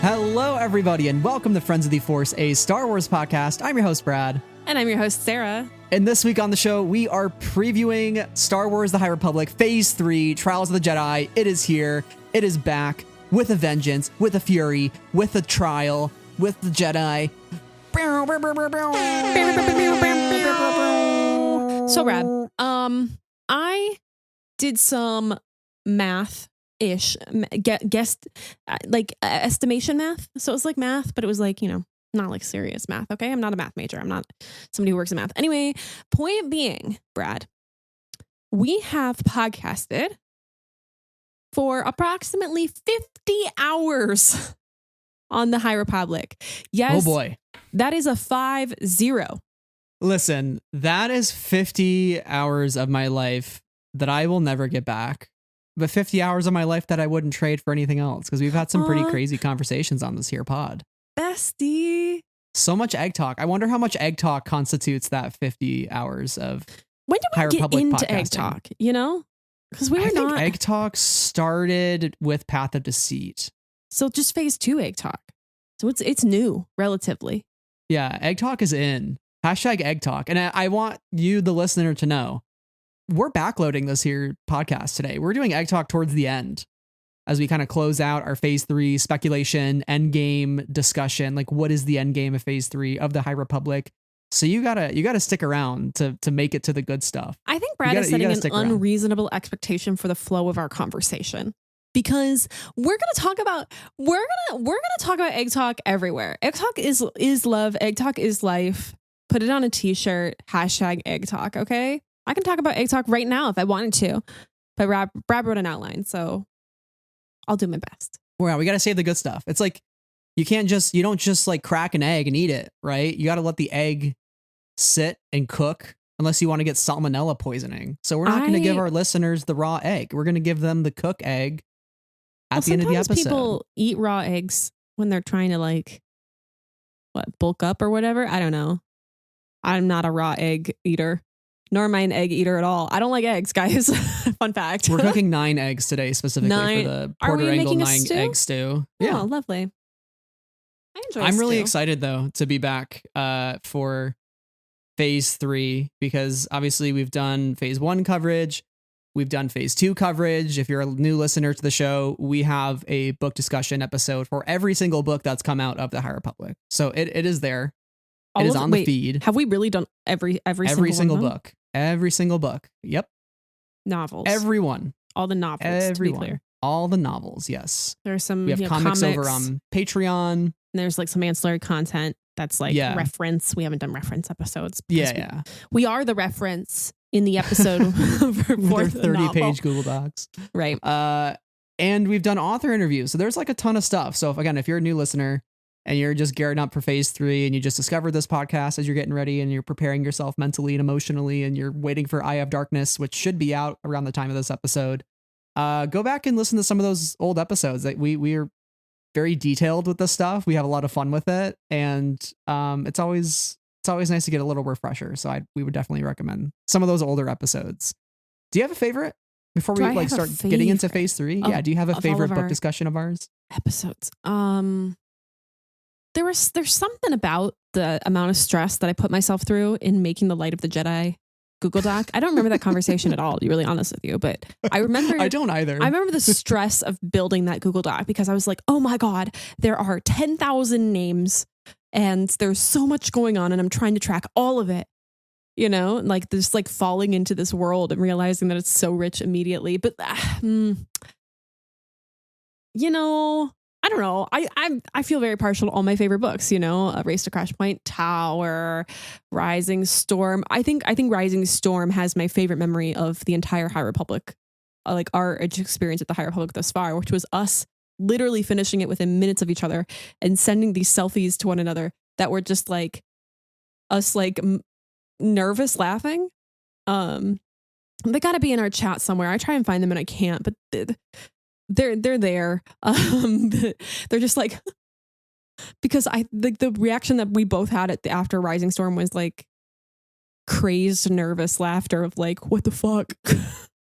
Hello, everybody, and welcome to Friends of the Force, a Star Wars podcast. I'm your host, Brad. And I'm your host, Sarah. And this week on the show, we are previewing Star Wars The High Republic, Phase 3, Trials of the Jedi. It is here. It is back with a vengeance, with a fury, with a trial, with the Jedi. So, Brad, I did some math-ish, guessed, estimation math. So it was like math, but it was like, not like serious math. Okay. I'm not a math major. I'm not somebody who works in math. Anyway, point being, Brad, we have podcasted for approximately 50 hours on the High Republic. Yes. Oh boy. That is a 5-0. Listen, that is 50 hours of my life that I will never get back. But 50 hours of my life that I wouldn't trade for anything else, because we've had some pretty crazy conversations on this here pod. Bestie. So much egg talk. I wonder how much egg talk constitutes that 50 hours of When did we High get Republic into podcasting. egg talk? Because we I were think not. egg talk started with Path of Deceit. So just phase 2 egg talk. So it's new, relatively. Yeah, egg talk is in. Hashtag egg talk. And I want you, the listener, to know we're backloading this here podcast today. We're doing egg talk towards the end as we kind of close out our phase 3 speculation, end game discussion. Like, what is the end game of phase 3 of the High Republic? So you gotta stick around to make it to the good stuff. I think Brad is setting an unreasonable expectation for the flow of our conversation, because we're gonna talk about egg talk everywhere. Egg talk is love. Egg talk is life. Put it on a t-shirt. Hashtag egg talk. Okay, I can talk about egg talk right now if I wanted to, but Brad wrote an outline, so I'll do my best. Well, we got to save the good stuff. It's like, you don't just like crack an egg and eat it, right? You got to let the egg sit and cook unless you want to get salmonella poisoning. So we're not going to give our listeners the raw egg. We're going to give them the cook egg at the end of the episode. People eat raw eggs when they're trying to bulk up or whatever. I don't know. I'm not a raw egg eater. Nor am I an egg eater at all. I don't like eggs, guys. Fun fact. We're cooking 9 eggs today, specifically for the Porter Angle 9-egg stew. Yeah, lovely. I enjoy. I'm really excited though to be back for phase 3, because obviously we've done phase 1 coverage, we've done phase 2 coverage. If you're a new listener to the show, we have a book discussion episode for every single book that's come out of the High Republic. So it is there. It is on the feed. Have we really done every single book? Every single book. Yep. Novels. Everyone. All the novels. Everyone. To be clear. All the novels. Yes. There's some. We have comics over on Patreon. And there's some ancillary content that's reference. We haven't done reference episodes. Yeah. We are the reference in the episode for 30-page Google Docs. Right. And we've done author interviews. So there's a ton of stuff. So if you're a new listener and you're just gearing up for phase 3 and you just discovered this podcast as you're getting ready and you're preparing yourself mentally and emotionally and you're waiting for Eye of Darkness, which should be out around the time of this episode, go back and listen to some of those old episodes. That we are very detailed with this stuff. We have a lot of fun with it, and it's always nice to get a little refresher. So we would definitely recommend some of those older episods. Do you have a favorite before we start getting into phase 3? Yeah. Do you have a favorite book discussion of ours? Episodes. There's something about the amount of stress that I put myself through in making the Light of the Jedi Google Doc. I don't remember that conversation at all, to be really honest with you, but I remember. I don't either. I remember the stress of building that Google Doc, because I was like, oh my God, there are 10,000 names and there's so much going on and I'm trying to track all of it, just falling into this world and realizing that it's so rich immediately. But, I don't know. I feel very partial to all my favorite books, Race to Crash Point, Tower, Rising Storm. I think Rising Storm has my favorite memory of the entire High Republic, our experience at the High Republic thus far, which was us literally finishing it within minutes of each other and sending these selfies to one another that were just us nervous laughing. They got to be in our chat somewhere. I try and find them and I can't, but they're there. They're just because the reaction that we both had after Rising Storm was crazed, nervous laughter of what the fuck.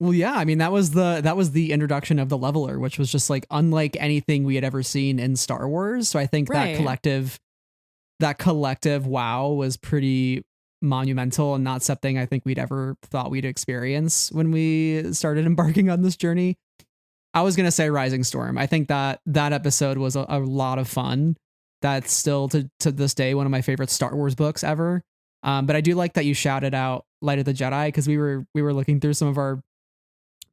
Well, yeah, I mean that was the introduction of the leveler, which was just like unlike anything we had ever seen in Star Wars. So I think Right. that collective wow was pretty monumental and not something I think we'd ever thought we'd experience when we started embarking on this journey. I was gonna say Rising Storm. I think that episode was a lot of fun. That's still to this day one of my favorite Star Wars books ever. But I do like that you shouted out Light of the Jedi because we were looking through some of our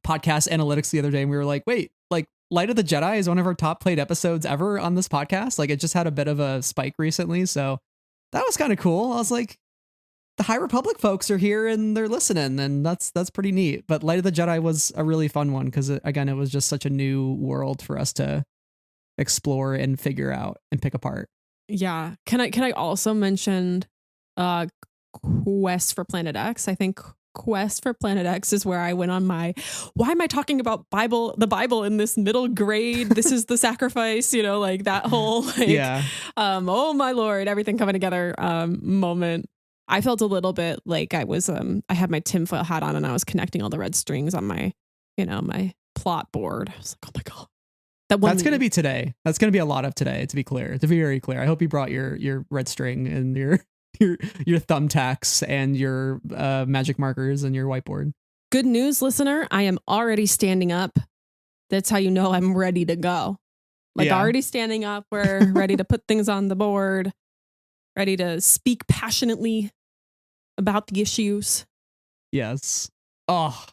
podcast analytics the other day and we were like, wait, like Light of the Jedi is one of our top played episodes ever on this podcast. Like it just had a bit of a spike recently. So that was kind of cool. I was like, the High Republic folks are here and they're listening, and that's pretty neat. But Light of the Jedi was a really fun one because again, it was just such a new world for us to explore and figure out and pick apart. Yeah. Can I also mention uh Quest for Planet X? I think Quest for Planet X is where I went on my why am I talking about the Bible in this middle grade? This is the sacrifice, like that whole like Yeah. oh my lord, everything coming together moment. I felt a little bit like I was I had my tinfoil hat on and I was connecting all the red strings on my my plot board. I was like, oh my god. That's going to be today. That's going to be a lot of today, to be clear, to be very clear. I hope you brought your red string and your thumbtacks and your magic markers and your whiteboard. Good news, listener. I am already standing up. That's how you know I'm ready to go. Already standing up. We're ready to put things on the board, ready to speak passionately about the issues. Yes. Oh,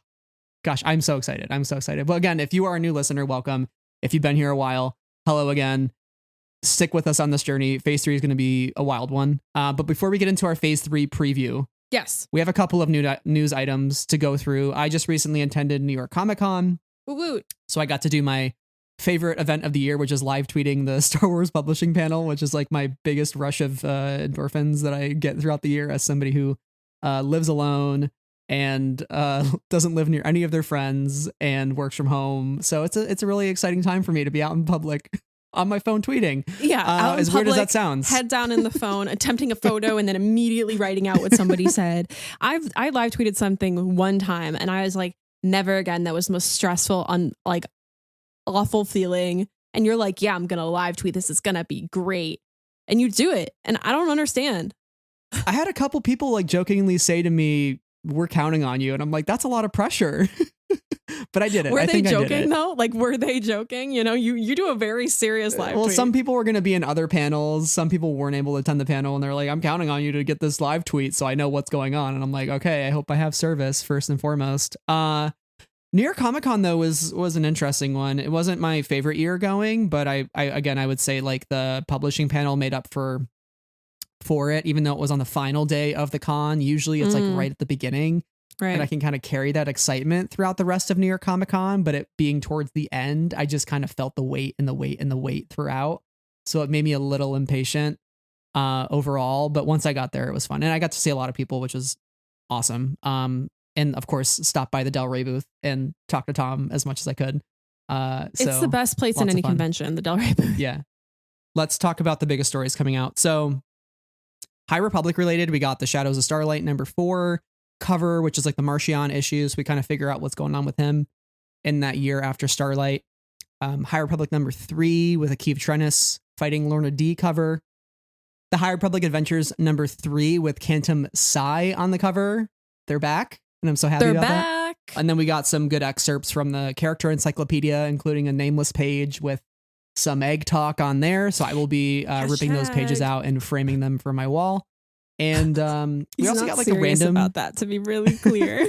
gosh, I'm so excited. I'm so excited. But again, if you are a new listener, welcome. If you've been here a while, hello again. Stick with us on this journey. Phase 3 is going to be a wild one. But before we get into our Phase 3 preview, yes, we have a couple of news items to go through. I just recently attended New York Comic Con. Woo-woo. So I got to do my favorite event of the year, which is live tweeting the Star Wars publishing panel, which is like my biggest rush of endorphins that I get throughout the year as somebody who lives alone and doesn't live near any of their friends and works from home. So it's a really exciting time for me to be out in public on my phone tweeting. Yeah. Out in as public, weird as that sounds. Head down in the phone, attempting a photo and then immediately writing out what somebody said. I live tweeted something one time and I was like, never again. That was the most stressful, awful feeling. And you're like, yeah, I'm going to live tweet. This is going to be great. And you do it. And I don't understand. I had a couple people like jokingly say to me, we're counting on you. And I'm like, that's a lot of pressure. But I did it. Were they I joking though? Like, were they joking? You do a very serious live tweet. Some people were going to be in other panels. Some people weren't able to attend the panel and they're like, I'm counting on you to get this live tweet so I know what's going on. And I'm like, okay, I hope I have service first and foremost. New York Comic Con though was an interesting one. It wasn't my favorite year going, but I would say like the publishing panel made up for it, even though it was on the final day of the con. Usually it's like right at the beginning. Right. And I can kind of carry that excitement throughout the rest of New York Comic Con, but it being towards the end, I just kind of felt the weight and the weight and the weight throughout. So it made me a little impatient overall. But once I got there, it was fun. And I got to see a lot of people, which was awesome. And of course, stop by the Del Rey booth and talk to Tom as much as I could. It's the best place in any convention, the Del Rey booth. Yeah. Let's talk about the biggest stories coming out. So High Republic related, we got the Shadows of Starlight #4 cover, which is like the Marchion issues. We kind of figure out what's going on with him in that year after Starlight. High Republic #3 with Akeev Trennis fighting Lorna D cover. The High Republic Adventures #3 with Cantum Psy on the cover. They're back, and I'm so happy about that. And then we got some good excerpts from the character encyclopedia, including a Nameless page with some egg talk on there. So I will be ripping those pages out and framing them for my wall. And we also got like a random about that, to be really clear.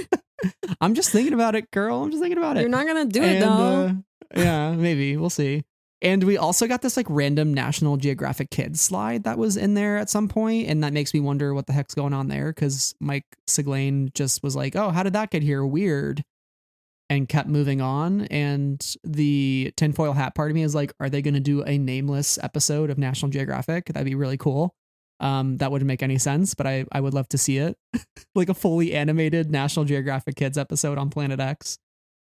I'm just thinking about it, girl. I'm just thinking about it. You're not gonna do it though. Yeah, maybe we'll see. And we also got this like random National Geographic Kids slide that was in there at some point, and that makes me wonder what the heck's going on there, because Mike Siglane just was like, "Oh, how did that get here? Weird," and kept moving on. And the tinfoil hat part of me is like, are they going to do a Nameless episode of National Geographic? That'd be really cool. That wouldn't make any sense, but I would love to see it. Like a fully animated National Geographic Kids episode on Planet X,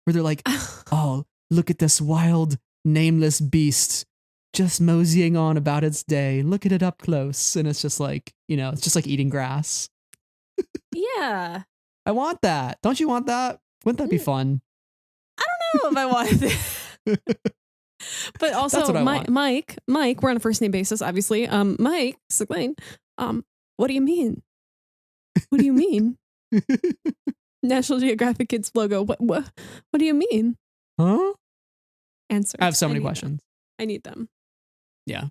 where they're like, oh, look at this wild nameless beast just moseying on about its day. Look at it up close. And it's just like, it's just like eating grass. Yeah. I want that. Don't you want that? Wouldn't that be fun? I don't know if I want it. But also, Mike, we're on a first name basis, obviously. Mike, Siglain, what do you mean? What do you mean? National Geographic Kids logo. What do you mean? Huh? Answer. I have so many questions. I need them. Yeah.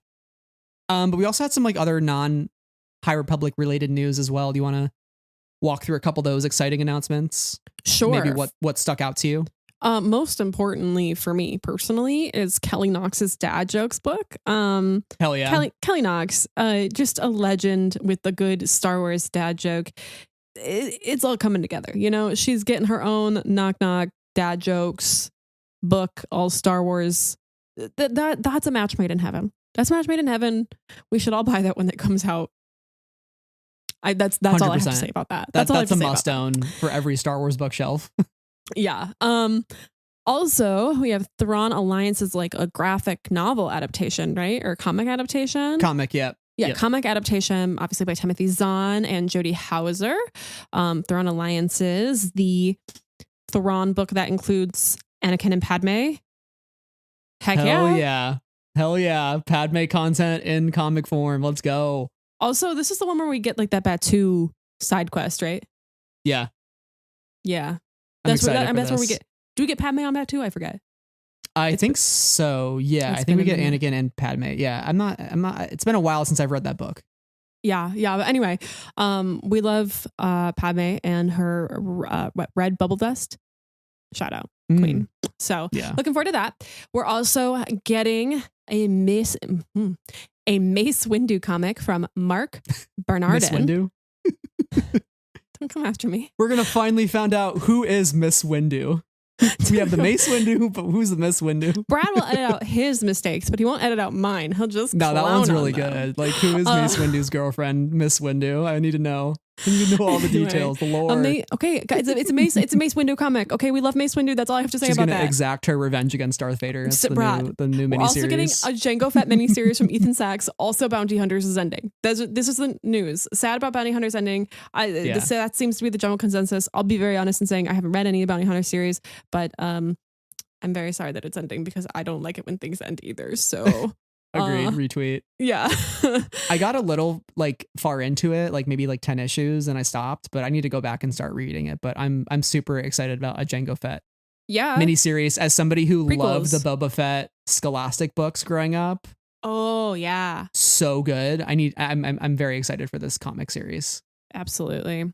But we also had some like other non-High Republic related news as well. Do you want to walk through a couple of those exciting announcements? Sure. Maybe what stuck out to you? Most importantly for me personally is Kelly Knox's dad jokes book. Hell yeah. Kelly Knox, just a legend with the good Star Wars dad joke. It's all coming together. You know, she's getting her own knock knock dad jokes book, all Star Wars. That's a match made in heaven. That's a match made in heaven. We should all buy that when it comes out. That's all I have to say about that. That's a must own for every Star Wars bookshelf. Yeah. Also, we have Thrawn Alliance's like a graphic novel adaptation, right? Or comic adaptation? Comic, yeah. Yeah, yep. Comic adaptation, obviously by Timothy Zahn and Jodie Hauser. Thrawn Alliances, the Thrawn book that includes Anakin and Padme. Hell yeah. Padme content in comic form. Let's go. Also, this is the one where we get like that Batu side quest, right? Yeah. Yeah. That's where we get. Do we get Padme on Batu? I forget. I think so. Yeah, I think we get Anakin and Padme. Yeah, I'm not. It's been a while since I've read that book. Yeah. But anyway, we love Padme and her red bubble dust. Shout out, Queen. So looking forward to that. We're also getting a Mace Windu comic from Mark Bernardin. Miss Windu. Don't come after me. We're gonna finally find out who is Miss Windu. We have the Mace Windu, but who's the Miss Windu? Brad will edit out his mistakes, but he won't edit out mine. He'll just that one's really them. Good. Like, who is Mace Windu's girlfriend, Miss Windu? I need to know. I need to know all the details, the lore. Okay, guys, it's a Mace Windu comic. Okay, we love Mace Windu. That's all I have to say about that. She's gonna exact her revenge against Darth Vader. It's the new miniseries. We're also getting a Jango Fett miniseries from Ethan Sachs. Also, Bounty Hunters is ending. This is the news. Sad about Bounty Hunters ending. That seems to be the general consensus. I'll be very honest in saying I haven't read any of the Bounty Hunter series, but I'm very sorry that it's ending because I don't like it when things end either. So. Agreed. Retweet. Yeah. I got a little like far into it, like maybe like 10 issues, and I stopped, but I need to go back and start reading it. But I'm super excited about a Jango Fett miniseries as somebody who loved the Boba Fett Scholastic books growing up. Oh yeah. So good. I'm very excited for this comic series. Absolutely.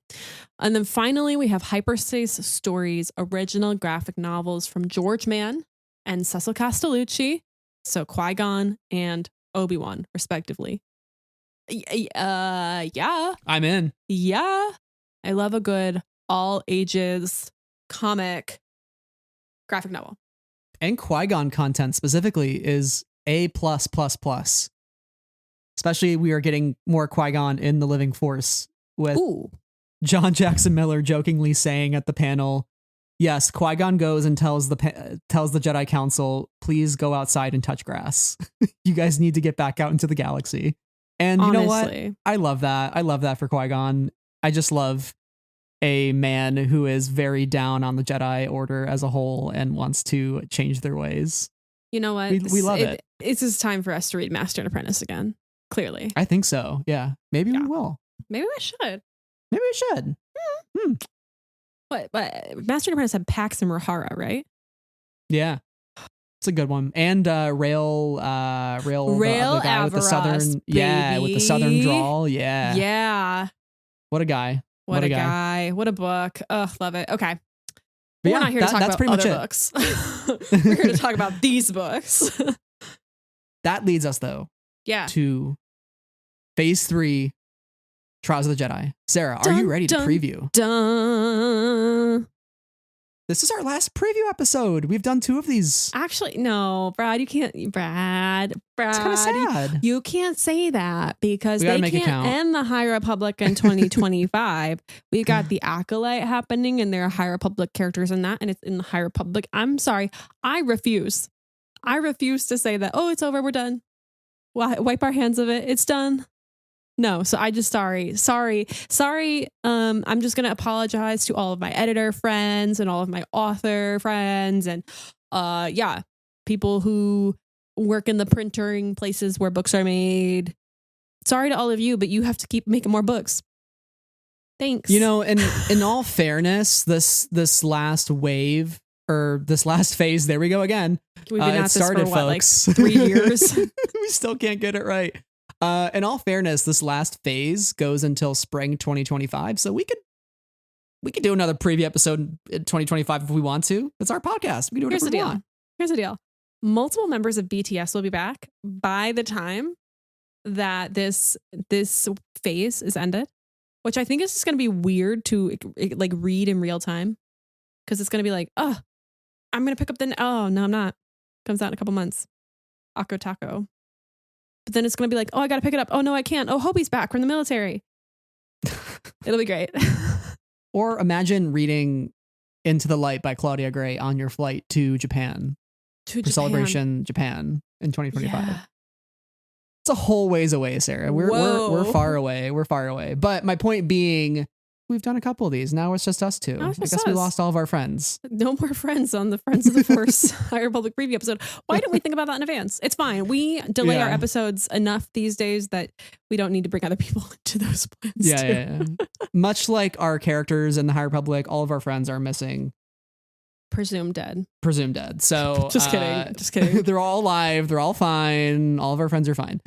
And then finally we have Hyperspace Stories original graphic novels from George Mann and Cecil Castellucci. So Qui-Gon and Obi-Wan, respectively. Yeah. I'm in. Yeah. I love a good all ages comic graphic novel. And Qui-Gon content specifically is A+++. Especially we are getting more Qui-Gon in the Living Force with John Jackson Miller jokingly saying at the panel, yes, Qui-Gon goes and tells the Jedi Council, please go outside and touch grass. You guys need to get back out into the galaxy. And you know what? I love that. I love that for Qui-Gon. I just love a man who is very down on the Jedi Order as a whole and wants to change their ways. You know what? We love it. It's just time for us to read Master and Apprentice again. Clearly. I think so. Yeah. Maybe we will. Maybe we should. Maybe we should. But Master and Apprentice had Pax and Rahara, right? Yeah, it's a good one. And Rail, the guy Avaros, with the southern, baby. With the southern drawl, yeah. What a guy! What a guy! What a book! Ugh, love it. Okay, but we're not here to talk about other books. We're here to talk about these books. That leads us though, to Phase 3. Trials of the Jedi. Sarah, are you ready to preview? This is our last preview episode. We've done 2 of these. Actually, no, Brad, you can't. Brad. It's kind of sad. You can't say that because they can't end the High Republic in 2025. We've got the Acolyte happening and there are High Republic characters in that, and it's in the High Republic. I'm sorry. I refuse to say that, oh, it's over. We're done. Wipe our hands of it. It's done. No, so I just sorry. I'm just gonna apologize to all of my editor friends and all of my author friends and people who work in the printing places where books are made. Sorry to all of you, but you have to keep making more books. Thanks. You know, and in all fairness, this last wave or this last phase, there we go again. We've been at this started, for what, folks. like 3 years? We still can't get it right. In all fairness, this last phase goes until spring 2025. So we could do another preview episode in 2025 if we want to. It's our podcast. We can do whatever we want. Here's the deal. Multiple members of BTS will be back by the time that this phase is ended, which I think is just going to be weird to like read in real time because it's going to be like, oh, I'm going to pick up oh, no, I'm not. Comes out in a couple months. Akko Taco. But then it's going to be like, oh, I got to pick it up. Oh, no, I can't. Oh, Hobie's back from the military. It'll be great. Or imagine reading Into the Light by Claudia Gray on your flight to Japan. For Celebration Japan in 2025. Yeah. It's a whole ways away, Sarah. We're far away. We're far away. But my point being, we've done a couple of these. Now it's just us two. I guess we lost all of our friends. No more friends on the Friends of the Force High Republic preview episode. Why didn't we think about that in advance? It's fine. We delay our episodes enough these days that we don't need to bring other people into those plans. Yeah. Much like our characters in the High Republic, all of our friends are missing. Presumed dead. So just kidding. They're all alive. They're all fine. All of our friends are fine.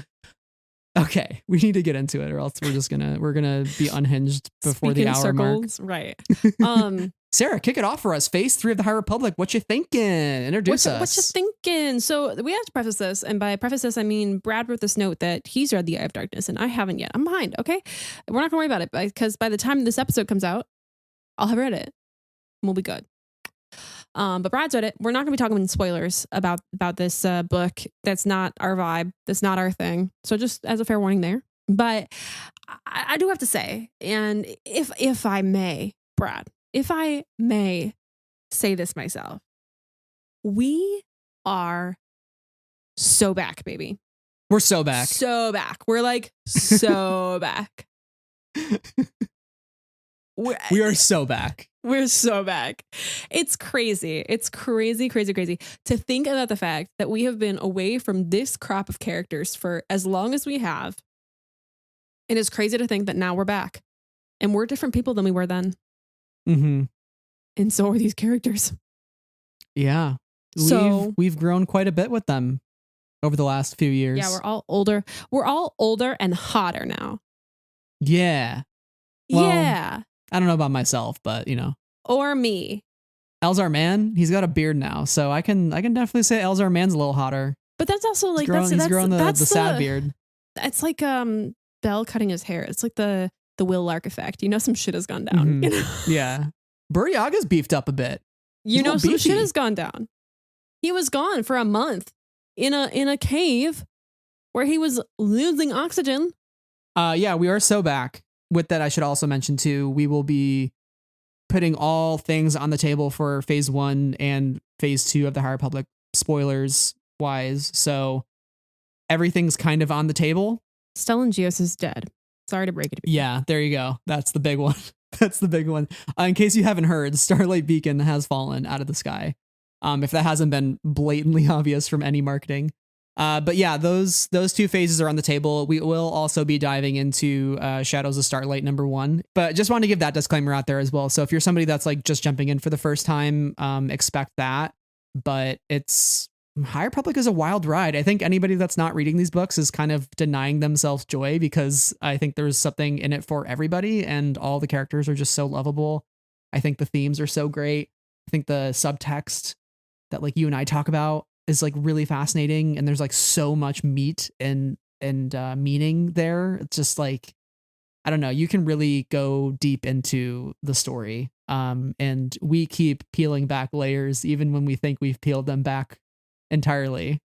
Okay, we need to get into it, or else we're gonna be unhinged before the hour mark. Right. Sarah, kick it off for us. Phase 3 of the High Republic. What you thinking? Introduce us. What you thinking? So we have to preface this, and by preface this, I mean Brad wrote this note that he's read The Eye of Darkness, and I haven't yet. I'm behind. Okay, we're not gonna worry about it because by the time this episode comes out, I'll have read it, and we'll be good. But Brad's read it. We're not going to be talking in spoilers about this book. That's not our vibe. That's not our thing. So just as a fair warning there. But I do have to say, and if I may, Brad, if I may say this myself, we are so back, baby. We're so back. So back. We're like so back. We are so back. We're so back. It's crazy. It's crazy to think about the fact that we have been away from this crop of characters for as long as we have. And it's crazy to think that now we're back and we're different people than we were then. Mm-hmm. And so are these characters. Yeah. So we've grown quite a bit with them over the last few years. Yeah, we're all older. We're all older and hotter now. Yeah. Well, yeah. I don't know about myself, but you know. Or me. Elzar Mann, he's got a beard now, so I can definitely say Elzar Mann's a little hotter. But that's also like he's growing the sad beard. It's like Bell cutting his hair. It's like the Will Lark effect. You know, some shit has gone down. Mm-hmm. You know? Yeah. Buryaaga's beefed up a bit. You know, some shit has gone down. He was gone for a month in a cave where he was losing oxygen. Yeah, we are so back. With that, I should also mention too, we will be putting all things on the table for phase 1 and phase 2 of the High Republic, spoilers wise. So everything's kind of on the table. Stellan Gios is dead. Sorry to break it to you. Yeah, there you go. That's the big one. That's the big one. In case you haven't heard, Starlight Beacon has fallen out of the sky. If that hasn't been blatantly obvious from any marketing. But yeah, those two phases are on the table. We will also be diving into Shadows of Starlight #1. But just want to give that disclaimer out there as well. So if you're somebody that's like just jumping in for the first time, expect that. But High Republic is a wild ride. I think anybody that's not reading these books is kind of denying themselves joy because I think there's something in it for everybody and all the characters are just so lovable. I think the themes are so great. I think the subtext that like you and I talk about is like really fascinating, and there's like so much meat and meaning there. It's just like, I don't know, you can really go deep into the story. And we keep peeling back layers even when we think we've peeled them back entirely,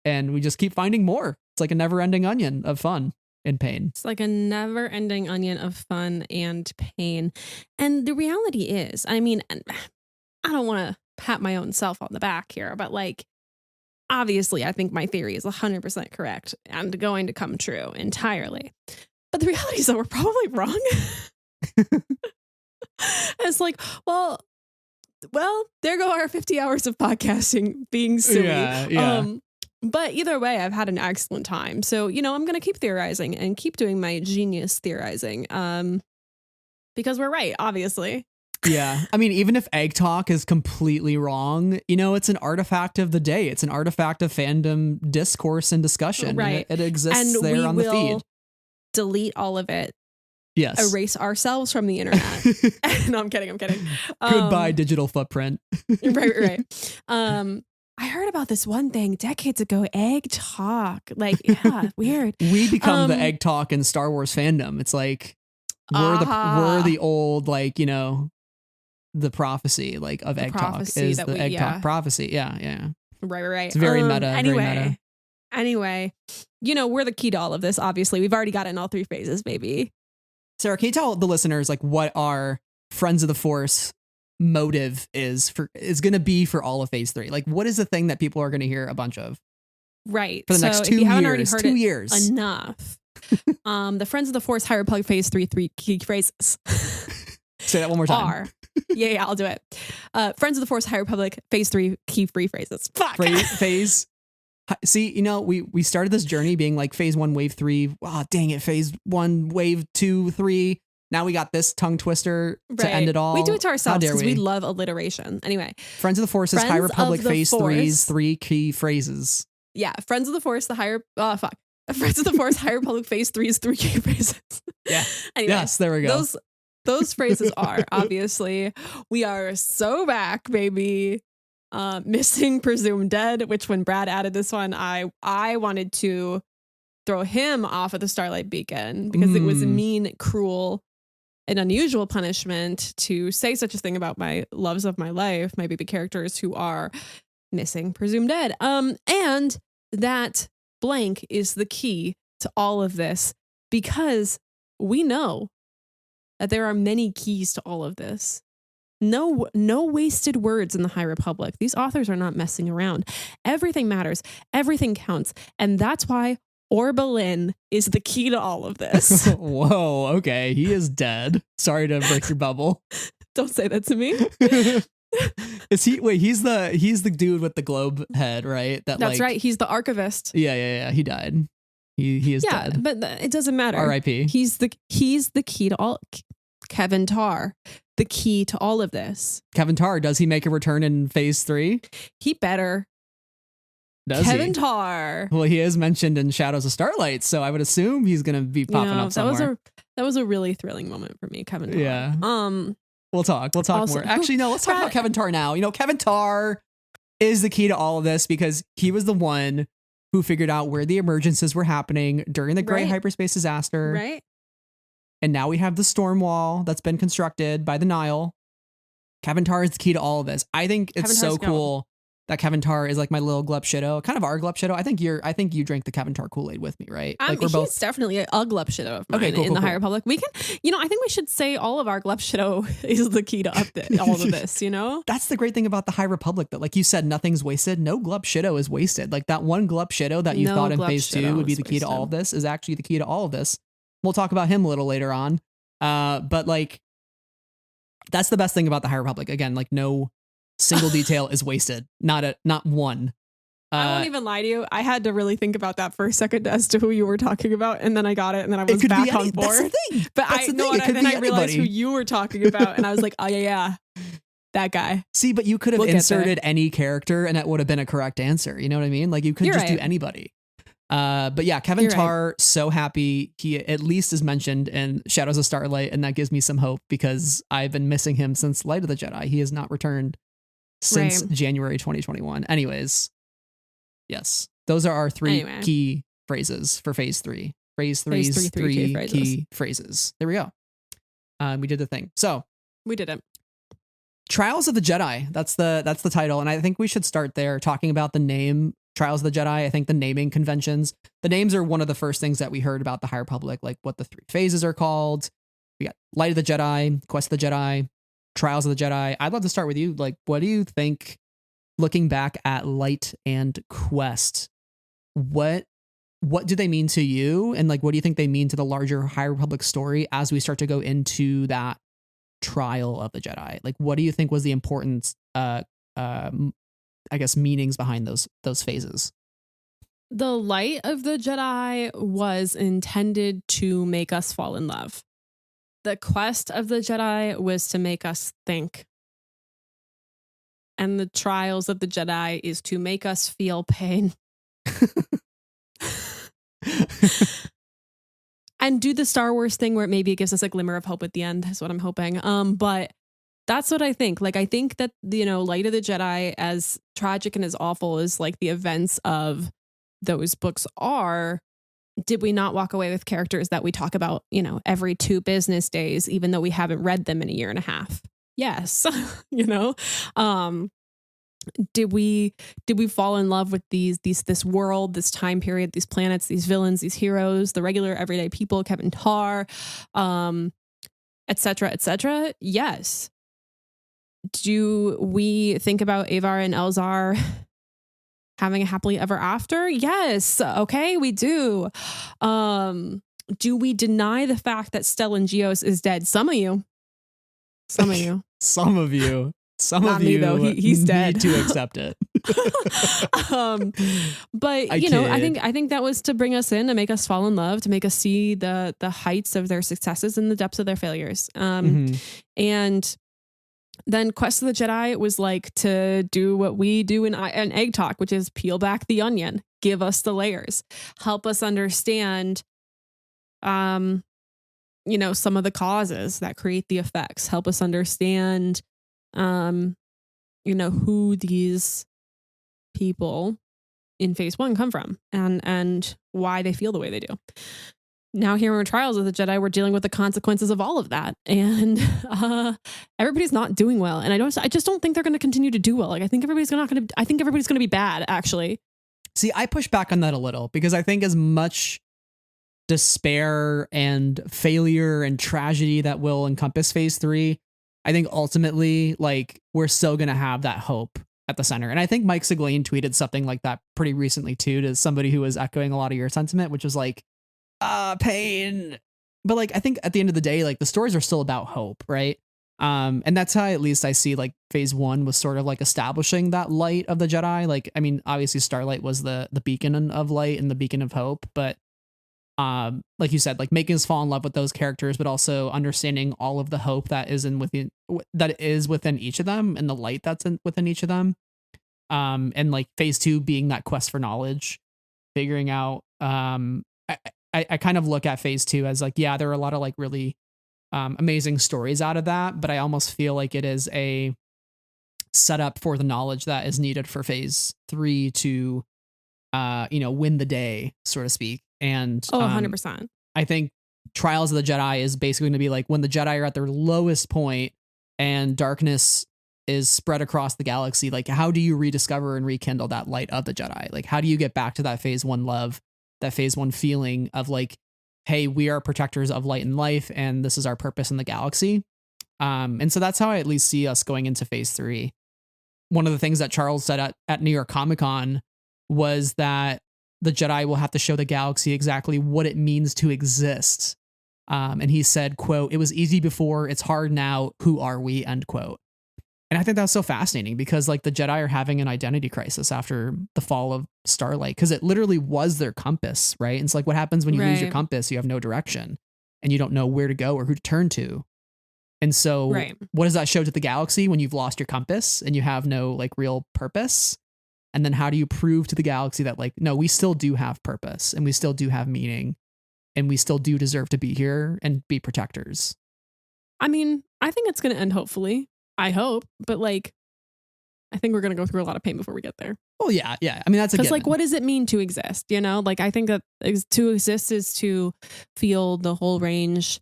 and we just keep finding more. It's like a never-ending onion of fun and pain. It's like a never-ending onion of fun and pain. And the reality is, I mean, I don't want to pat my own self on the back here, but like, obviously, I think my theory is 100% correct and going to come true entirely. But the reality is that we're probably wrong. It's like, well, there go our 50 hours of podcasting being silly. Yeah. But either way, I've had an excellent time. So, I'm going to keep theorizing and keep doing my genius theorizing. Because we're right, obviously. Yeah. I mean, even if Egg Talk is completely wrong, it's an artifact of the day. It's an artifact of fandom discourse and discussion. Right. It exists and there on the feed. Delete all of it. Yes. Erase ourselves from the internet. No, I'm kidding. Goodbye, digital footprint. Right. I heard about this one thing decades ago, Egg Talk. Like, yeah, weird. We become the Egg Talk in Star Wars fandom. It's like we're the old, like, the prophecy, like, of Egg Talk is the Egg Talk prophecy. Yeah. Right. It's very meta. Anyway, we're the key to all of this. Obviously, we've already got it in all three phases, baby. Sarah, can you tell the listeners, like, what our Friends of the Force motive is going to be for all of phase 3? Like, what is the thing that people are going to hear a bunch of? Right. For the next 2 years. 2 years. Enough. The Friends of the Force High Republic phase 3 key phrases. Say that one more time. Yeah, I'll do it. Friends of the Force High Republic phase 3 key free phrases. Fuck. Phase. See, we started this journey being like phase 1, wave 3. Oh, dang it. Phase 1, wave 2, 3. Now we got this tongue twister to end it all. We do it to ourselves because we love alliteration. Anyway. Friends of the Force is High Republic phase 3's 3 key phrases. Yeah. Friends of the Force, Friends of the Force High Republic phase 3's 3 key phrases. Yeah. Anyway, yes, there we go. Those phrases are, obviously, we are so back, baby. Missing, presumed dead, which when Brad added this one, I wanted to throw him off of the Starlight Beacon because it was mean, cruel, and unusual punishment to say such a thing about my loves of my life, my baby characters who are missing, presumed dead. And that blank is the key to all of this because we know that there are many keys to all of this. No wasted words in the High Republic. These authors are not messing around. Everything matters. Everything counts. And that's why Orbelin is the key to all of this. Whoa, okay. He is dead. Sorry to break your bubble. Don't say that to me. Is he? Wait, he's the dude with the globe head, right? That's right. He's the archivist. Yeah. He died. He is dead. But it doesn't matter. R.I.P. He's the key to all. Kevin Tarr, the key to all of this. Kevin Tarr, does he make a return in phase 3? He better. Kevin Tarr. Well, he is mentioned in Shadows of Starlight, so I would assume he's going to be popping up somewhere. That was a really thrilling moment for me, Kevin Tarr. Yeah. We'll talk also, more. Actually, no, let's talk about Kevin Tarr now. Kevin Tarr is the key to all of this because he was the one who figured out where the emergencies were happening during the Great Hyperspace Disaster. Right. And now we have the storm wall that's been constructed by the Nile. Kevin Tarr is the key to all of this. I think it's so cool that Kevin Tarr is like my little Glup-Shido, kind of our Glup-Shido. I think you drank the Kevin Tarr Kool-Aid with me, right? Like we're both definitely a Glup-Shido of mine in the High Republic. We can, I think we should say all of our Glup-Shido is the key to all of this, That's the great thing about the High Republic, that like you said, nothing's wasted. No Glup-Shido is wasted. Like that one Glup-Shido that you thought in phase 2 would be the key to all of this is actually the key to all of this. We'll talk about him a little later on. But like, that's the best thing about the High Republic. Again, like no single detail is wasted. Not one. I won't even lie to you. I had to really think about that for a second as to who you were talking about. And then I got it. And then I was back on board. That's the thing. But then I realized who you were talking about. And I was like, oh yeah. That guy. See, but you could have inserted any character and that would have been a correct answer. You know what I mean? Like you could do anybody. But yeah, Kevin Tarr, so happy he at least is mentioned in Shadows of Starlight, and that gives me some hope because I've been missing him since Light of the Jedi. He has not returned since January 2021. Anyways, yes, those are our three key phrases for phase 3. Phase 3's three key phrases. There we go. We did the thing. So we did it. Trials of the Jedi. That's the title, and I think we should start there talking about the name. Trials of the Jedi. I think the naming conventions, the names are one of the first things that we heard about the High Republic, like what the 3 phases are called. We got Light of the Jedi, Quest of the Jedi, Trials of the Jedi. I'd love to start with you. Like, what do you think, looking back at Light and Quest, what what do they mean to you? And like, what do you think they mean to the larger High Republic story as we start to go into that trial of the Jedi? Like, what do you think was the important, I guess, meanings behind those phases? The light of the Jedi was intended to make us fall in love. The quest of the Jedi was to make us think. And the trials of the Jedi is to make us feel pain. And do the Star Wars thing where maybe it gives us a glimmer of hope at the end is what I'm hoping. But that's what I think. Like, I think that, Light of the Jedi, as tragic and as awful as like the events of those books are, did we not walk away with characters that we talk about, every 2 business days, even though we haven't read them in a year and a half? Yes. Did we fall in love with this world, this time period, these planets, these villains, these heroes, the regular everyday people, Kevin Tarr, et cetera, et cetera? Yes. Do we think about Avar and Elzar having a happily ever after? Yes. Okay, we do. Do we deny the fact that Stellan Gios is dead? Some of you. Some of you. Some of you. Some Not of you me, though. He's dead. Need to accept it. But I think that was to bring us in, to make us fall in love, to make us see the heights of their successes and the depths of their failures. And then Quest of the Jedi was like to do what we do in Egg Talk, which is peel back the onion, give us the layers, help us understand, some of the causes that create the effects, help us understand, who these people in phase 1 come from and why they feel the way they do. Now here in Trials of the Jedi, we're dealing with the consequences of all of that. And everybody's not doing well. And I just don't think they're going to continue to do well. Like, I think everybody's going to be bad, actually. See, I push back on that a little because I think as much despair and failure and tragedy that will encompass phase 3, I think ultimately, like, we're still going to have that hope at the center. And I think Mike Siglain tweeted something like that pretty recently too, to somebody who was echoing a lot of your sentiment, which was like, pain. But like, I think at the end of the day, like, the stories are still about hope, right? And that's how at least I see like phase 1 was sort of like establishing that light of the Jedi. Like, I mean, obviously Starlight was the beacon of light and the beacon of hope, but like you said, like making us fall in love with those characters, but also understanding all of the hope that is within each of them and the light that's within each of them. And like phase 2 being that quest for knowledge, figuring out, I kind of look at phase 2 as like, yeah, there are a lot of like really amazing stories out of that, but I almost feel like it is a setup for the knowledge that is needed for phase 3 to, win the day, so to speak. And 100%. I think Trials of the Jedi is basically going to be like when the Jedi are at their lowest point and darkness is spread across the galaxy. Like, how do you rediscover and rekindle that light of the Jedi? Like, how do you get back to that phase 1 love, that phase 1 feeling of like, hey, we are protectors of light and life, and this is our purpose in the galaxy. And so that's how I at least see us going into phase 3. One of the things that Charles said at New York Comic Con was that the Jedi will have to show the galaxy exactly what it means to exist. And he said, quote, "It was easy before, it's hard now. Who are we?" End quote. And I think that's so fascinating because like the Jedi are having an identity crisis after the fall of Starlight, because it literally was their compass, right? And it's like, what happens when you lose your compass? You have no direction and you don't know where to go or who to turn to. And so what does that show to the galaxy when you've lost your compass and you have no like real purpose? And then how do you prove to the galaxy that like, no, we still do have purpose and we still do have meaning and we still do deserve to be here and be protectors? I mean, I think it's going to end hopefully. I hope, but like, I think we're going to go through a lot of pain before we get there. Oh yeah. Yeah. I mean, that's because like, what does it mean to exist? Like, I think that to exist is to feel the whole range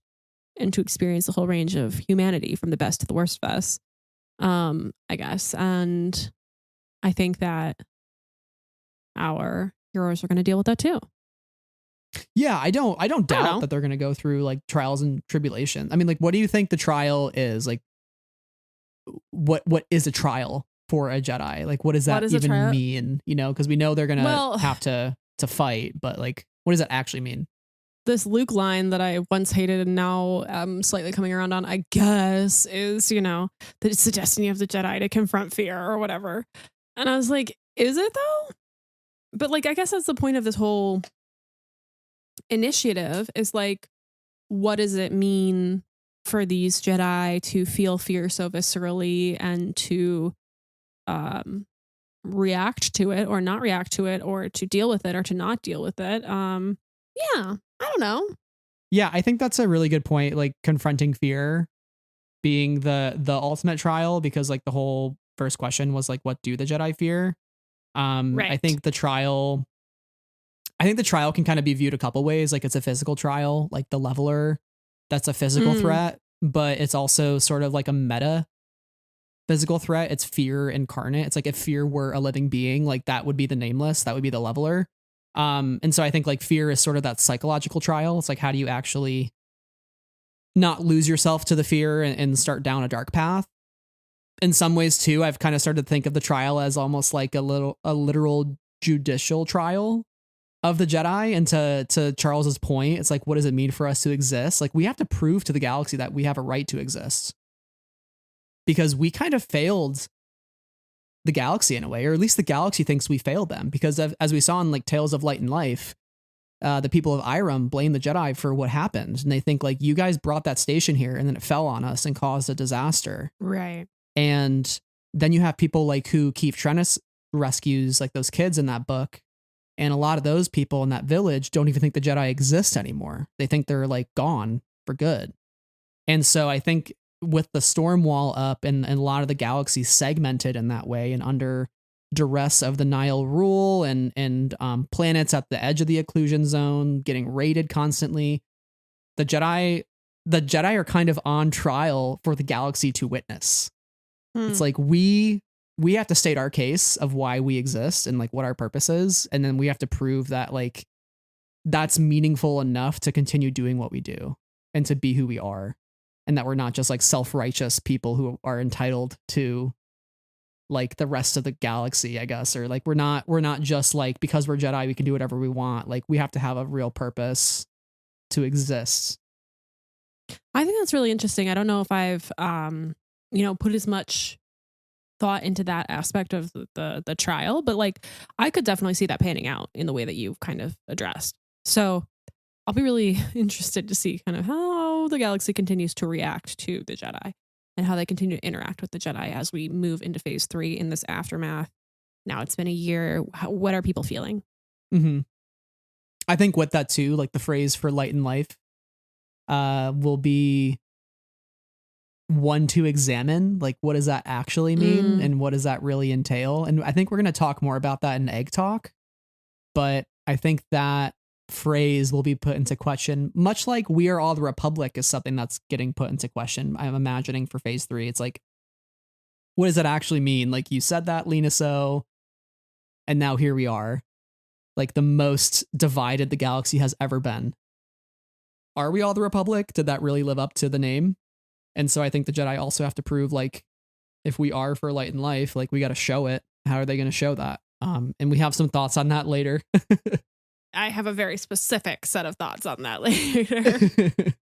and to experience the whole range of humanity from the best to the worst of us. I guess. And I think that our heroes are going to deal with that too. Yeah, I don't doubt that they're going to go through like trials and tribulations. I mean, like, what do you think the trial is? Like, what is a trial for a Jedi? Like, what does that even mean? Because we know they're going to have to fight, but like, What does that actually mean? This Luke line that I once hated and now slightly coming around on, I guess, is, that it's the destiny of the Jedi to confront fear or whatever. And I was like, is it though? But like, I guess that's the point of this whole initiative is like, what does it mean for these Jedi to feel fear so viscerally and to react to it or not react to it or to deal with it or to not deal with it? Yeah, I don't know. Yeah, I think that's a really good point. Like confronting fear being the ultimate trial, because like the whole first question was like, what do the Jedi fear? Right. I think the trial can kind of be viewed a couple ways. Like it's a physical trial, like the leveler, that's a physical threat, but it's also sort of like a meta physical threat. It's fear incarnate. It's like if fear were a living being, like that would be the Nameless, that would be the leveler. And so I think like fear is sort of that psychological trial. It's like, how do you actually not lose yourself to the fear and start down a dark path? In some ways too, I've kind of started to think of the trial as almost like a literal judicial trial of the Jedi. And to Charles's point, it's like, what does it mean for us to exist? Like we have to prove to the galaxy that we have a right to exist, because we kind of failed the galaxy in a way, or at least the galaxy thinks we failed them, because as we saw in like Tales of Light and Life, the people of Iram blame the Jedi for what happened. And they think like, you guys brought that station here and then it fell on us and caused a disaster. Right. And then you have people like who Keith Trennis rescues, like those kids in that book. And a lot of those people in that village don't even think the Jedi exist anymore. They think they're like gone for good. And so I think with the storm wall up and a lot of the galaxy segmented in that way and under duress of the Nile rule and planets at the edge of the occlusion zone getting raided constantly, the Jedi are kind of on trial for the galaxy to witness. It's like we have to state our case of why we exist and like what our purpose is, and then we have to prove that like that's meaningful enough to continue doing what we do and to be who we are, and that we're not just like self-righteous people who are entitled to like the rest of the galaxy, I guess, or like we're not just like, because we're Jedi we can do whatever we want. Like we have to have a real purpose to exist. I think that's really interesting. I don't know if I've put as much thought into that aspect of the trial, but like I could definitely see that panning out in the way that you've kind of addressed. So I'll be really interested to see kind of how the galaxy continues to react to the Jedi and how they continue to interact with the Jedi as we move into phase 3 in this aftermath. Now it's been a year. What are people feeling? Mm-hmm. I think with that too, like the phrase for light and life will be one to examine, like what does that actually mean and what does that really entail? And I think we're going to talk more about that in Egg Talk, but I think that phrase will be put into question, much like we are all the Republic is something that's getting put into question. I'm imagining for phase 3, it's like, what does that actually mean? Like you said that, Lena, so, and now here we are, like the most divided the galaxy has ever been. Are we all the Republic? Did that really live up to the name? And so I think the Jedi also have to prove, like, if we are for light and life, like we got to show it. How are they going to show that? And we have some thoughts on that later. I have a very specific set of thoughts on that later.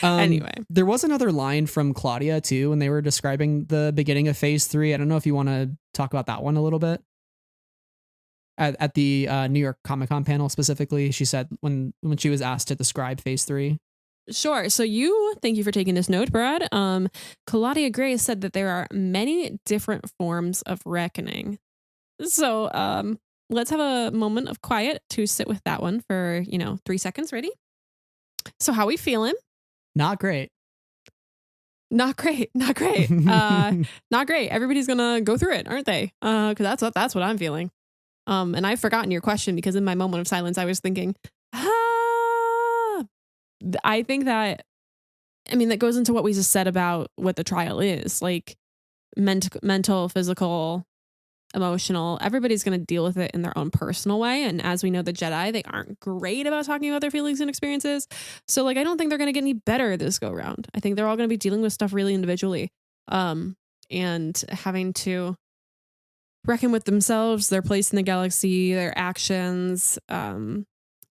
Anyway, there was another line from Claudia too when they were describing the beginning of phase 3. I don't know if you want to talk about that one a little bit. At the New York Comic-Con panel specifically, she said when she was asked to describe phase 3. Sure. So thank you for taking this note, Brad. Claudia Gray said that there are many different forms of reckoning. So let's have a moment of quiet to sit with that one for, 3 seconds. Ready? So how we feeling? Not great. Not great. Not great. Not great. Everybody's going to go through it, aren't they? Because that's what I'm feeling. And I've forgotten your question because in my moment of silence, I was thinking, I think that goes into what we just said about what the trial is, like mental, physical, emotional. Everybody's going to deal with it in their own personal way. And as we know, the Jedi, they aren't great about talking about their feelings and experiences. So like, I don't think they're going to get any better this go round. I think they're all going to be dealing with stuff really individually, and having to reckon with themselves, their place in the galaxy, their actions,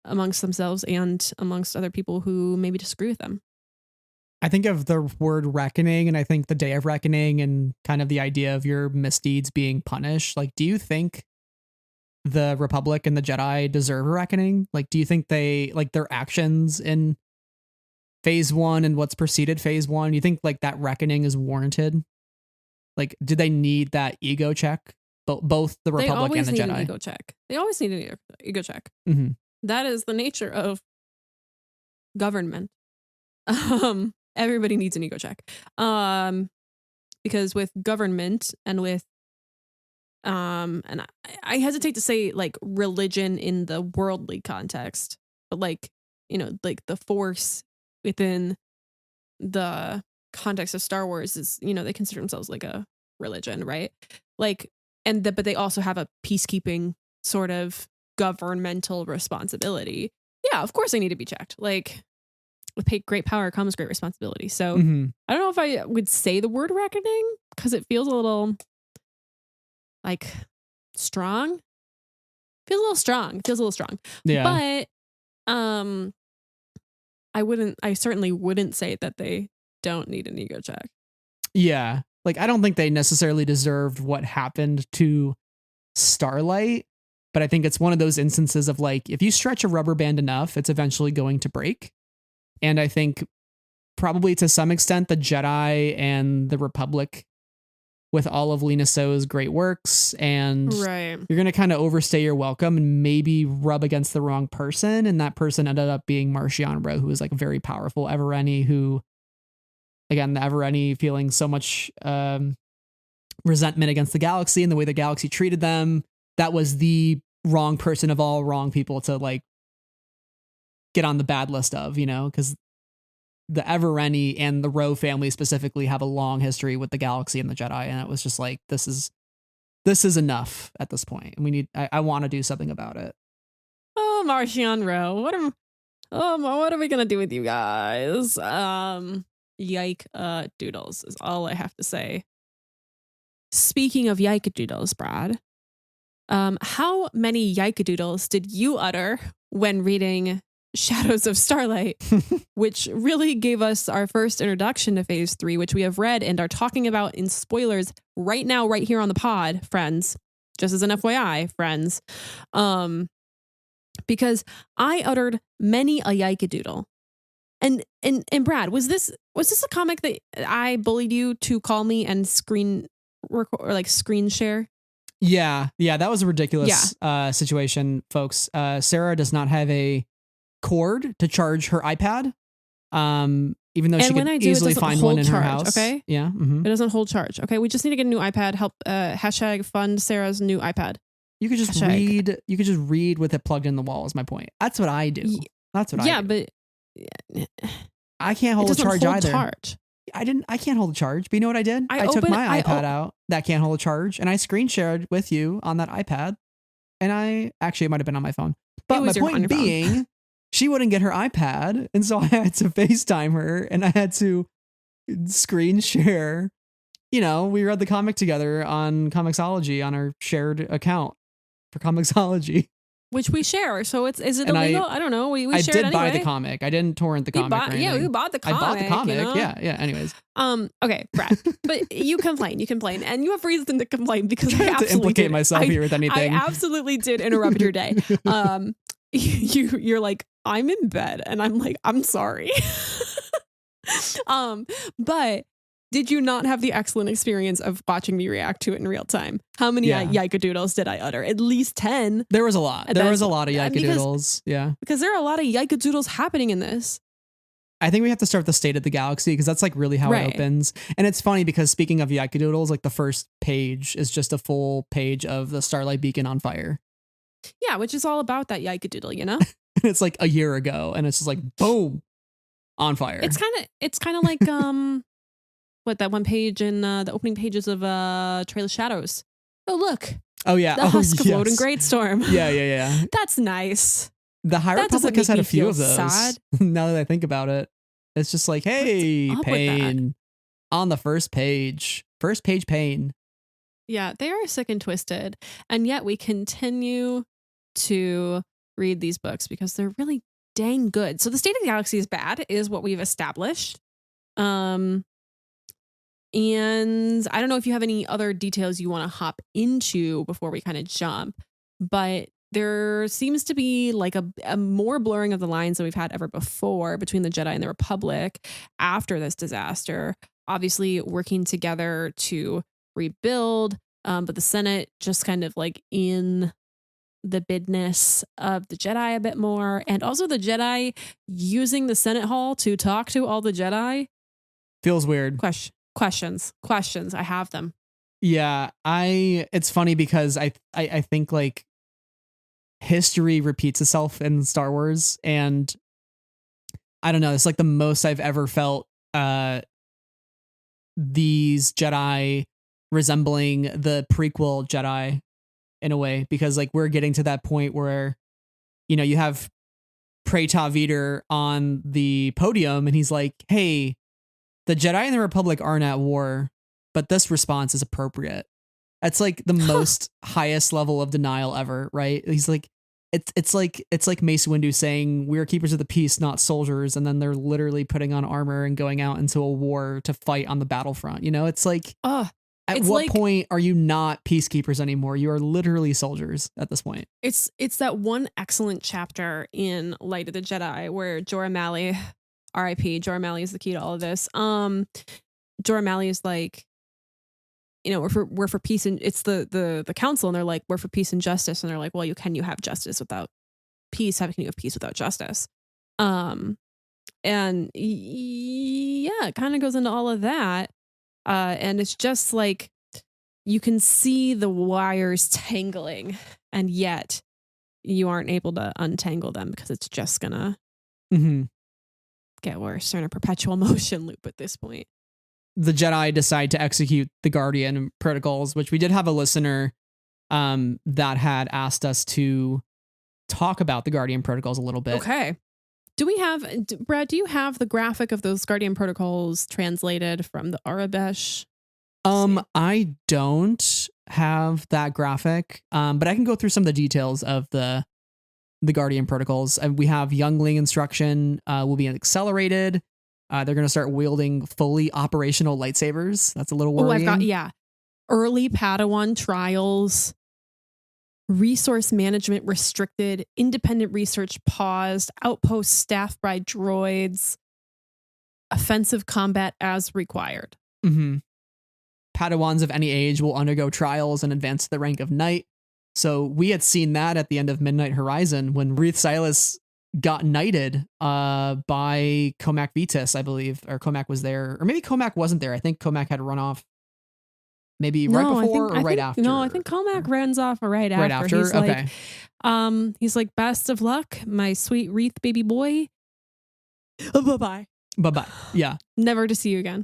amongst themselves and amongst other people who maybe disagree with them. I think of the word reckoning, and I think the day of reckoning and kind of the idea of your misdeeds being punished. Like, do you think the Republic and the Jedi deserve a reckoning? Like, do you think they, like, their actions in phase 1 and what's preceded phase 1, you think like that reckoning is warranted? Like, do they need that ego check? Both the Republic and the Jedi. They always need an ego check. They always need an ego check. Mm-hmm. That is the nature of government. Everybody needs an ego check. Because with government and with and I hesitate to say like religion in the worldly context, but like, you know, like the force within the context of Star Wars is, you know, they consider themselves like a religion, right? Like, but they also have a peacekeeping sort of governmental responsibility. Yeah, of course they need to be checked. Like, with great power comes great responsibility. So I don't know if I would say the word reckoning because it feels a little like strong. Feels a little strong. Yeah. But I certainly wouldn't say that they don't need an ego check. Yeah. Like, I don't think they necessarily deserved what happened to Starlight, but I think it's one of those instances of like, if you stretch a rubber band enough, it's eventually going to break. And I think probably to some extent, the Jedi and the Republic, with all of Lina So's great works, and right, you're going to kind of overstay your welcome and maybe rub against the wrong person. And that person ended up being Marchion-Ro, who was like a very powerful Evereni, who, again, the Evereni feeling so much resentment against the galaxy and the way the galaxy treated them. That was the wrong person of all wrong people to like get on the bad list of, you know, because the Evereni and the Ro family specifically have a long history with the galaxy and the Jedi. And it was just like, this is enough at this point. And I want to do something about it. Oh, Marchion-Ro. What are we going to do with you guys? Yike doodles is all I have to say. Speaking of yike doodles, Brad, how many yike doodles did you utter when reading Shadows of Starlight, which really gave us our first introduction to phase 3, which we have read and are talking about in spoilers right now, right here on the pod, friends, just as an FYI, friends. Because I uttered many a yike-a-doodle. And Brad, was this a comic that I bullied you to call me and screen record or like screen share? Yeah, that was a ridiculous situation, folks. Sarah does not have a cord to charge her iPad, even though she could easily find one in her house. Okay, yeah, it doesn't hold charge. Okay, we just need to get a new iPad. Help! Hashtag fund Sarah's new iPad. You could just read. You could just read with it plugged in the wall. Is my point. That's what I do. That's what I do. Yeah, but I can't hold a charge either. Charge. I can't hold a charge. But you know what I did? I took my iPad out that can't hold a charge, and I screen shared with you on that iPad. And it might have been on my phone. But my point being, she wouldn't get her iPad, and so I had to FaceTime her, and I had to screen share. You know, we read the comic together on Comixology on our shared account for Comixology, which we share. So is it illegal? I don't know. We I shared did anyway. Buy the comic. I didn't torrent the comic. We bought the comic. I bought the comic. You know? Yeah. Anyways. Okay, Brad. But you complain, and you have reason to complain because I absolutely to implicate myself here with anything. I absolutely did interrupt your day. You're like, I'm in bed, and I'm like, I'm sorry. But did you not have the excellent experience of watching me react to it in real time? How many yike-a-doodles did I utter? At least 10. There was a lot. There was a lot of yike-a-doodles. Yeah. Because there are a lot of yike-a-doodles happening in this. I think we have to start with the state of the galaxy because that's like really how it opens. And it's funny because speaking of yike-a-doodles, like the first page is just a full page of the Starlight Beacon on fire. Yeah, which is all about that yike-a-doodle, you know? And it's like a year ago and it's just like, boom, on fire. It's kind of like, what, that one page in the opening pages of Trail of Shadows. Oh, look. Oh, yeah. The husk of Load and Greatstorm. Yeah. That's nice. The High Republic has had a few of those. Sad. Now that I think about it, it's just like, hey, pain on the first page pain. Yeah, they are sick and twisted. And yet we continue to read these books because they're really dang good. So the state of the galaxy is bad, is what we've established. And I don't know if you have any other details you want to hop into before we kind of jump, but there seems to be like a more blurring of the lines than we've had ever before between the Jedi and the Republic after this disaster, obviously working together to rebuild. But the Senate just kind of like in the business of the Jedi a bit more. And also the Jedi using the Senate Hall to talk to all the Jedi. Feels weird. Questions. I have them. Yeah, it's funny because I think like history repeats itself in Star Wars, and I don't know, it's like the most I've ever felt these Jedi resembling the prequel Jedi in a way, because like we're getting to that point where, you know, you have Praetor Vader on the podium and he's like, hey, the Jedi and the Republic aren't at war, but this response is appropriate. That's like the most highest level of denial ever, right? He's like, it's like Mace Windu saying we're keepers of the peace, not soldiers, and then they're literally putting on armor and going out into a war to fight on the battlefront. You know, it's like, at what point are you not peacekeepers anymore? You are literally soldiers at this point. It's that one excellent chapter in Light of the Jedi where Jorah Malley, R.I.P. Jorah Malley is the key to all of this. Jorah Malley is like, you know, we're for peace, and it's the council, and they're like, we're for peace and justice, and they're like, well, you have justice without peace? How can you have peace without justice? And yeah, it kind of goes into all of that. And it's just like you can see the wires tangling, and yet you aren't able to untangle them because it's just gonna get worse. They're in a perpetual motion loop at this point. The Jedi decide to execute the Guardian protocols, which we did have a listener that had asked us to talk about the Guardian protocols a little bit. Okay. Brad, do you have the graphic of those Guardian protocols translated from the Arabesh? I don't have that graphic, but I can go through some of the details of the Guardian protocols. We have youngling instruction will be accelerated. They're going to start wielding fully operational lightsabers. That's a little worrying. Early Padawan trials. Resource management restricted, independent research paused, outpost staffed by droids, offensive combat as required. Padawans of any age will undergo trials and advance to the rank of knight. So we had seen that at the end of Midnight Horizon when Ruth Silas got knighted by Comac Vetus, I believe, or Comac was there, or maybe Comac wasn't there. I think Comac had run off. Maybe right before or right after? No, I think Comac runs off right after. Right after? He's okay. He's like, best of luck, my sweet Wreath baby boy. Bye-bye. Bye-bye. Yeah. Never to see you again.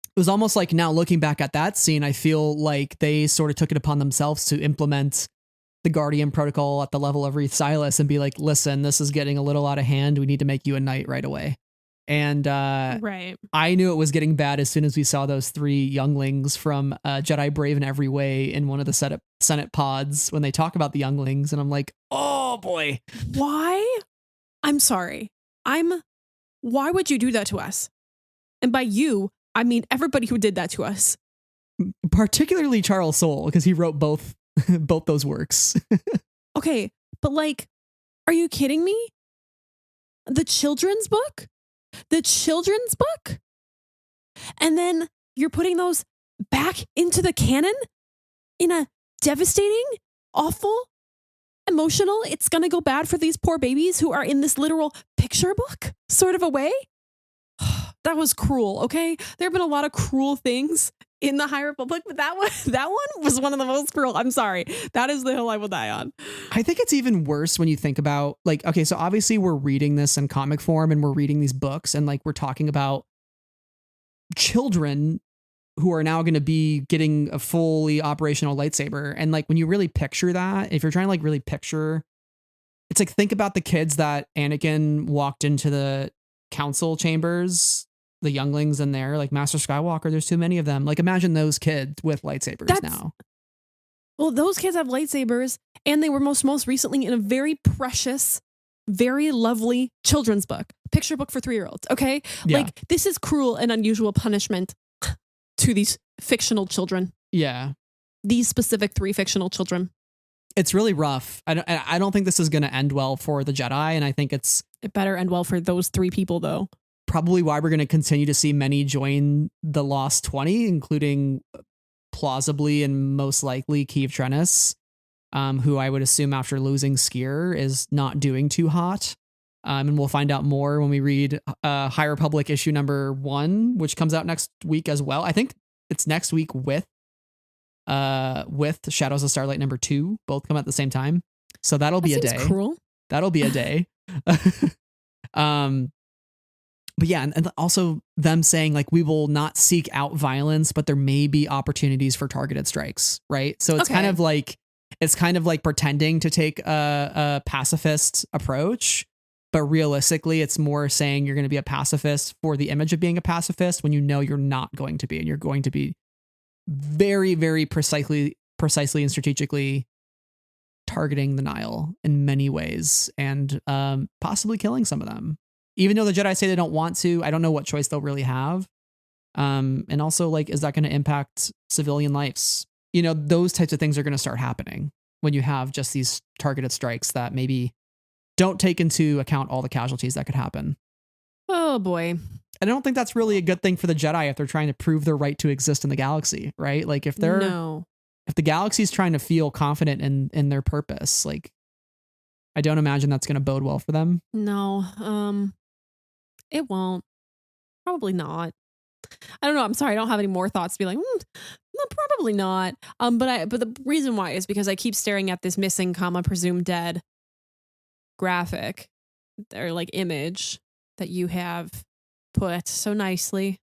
It was almost like, now looking back at that scene, I feel like they sort of took it upon themselves to implement the Guardian protocol at the level of Wreath Silas and be like, listen, this is getting a little out of hand. We need to make you a knight right away. And right. I knew it was getting bad as soon as we saw those three younglings from Jedi Brave in Every Way in one of the Senate pods when they talk about the younglings. And I'm like, oh boy. Why? I'm sorry. Why would you do that to us? And by you, I mean everybody who did that to us. Particularly Charles Soule, because he wrote both those works. Okay, but like, are you kidding me? The children's book? And then you're putting those back into the canon in a devastating, awful, emotional, it's going to go bad for these poor babies who are in this literal picture book sort of a way? That was cruel, okay? There have been a lot of cruel things in the High Republic, but that one was one of the most cruel. I'm sorry. That is the hill I will die on. I think it's even worse when you think about, like, okay, so obviously we're reading this in comic form and we're reading these books and like we're talking about children who are now going to be getting a fully operational lightsaber. And like when you really picture that, if you're trying to like really picture, it's like, think about the kids that Anakin walked into the council chambers, the younglings in there, like Master Skywalker, there's too many of them. Like imagine those kids with lightsabers now. Well, those kids have lightsabers, and they were most recently in a very precious, very lovely children's book, picture book for 3-year-olds. Okay, Yeah. like this is cruel and unusual punishment to these fictional children. Yeah. These specific 3 fictional children. It's really rough. I don't think this is going to end well for the Jedi, and I think it better end well for those 3 people, though. Probably why we're going to continue to see many join the Lost 20, including plausibly and most likely Keeve Trennis, who I would assume after losing Skier is not doing too hot. And we'll find out more when we read High Republic issue number 1, which comes out next week as well. I think it's next week with Shadows of Starlight number 2. Both come at the same time. So that'll be a day. Cruel. That'll be a day. But yeah, and also them saying like we will not seek out violence, but there may be opportunities for targeted strikes, right? So it's kind of like pretending to take a pacifist approach, but realistically, it's more saying you're going to be a pacifist for the image of being a pacifist when you know you're not going to be, and you're going to be very, very precisely and strategically targeting the Nile in many ways, and possibly killing some of them. Even though the Jedi say they don't want to, I don't know what choice they'll really have. And also, like, is that going to impact civilian lives? You know, those types of things are going to start happening when you have just these targeted strikes that maybe don't take into account all the casualties that could happen. Oh, boy. I don't think that's really a good thing for the Jedi if they're trying to prove their right to exist in the galaxy, right? Like, if the galaxy's trying to feel confident in their purpose, like, I don't imagine that's going to bode well for them. No. It won't. Probably not. I don't know. I'm sorry. I don't have any more thoughts to be like, no, probably not. But the reason why is because I keep staring at this missing, presumed dead graphic or like image that you have put so nicely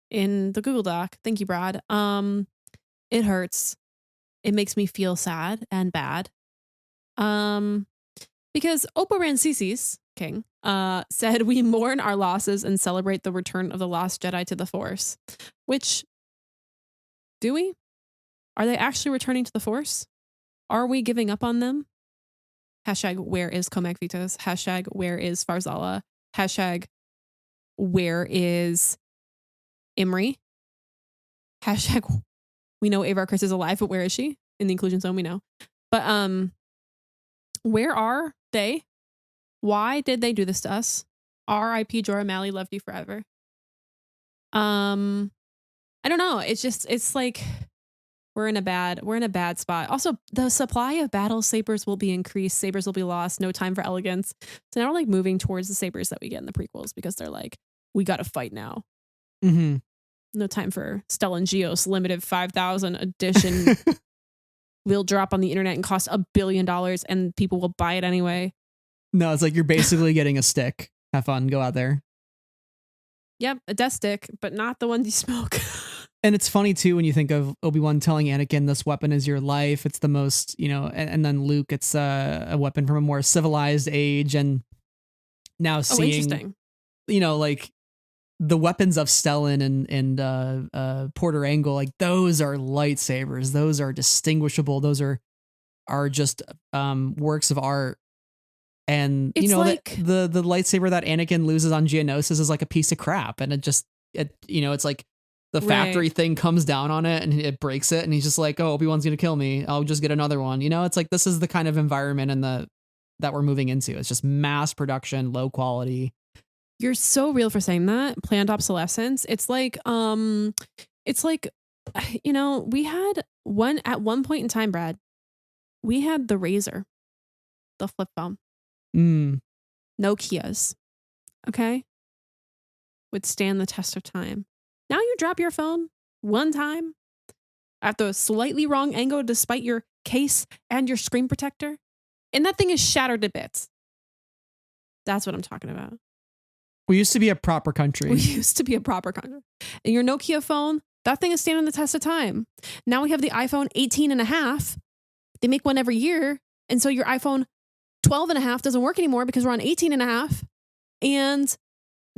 in the Google Doc. Thank you, Brad. It hurts. It makes me feel sad and bad. Because Opa Rancisis, King, said we mourn our losses and celebrate the return of the lost Jedi to the Force. Which, do we? Are they actually returning to the Force? Are we giving up on them? Hashtag where is Comac Vitos? Hashtag where is Farzala? Hashtag where is Imri? Hashtag we know Avar Chris is alive, but where is she? In the inclusion zone, we know. But where are they? Why did they do this to us? R.I.P. Jorah Malley, loved you forever. I don't know. It's like we're in a bad spot. Also, the supply of battle sabers will be increased. Sabers will be lost. No time for elegance. So now we're like moving towards the sabers that we get in the prequels because they're like, we got to fight now. Mm-hmm. No time for Stellan Geos limited 5,000 edition. Will drop on the internet and cost $1 billion and people will buy it anyway. No, it's like you're basically getting a stick. Have fun. Go out there. Yep, a death stick, but not the ones you smoke. And it's funny too when you think of Obi-Wan telling Anakin, this weapon is your life. It's the most, and then Luke, it's a weapon from a more civilized age. And now seeing, like the weapons of Stellan and Porter Angle, like those are lightsabers. Those are distinguishable. Those are just works of art. And it's like, the lightsaber that Anakin loses on Geonosis is like a piece of crap, and it's like the factory thing comes down on it and it breaks it, and he's just like, oh, Obi-Wan's gonna kill me, I'll just get another one. It's like this is the kind of environment that we're moving into. It's just mass production, low quality. You're so real for saying that. Planned obsolescence. It's like we had at one point in time, Brad, we had the Razor, the flip phone. Nokias, okay, would stand the test of time. Now you drop your phone one time at the slightly wrong angle despite your case and your screen protector, and that thing is shattered to bits. That's what I'm talking about. We used to be a proper country. And your Nokia phone, that thing is standing the test of time. Now we have the iPhone 18 and a half. They make one every year. And so your iPhone 12 and a half doesn't work anymore because we're on 18 and a half, and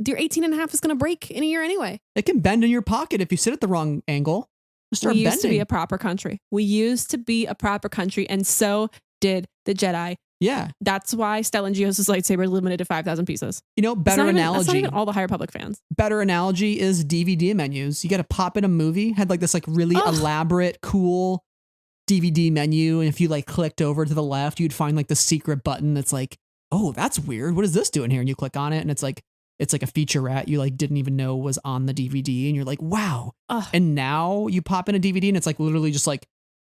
your 18 and a half is going to break in a year anyway. It can bend in your pocket if you sit at the wrong angle. Start we used to be bending. a proper country. We used to be a proper country, and so did the Jedi. Yeah. That's why Stellangios' lightsaber is limited to 5,000 pieces. You know, better analogy. That's not even all the High Republic fans. Better analogy is DVD menus. You got to pop in a movie, had like this like really elaborate, cool DVD menu. And if you like clicked over to the left, you'd find like the secret button that's like, oh, that's weird. What is this doing here? And you click on it and it's like a featurette you like didn't even know was on the DVD. And you're like, wow. And now you pop in a DVD and it's like literally just like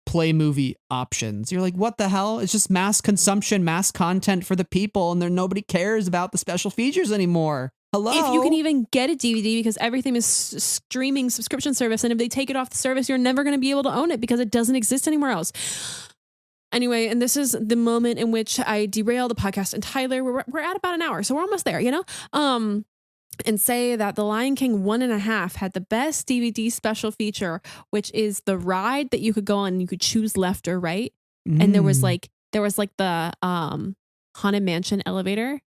play movie options. You're like, what the hell? It's just mass consumption, mass content for the people. And nobody cares about the special features anymore. Hello. If you can even get a DVD, because everything is streaming subscription service. And if they take it off the service, you're never going to be able to own it because it doesn't exist anywhere else. Anyway, and this is the moment in which I derail the podcast and Tyler, we're at about an hour. So we're almost there, you know? And say that The Lion King 1.5 had the best DVD special feature, which is the ride that you could go on and you could choose left or right. And there was like the Haunted Mansion elevator,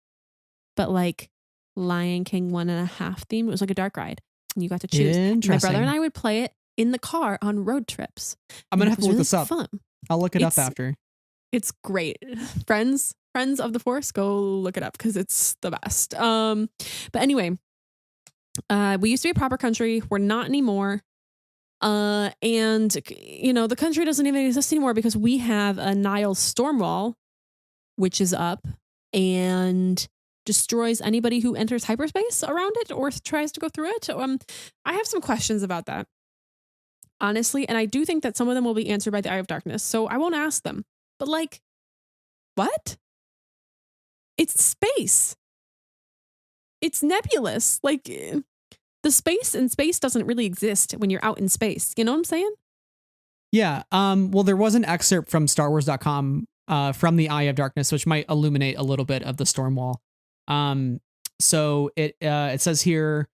but like Lion King 1.5 theme. It was like a dark ride and you got to choose. My brother and I would play it in the car on road trips. I'm going to have to look this up. Fun. I'll look it up after. It's great. Friends of the Force, go look it up because it's the best. But anyway, we used to be a proper country. We're not anymore. And you know, the country doesn't even exist anymore because we have a Nile storm wall, which is up and destroys anybody who enters hyperspace around it or tries to go through it. I have some questions about that, honestly, and I do think that some of them will be answered by the Eye of Darkness, so I won't ask them. But like, what? It's space. It's nebulous. Like, the space in space doesn't really exist when you're out in space. You know what I'm saying? Yeah. Well, there was an excerpt from StarWars.com from the Eye of Darkness, which might illuminate a little bit of the storm wall. So it says here,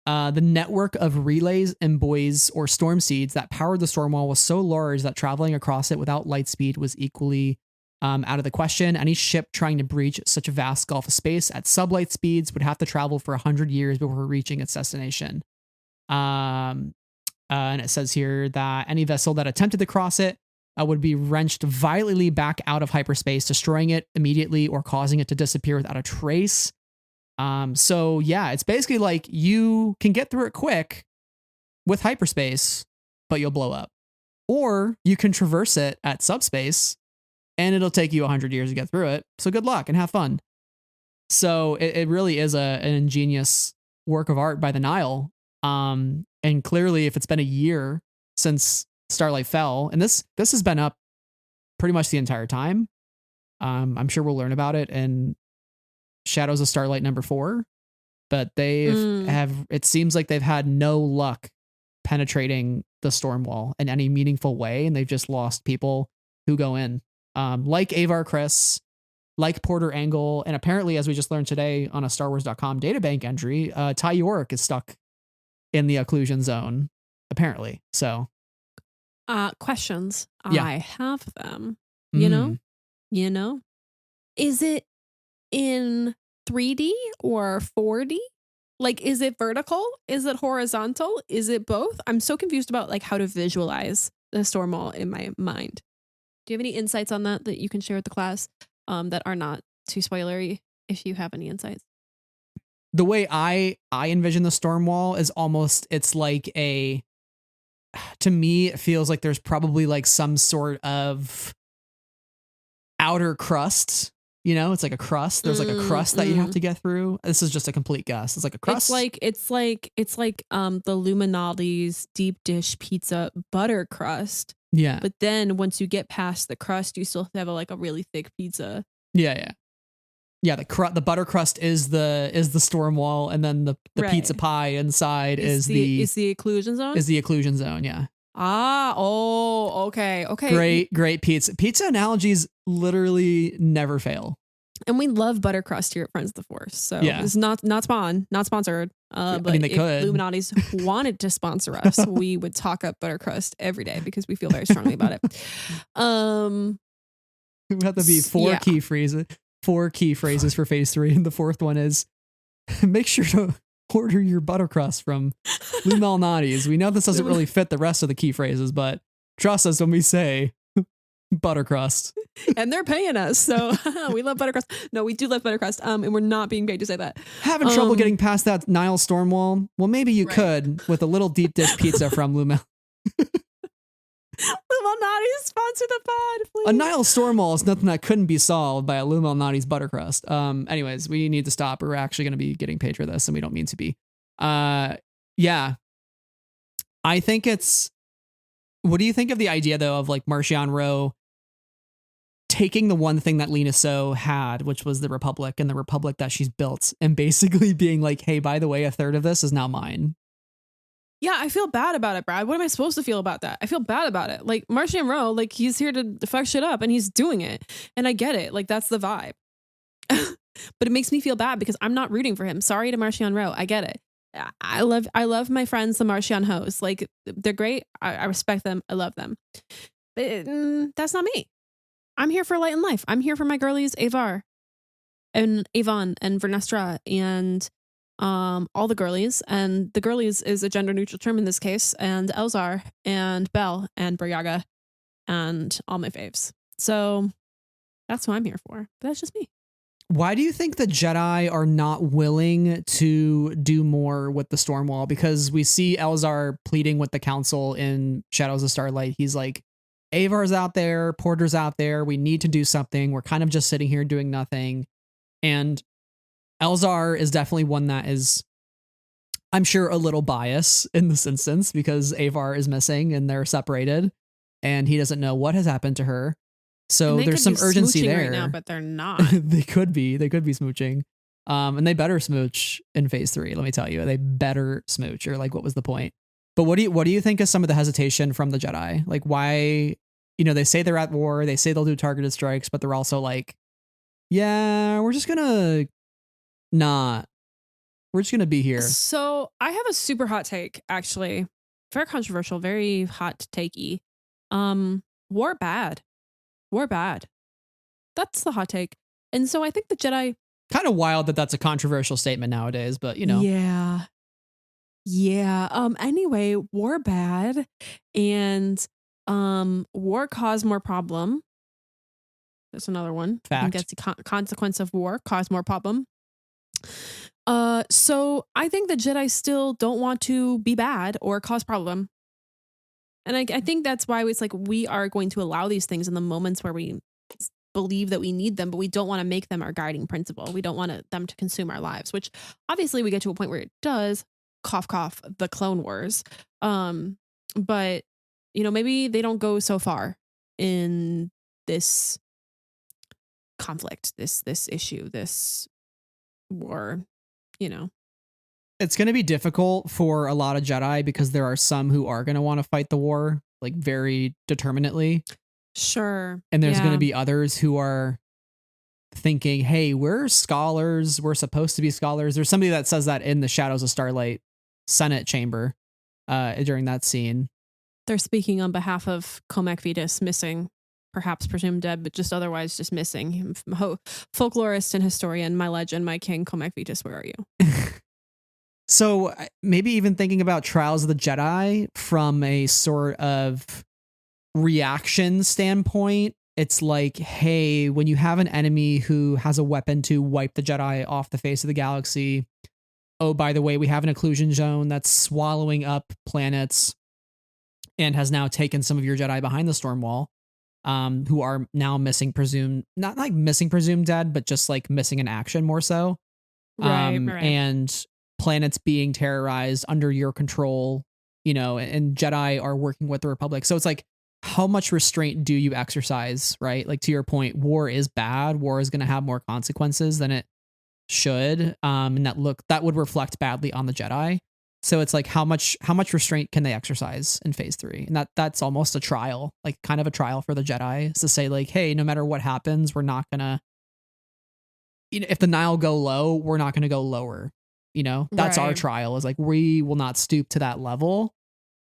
the network of relays and buoys or storm seeds that powered the storm wall was so large that traveling across it without light speed was equally out of the question. Any ship trying to breach such a vast gulf of space at sublight speeds would have to travel for 100 years before reaching its destination. And it says here that any vessel that attempted to cross it would be wrenched violently back out of hyperspace, destroying it immediately or causing it to disappear without a trace. So yeah, it's basically like you can get through it quick with hyperspace, but you'll blow up. Or you can traverse it at subspace and it'll take you 100 years to get through it. So good luck and have fun. So it really is an ingenious work of art by the Nile. And clearly if it's been a year since Starlight fell, and this has been up pretty much the entire time. I'm sure we'll learn about it in Shadows of Starlight #4, but it seems like they've had no luck penetrating the storm wall in any meaningful way. And they've just lost people who go in, like Avar Kriss, like Porter Engle. And apparently, as we just learned today on a StarWars.com databank entry, Ty York is stuck in the occlusion zone, apparently. So questions. Yeah. I have them. You know, is it in 3D or 4D? Like, is it vertical? Is it horizontal? Is it both? I'm so confused about like how to visualize the storm wall in my mind. Do you have any insights on that you can share with the class that are not too spoilery, if you have any insights? The way I envision the storm wall is it's like to me, it feels like there's probably like some sort of outer crust. You know, it's like a crust. There's like a crust that you have to get through. This is just a complete guess. It's like a crust. It's like the Illuminati's deep dish pizza butter crust. Yeah. But then once you get past the crust, you still have a really thick pizza. Yeah. The butter crust is the storm wall, and then the pizza pie inside is the occlusion zone. Is the occlusion zone. Yeah. Okay. Great pizza analogies literally never fail. And we love butter crust here at Friends of the Force. So yeah. It's not sponsored. But I mean, they if could. Illuminati's wanted to sponsor us, we would talk up butter crust every day because we feel very strongly about it. It would have to be four key phrases for phase 3, and the fourth one is make sure to order your buttercrust from Lou Malnati's. We know this doesn't really fit the rest of the key phrases, but trust us when we say buttercrust. And they're paying us, so we love buttercrust. No, we do love buttercrust, and we're not being paid to say that. Having trouble getting past that Nile storm wall? Well, maybe you could with a little deep dish pizza from Lou Malnati. Lou Malnati sponsor the pod, please. A Nile storm wall is nothing that couldn't be solved by a Lou Malnati's buttercrust. Anyways, we need to stop. We're actually going to be getting paid for this, and we don't mean to be. Yeah. I think it's. What do you think of the idea though of like Marchion Ro taking the one thing that Lena So had, which was the Republic and the Republic that she's built, and basically being like, "Hey, by the way, a third of this is now mine." Yeah, I feel bad about it, Brad. What am I supposed to feel about that? I feel bad about it. Like Marchion Ro, like he's here to fuck shit up and he's doing it. And I get it. Like that's the vibe. But it makes me feel bad because I'm not rooting for him. Sorry to Marchion Ro. I get it. I love my friends, the Marchion hosts. Like they're great. I respect them. I love them. But that's not me. I'm here for light and life. I'm here for my girlies, Avar and Avon and Vernestra and all the girlies, and the girlies is a gender neutral term in this case, and Elzar and Belle and Briaga and all my faves. So that's what I'm here for. But that's just me. Why do you think the Jedi are not willing to do more with the Stormwall? Because we see Elzar pleading with the Council in Shadows of Starlight. He's like, Avar's out there, Porter's out there. We need to do something. We're kind of just sitting here doing nothing. And Elzar is definitely one that is, I'm sure, a little biased in this instance because Avar is missing and they're separated and he doesn't know what has happened to her. So there's some urgency there right now, but they're not. They could be smooching. And they better smooch in phase 3. Let me tell you, they better smooch, or like, what was the point? But what do you think is some of the hesitation from the Jedi? Like, why, they say they're at war, they say they'll do targeted strikes, but they're also like, yeah, we're just gonna be here. So I have a super hot take, actually. Very controversial, very hot takey. War bad. That's the hot take. And so I think the Jedi... Kind of wild that that's a controversial statement nowadays, but Yeah. Anyway, war bad. And war cause more problem. That's another one. Fact. I think that's the consequence of war, cause more problem. So I think the Jedi still don't want to be bad or cause problem. And I think that's why it's like we are going to allow these things in the moments where we believe that we need them, but we don't want to make them our guiding principle. We don't want them to consume our lives, which obviously we get to a point where it does, cough, cough, the Clone Wars. But, maybe they don't go so far in this conflict, this issue, this war, It's going to be difficult for a lot of Jedi because there are some who are going to want to fight the war, like very determinedly. Sure. And there's going to be others who are thinking, hey, we're scholars. We're supposed to be scholars. There's somebody that says that in the Shadows of Starlight Senate chamber during that scene. They're speaking on behalf of Comac Vetus, missing, perhaps presumed dead, but just otherwise just missing. Folklorist and historian, my legend, my king, Comac Vetus, where are you? So maybe even thinking about Trials of the Jedi from a sort of reaction standpoint, it's like, hey, when you have an enemy who has a weapon to wipe the Jedi off the face of the galaxy, oh, by the way, we have an occlusion zone that's swallowing up planets and has now taken some of your Jedi behind the storm wall, who are now not like missing presumed dead, but just like missing in action more so. Right. And planets being terrorized under your control, and Jedi are working with the Republic. So it's like, how much restraint do you exercise, right? Like, to your point, war is bad. War is going to have more consequences than it should. And that would reflect badly on the Jedi. So it's like, how much restraint can they exercise in phase 3? And that's almost a trial, like kind of a trial for the Jedi, is to say like, hey, no matter what happens, we're not going to, if the Nile go low, we're not going to go lower. That's our trial, is like, we will not stoop to that level,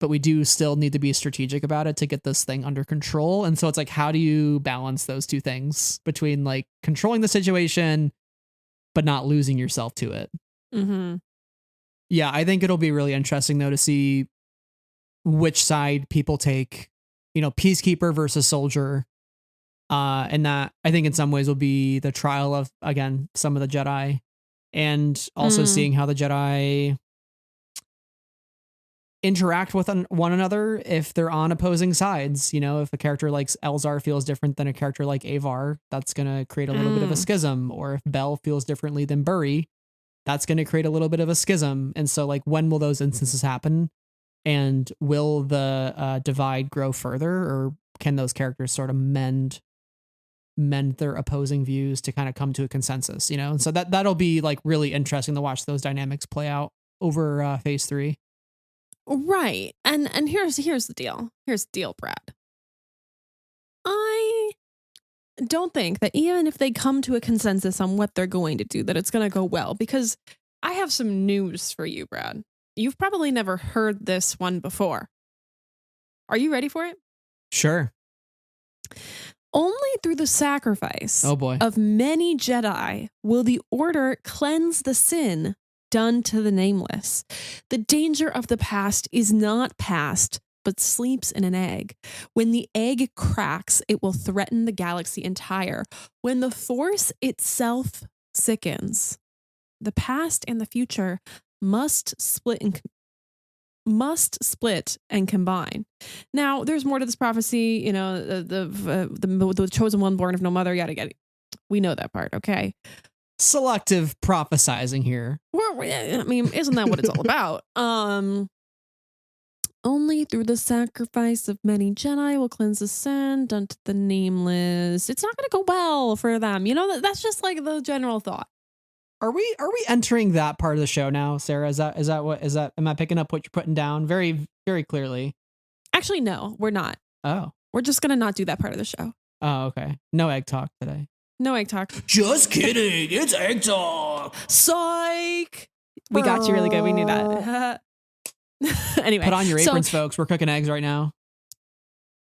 but we do still need to be strategic about it to get this thing under control. And so it's like, how do you balance those two things between like controlling the situation, but not losing yourself to it? Mm-hmm. Yeah, I think it'll be really interesting though to see which side people take, peacekeeper versus soldier. And that I think in some ways will be the trial of, again, some of the Jedi, and also seeing how the Jedi interact with one another if they're on opposing sides. If a character like Elzar feels different than a character like Avar, that's going to create a little bit of a schism. Or if Bell feels differently than Burry, that's going to create a little bit of a schism. And so, like, when will those instances happen? And will the divide grow further, or can those characters sort of mend their opposing views to kind of come to a consensus? And so that'll be like really interesting to watch those dynamics play out over phase 3. Right. And here's the deal. Here's the deal, Brad. I don't think that even if they come to a consensus on what they're going to do, that it's going to go well, because I have some news for you, Brad. You've probably never heard this one before. Are you ready for it? Sure. Only through the sacrifice boy. of many Jedi will the Order cleanse the sin done to the Nameless. The danger of the past is not past, but sleeps in an egg. When the egg cracks, it will threaten the galaxy entire. When the Force itself sickens, the past and the future must split and combine. Now, there's more to this prophecy. The chosen one born of no mother, yada yada. We know that part, okay? Selective prophesizing here. Isn't that what it's all about? Only through the sacrifice of many Jedi will cleanse the sin done to the Nameless. It's not going to go well for them. That's just like the general thought. Are we entering that part of the show now, Sarah? Is that am I picking up what you're putting down very, very clearly? Actually, no, we're not. Oh. We're just going to not do that part of the show. Oh, okay. No egg talk today. No egg talk. Just kidding. It's egg talk. Psych. We got you really good. We knew that. Anyway. Put on your aprons, folks. We're cooking eggs right now.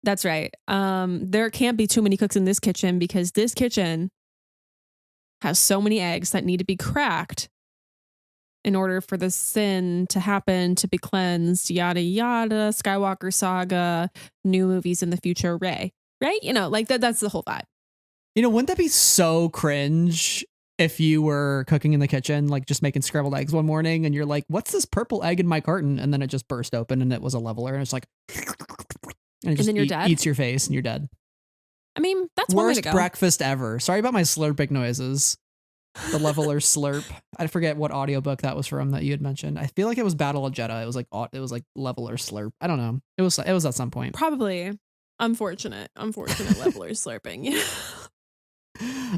That's right. There can't be too many cooks in this kitchen, because this kitchen has so many eggs that need to be cracked in order for the sin to happen, to be cleansed, yada, yada, Skywalker saga, new movies in the future, Rey. Right? That's the whole vibe. Wouldn't that be so cringe if you were cooking in the kitchen, like just making scrambled eggs one morning, and you're like, what's this purple egg in my carton? And then it just burst open and it was a leveler, and it's like, and then you're dead? Eats your face and you're dead. That's one way to Worst go. breakfast ever. Sorry about my slurping noises. The leveler slurp. I forget what audiobook that was from that you had mentioned. I feel like it was Battle of Jedi. It was like leveler slurp. I don't know. It was at some point. Probably. Unfortunate leveler slurping. Yeah.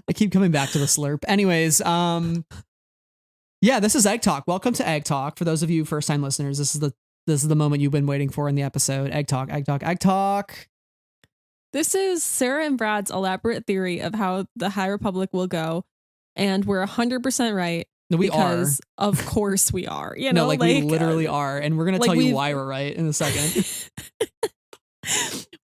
I keep coming back to the slurp. Anyways, yeah, this is Egg Talk. Welcome to Egg Talk. For those of you first time listeners, this is the moment you've been waiting for in the episode. Egg Talk, Egg Talk, Egg Talk. This is Sarah and Brad's elaborate theory of how the High Republic will go, and we're 100% right. No, we because of course we are. We literally are, and we're gonna tell you why we're right in a second.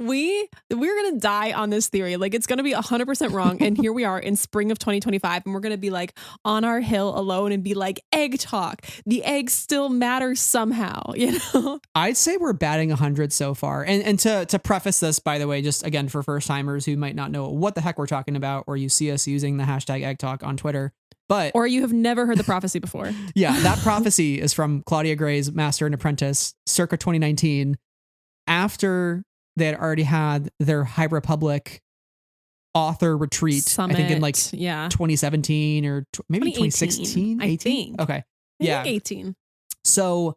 We're gonna die on this theory. It's gonna be 100% wrong, and here we are in spring of 2025, and we're gonna be on our hill alone and be egg talk. The eggs still matter somehow, I'd say we're batting 100 so far. And to preface this, by the way, just again for first timers who might not know what the heck we're talking about, or you see us using the hashtag Egg Talk on Twitter, or you have never heard the prophecy before. Yeah, that prophecy is from Claudia Gray's Master and Apprentice, circa 2019, after they had already had their High Republic author retreat. Summit, I think in 2017 or maybe 2016. I think. Okay. Yeah. 18. So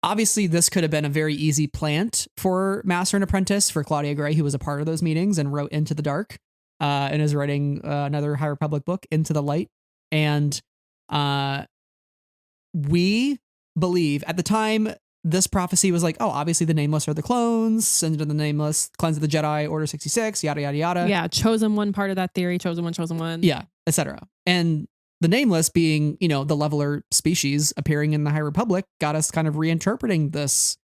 obviously this could have been a very easy plant for Master and Apprentice, for Claudia Gray, who was a part of those meetings and wrote Into the Dark, and is writing another High Republic book, Into the Light. And we believe at the time this prophecy was obviously the Nameless are the clones, send to the Nameless, cleanse of the Jedi, Order 66, yada, yada, yada. Yeah, chosen one part of that theory, chosen one. Yeah, etc. And the Nameless being, the leveler species appearing in the High Republic got us kind of reinterpreting this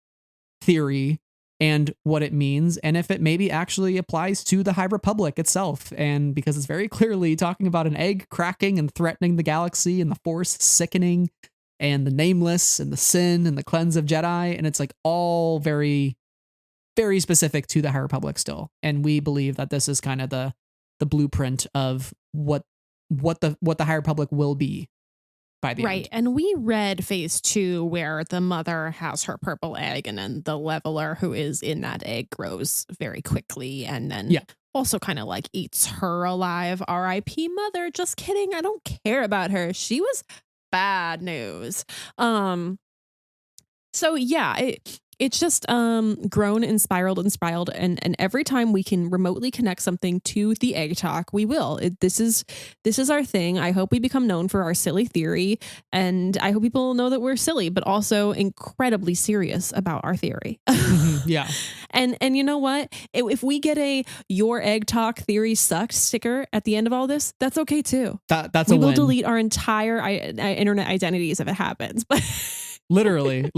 theory and what it means, and if it maybe actually applies to the High Republic itself. And because it's very clearly talking about an egg cracking and threatening the galaxy and the Force sickening, and the Nameless and the Sin and the Cleanse of Jedi. And it's like all very, very specific to the High Republic still. And we believe that this is kind of the blueprint of what the High Republic will be by the end. And we read phase 2 where the mother has her purple egg and then the leveler who is in that egg grows very quickly and then also kind of like eats her alive. R.I.P. mother. Just kidding. I don't care about her. She was bad news. So yeah, it's just grown and spiraled and every time we can remotely connect something to the egg talk, we will. This is our thing. I hope we become known for our silly theory, and I hope people know that we're silly but also incredibly serious about our theory. Yeah. And you know what? If we get a your egg talk theory sucked sticker at the end of all this, that's okay too. That's we a will win. Delete our entire internet identities if it happens. But literally,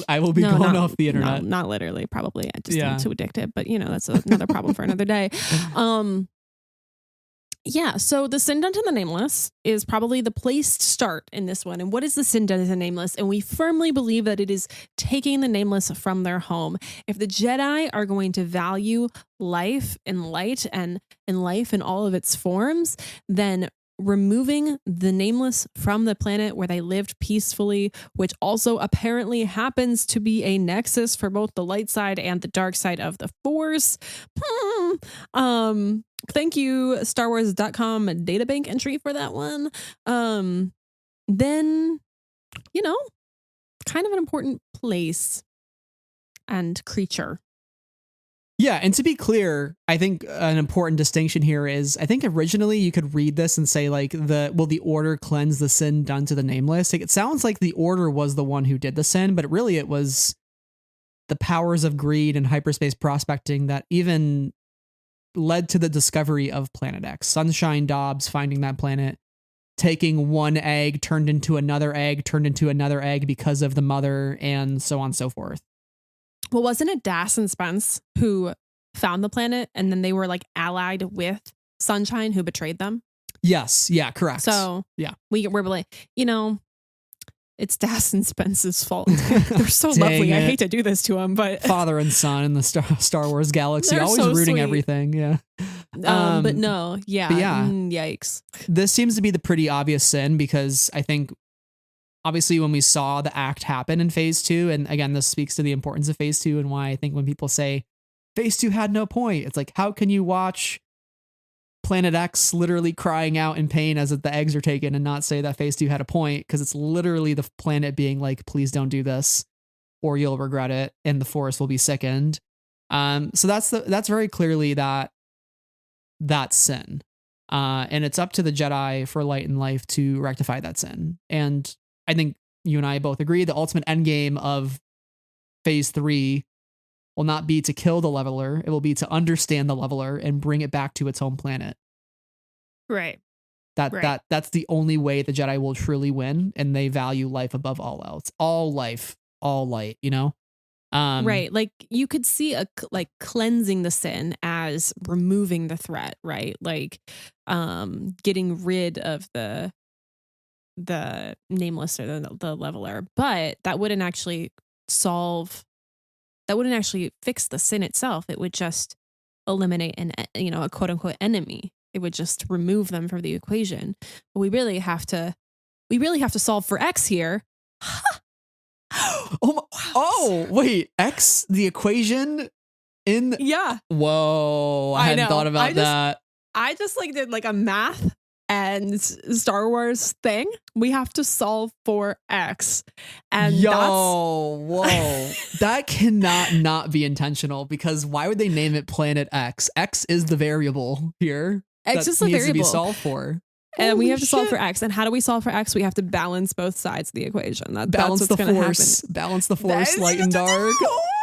I will be gone off the internet. No, not literally, probably. I just am too addicted, but that's another problem for another day. So the Sin done to the Nameless is probably the place to start in this one. And what is the Sin done to the Nameless? And we firmly believe that it is taking the Nameless from their home. If the Jedi are going to value life and light and life in all of its forms, then removing the Nameless from the planet where they lived peacefully, which also apparently happens to be a nexus for both the light side and the dark side of the Force. Thank you, StarWars.com databank entry for that one. Then, kind of an important place and creature. Yeah, and to be clear, I think an important distinction here is I think originally you could read this and say like the Order cleanse the Sin done to the Nameless. Like, it sounds like the Order was the one who did the sin, but really it was the powers of greed and hyperspace prospecting that even led to the discovery of Planet X. Sunshine Dobbs finding that planet, taking one egg, turned into another egg because of the mother, and so on and so forth. Well, wasn't it Das and Spence who found the planet and then they were like allied with Sunshine who betrayed them? Yes. Yeah, correct. So yeah, we're like, it's Das and Spence's fault. They're so lovely. I hate to do this to them, but father and son in the Star Wars galaxy, always so rooting sweet. Everything. Yeah. But no. Yeah. But yeah. Yikes. This seems to be the pretty obvious sin because I think obviously when we saw the act happen in phase 2, and again, this speaks to the importance of phase 2 and why I think when people say phase 2 had no point, it's like, how can you watch Planet X literally crying out in pain as the eggs are taken and not say that phase 2 had a point? Because it's literally the planet being like, please don't do this or you'll regret it and the Force will be sickened. So that's very clearly that sin. And it's up to the Jedi for light and life to rectify that sin. And I think you and I both agree the ultimate endgame of phase 3 will not be to kill the leveler. It will be to understand the leveler and bring it back to its home planet. Right. That's the only way the Jedi will truly win. And they value life above all else. All life, all light, right. Like you could see cleansing the sin as removing the threat, right? Like getting rid of the Nameless or the leveler, but that wouldn't actually fix the sin itself. It would just eliminate a quote unquote enemy. It would just remove them from the equation. But we really have to solve for X here. Wait, X, the equation in. Yeah. Whoa. I hadn't thought about that. I just did a math and Star Wars thing. We have to solve for X. And whoa. That cannot not be intentional, because why would they name it Planet X? X is the variable here. X is the variable to be solved for. And we have to solve for X. And how do we solve for X? We have to balance both sides of the equation. That's what's going to happen. Balance the Force, light and dark.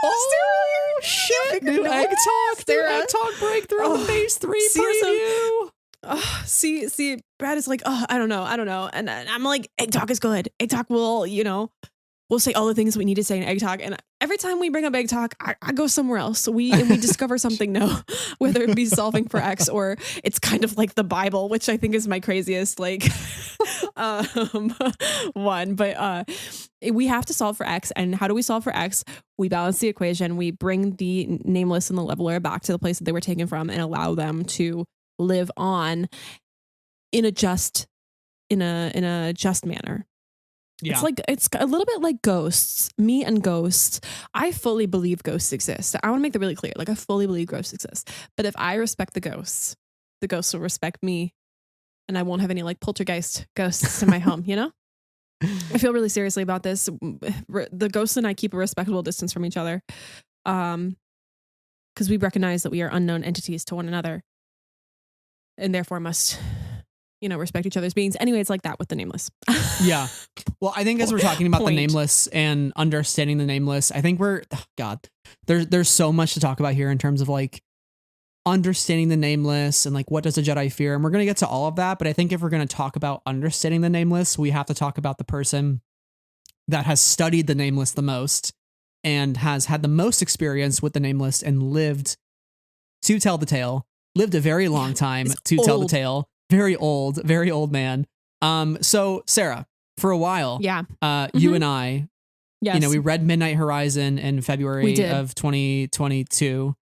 Oh, shit. New egg talk. New egg talk breakthrough in the phase 3 preview. See, Brad is like, I don't know. And I'm like, egg talk is good. Egg talk will, we'll say all the things we need to say in Egg Talk. And every time we bring up Egg Talk, I go somewhere else. So we discover something new, whether it be solving for X or it's kind of like the Bible, which I think is my craziest like one. But we have to solve for X. And how do we solve for X? We balance the equation. We bring the Nameless and the Leveler back to the place that they were taken from and allow them to live on in a just manner. Yeah. It's a little bit like ghosts. Me and ghosts. I fully believe ghosts exist. I want to make that really clear. Like I fully believe ghosts exist. But if I respect the ghosts will respect me, and I won't have any like poltergeist ghosts in my home. You know. I feel really seriously about this. The ghosts and I keep a respectable distance from each other, because we recognize that we are unknown entities to one another, and therefore must, respect each other's beings. Anyway, it's like that with the Nameless. Yeah. Well, I think as we're talking about the Nameless and understanding the Nameless, I think there's so much to talk about here in terms of like understanding the Nameless and like what does a Jedi fear, and we're going to get to all of that. But I think if we're going to talk about understanding the Nameless, we have to talk about the person that has studied the Nameless the most and has had the most experience with the Nameless and lived to tell the tale, lived a very long time to tell the tale. Very old man. So Sarah, for a while, you and I, we read Midnight Horizon in February of 2022,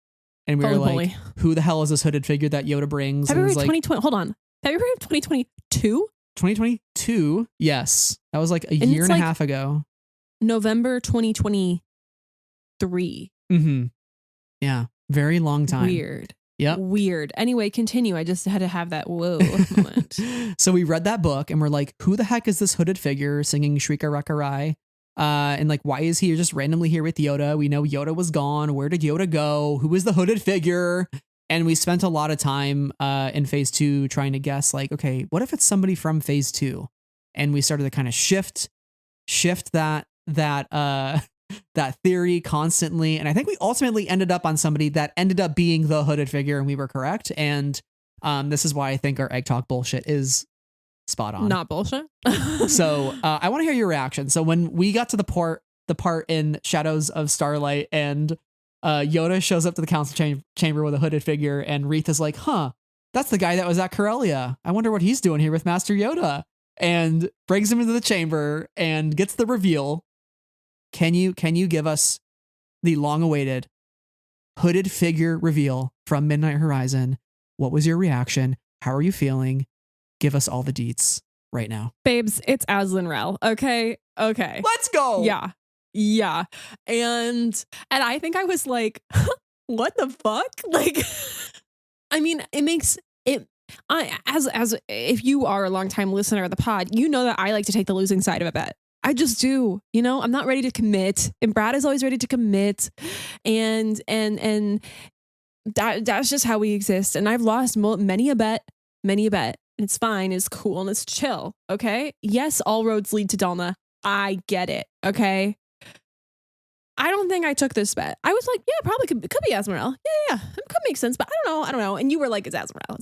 and we were like, who the hell is this hooded figure that Yoda brings? February 2020. Hold on. February of 2022? 2022. Yes. That was like a year and a half ago. November 2023. Mm-hmm. Yeah. Very long time. Weird. Yep. Weird. Anyway, continue. I just had to have that whoa moment. So we read that book and we're like, who the heck is this hooded figure singing Shrika Rekka Rai? And like, why is he just randomly here with Yoda? We know Yoda was gone. Where did Yoda go? Who is the hooded figure? And we spent a lot of time in phase 2 trying to guess like, okay, what if it's somebody from phase 2? And we started to kind of shift that theory constantly. And I think we ultimately ended up on somebody that ended up being the hooded figure, and we were correct. And this is why I think our Egg Talk bullshit is spot on. Not bullshit. So I want to hear your reaction. So when we got to the part in Shadows of Starlight and Yoda shows up to the council chamber with a hooded figure, and Reith is like, that's the guy that was at Corellia. I wonder what he's doing here with Master Yoda, and brings him into the chamber and gets the reveal. Can you give us the long-awaited hooded figure reveal from Midnight Horizon? What was your reaction? How are you feeling? Give us all the deets right now. Babes, it's Aslan Rel. Okay. Let's go. Yeah. And I think I was like, what the fuck? Like, I mean, it makes it, as if you are a longtime listener of the pod, you know that I like to take the losing side of a bet. I just do, I'm not ready to commit, and Brad is always ready to commit, and that's just how we exist. And I've lost many a bet. It's fine, it's cool, and it's chill. Okay. Yes, all roads lead to Dalna. I get it. Okay. I don't think I took this bet. I was like, yeah, probably could be Asmorel. Yeah. It could make sense, but I don't know. And you were like, it's Asmorel.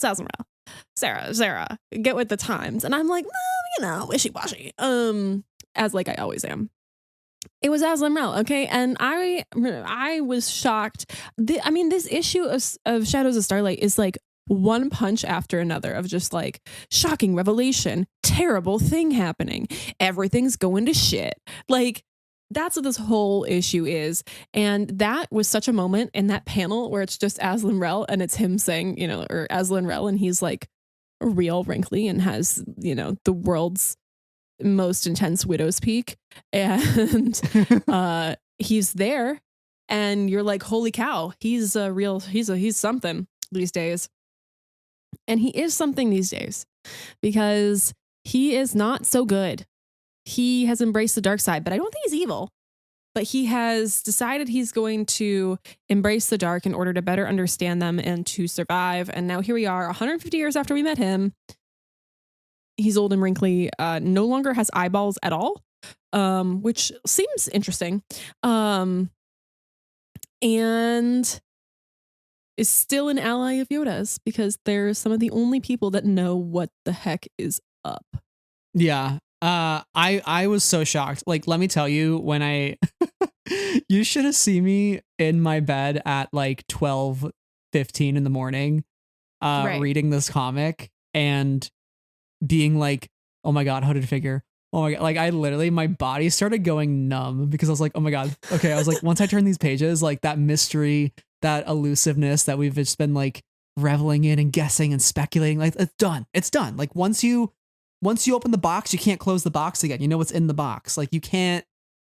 Sarah, get with the times. And I'm like, well, wishy-washy. As like I always am. It was Aslan Rel, okay? And I was shocked. This issue of Shadows of Starlight is like one punch after another of just like shocking revelation, terrible thing happening, everything's going to shit. Like, that's what this whole issue is. And that was such a moment in that panel where it's just Aslan Rel and it's him saying, or Aslan Rel, and he's like real wrinkly and has, the world's most intense widow's peak, and he's there, and you're like, holy cow, he's something these days. And he is something these days because he is not so good. He has embraced the dark side, but I don't think he's evil. But he has decided he's going to embrace the dark in order to better understand them and to survive. And now here we are 150 years after we met him. He's old and wrinkly, no longer has eyeballs at all, which seems interesting, and is still an ally of Yoda's because they're some of the only people that know what the heck is up. Yeah. I was so shocked. Like, let me tell you, when I you should have seen me in my bed at like 12:15 in the morning, Right. reading this comic and being like, oh my God, hooded figure. Oh my God. Like, I literally, my body started going numb because I was like, oh my God. Okay. I was like, once I turn these pages, like that mystery, that elusiveness that we've just been like reveling in and guessing and speculating, like it's done. It's done. Like once you open the box, you can't close the box again. You know what's in the box. Like you can't,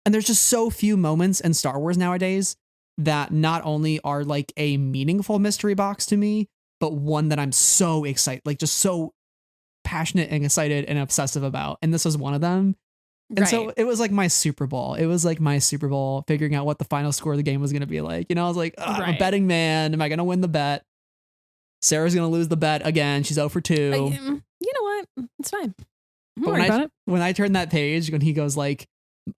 and there's just so few moments in Star Wars nowadays that not only are like a meaningful mystery box to me, but one that I'm so excited, like just so passionate and excited and obsessive about. And this was one of them. And so Right. it was like my Super Bowl. It was like my Super Bowl figuring out what the final score of the game was going to be like. You know, I was like, I'm a Right. betting man. Am I going to win the bet? Sarah's going to lose the bet again. She's 0 for 2. You know what? It's fine. I'm But worried about it. when I turned that page, when he goes like,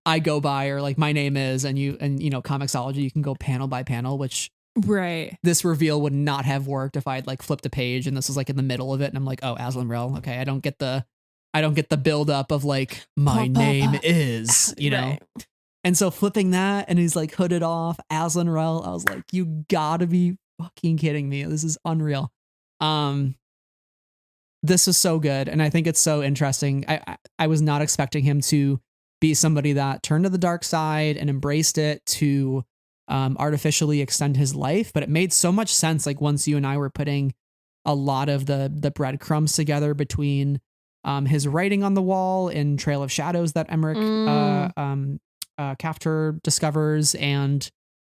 I go by, or like my name is, and you know, Comixology, you can go panel by panel, which Right. this reveal would not have worked if I had like flipped a page and this was like in the middle of it, and I'm like, oh, Aslan Rel. Okay, I don't get the build up of like my name is, you know. Right. And so flipping that, and he's like hooded off, Aslan Rel. I was like, you gotta be fucking kidding me. This is unreal. This is so good, and I think it's so interesting. I was not expecting him to be somebody that turned to the dark side and embraced it to artificially extend his life, but it made so much sense. Like once you and I were putting a lot of the breadcrumbs together between his writing on the wall in Trail of Shadows that Emmerich Kafter discovers, and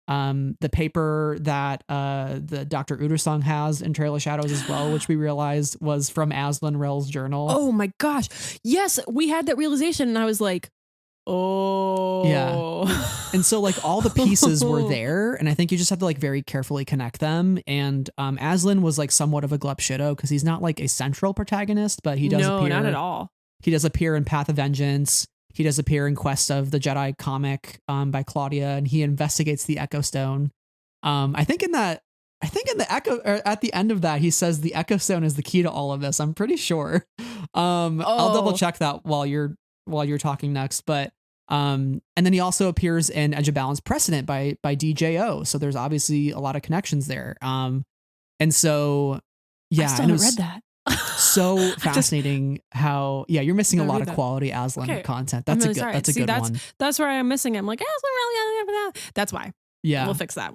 the paper that the Dr. Udersong has in Trail of Shadows as well, which we realized was from Aslan Rel's journal. Oh my gosh. Yes, we had that realization and I was like, oh. Yeah. And so like all the pieces were there, and I think you just have to like very carefully connect them. And Aslan was like somewhat of a Glepshido because he's not like a central protagonist, but he does no, appear. not at all. He does appear in Path of Vengeance. He does appear in Quest of the Jedi comic by Claudia, and he investigates the Echo Stone. I think in the Echo, or at the end of that, he says the Echo Stone is the key to all of this. I'm pretty sure. I'll double check that while you're talking next. But and then he also appears in Edge of Balance Precedent by DJO. So there's obviously a lot of connections there. And so yeah, I still and haven't read that. So fascinating how you're missing a Gotta lot read of that. quality Aslan Okay. content. I'm That's really a good sorry. that's a See, good one. That's where I'm missing it. I'm like, that's why. Yeah. We'll fix that.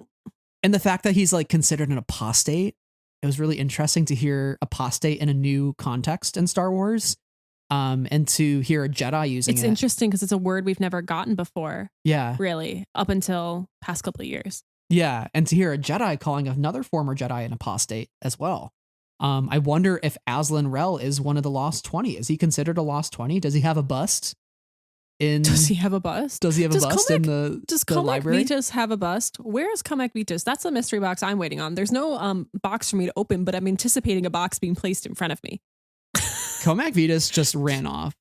And the fact that he's like considered an apostate, it was really interesting to hear apostate in a new context in Star Wars. And to hear a Jedi using It's it. interesting because it's a word we've never gotten before. Yeah. Really, up until past couple of years. Yeah. And to hear a Jedi calling another former Jedi an apostate as well. I wonder if Aslan Rel is one of the Lost 20. Is he considered a Lost 20? Does he have a bust? Does he have a bust? Does he have a bust in the Does the Comac library? Vitus have a bust? Where is Comac Vitus? That's the mystery box I'm waiting on. There's no box for me to open, but I'm anticipating a box being placed in front of me. Comac Vitus just ran off.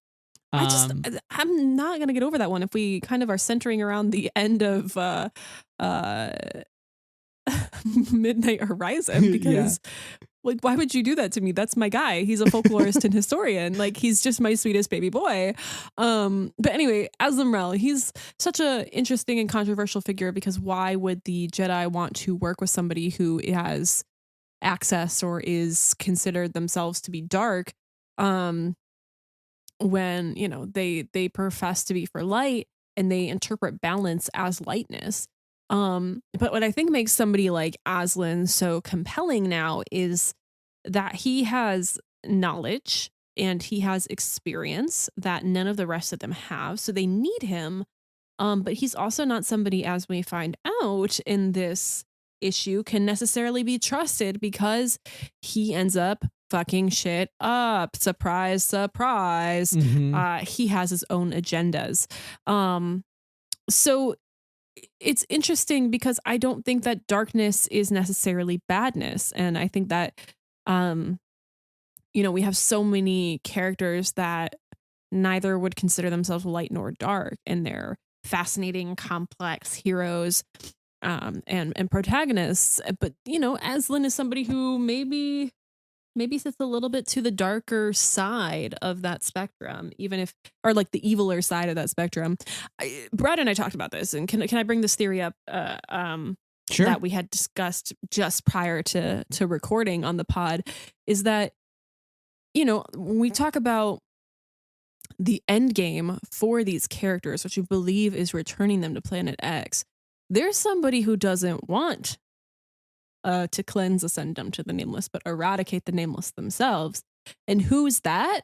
I'm not gonna get over that one. If we kind of are centering around the end of Midnight Horizon, because like, why would you do that to me? That's my guy. He's a folklorist and historian. Like, he's just my sweetest baby boy. But anyway, Aslan Rel, he's such a interesting and controversial figure because why would the Jedi want to work with somebody who has access or is considered themselves to be dark? When, you know, they profess to be for light and they interpret balance as lightness. But what I think makes somebody like Aslan so compelling now is that he has knowledge and he has experience that none of the rest of them have. So they need him. But he's also not somebody, as we find out in this issue, can necessarily be trusted because he ends up fucking shit up. Surprise, surprise. Mm-hmm. He has his own agendas. So it's interesting because I don't think that darkness is necessarily badness. And I think that, you know, we have so many characters that neither would consider themselves light nor dark, and they're fascinating, complex heroes and protagonists. But, you know, Aslan is somebody who maybe maybe sits a little bit to the darker side of that spectrum, even if, or like the eviler side of that spectrum. Brad and I talked about this, and can I bring this theory up? Sure. That we had discussed just prior to recording on the pod, is that, you know, when we talk about the end game for these characters, which we believe is returning them to Planet X, there's somebody who doesn't want to cleanse Ascendum to the Nameless, but eradicate the Nameless themselves. And who's that?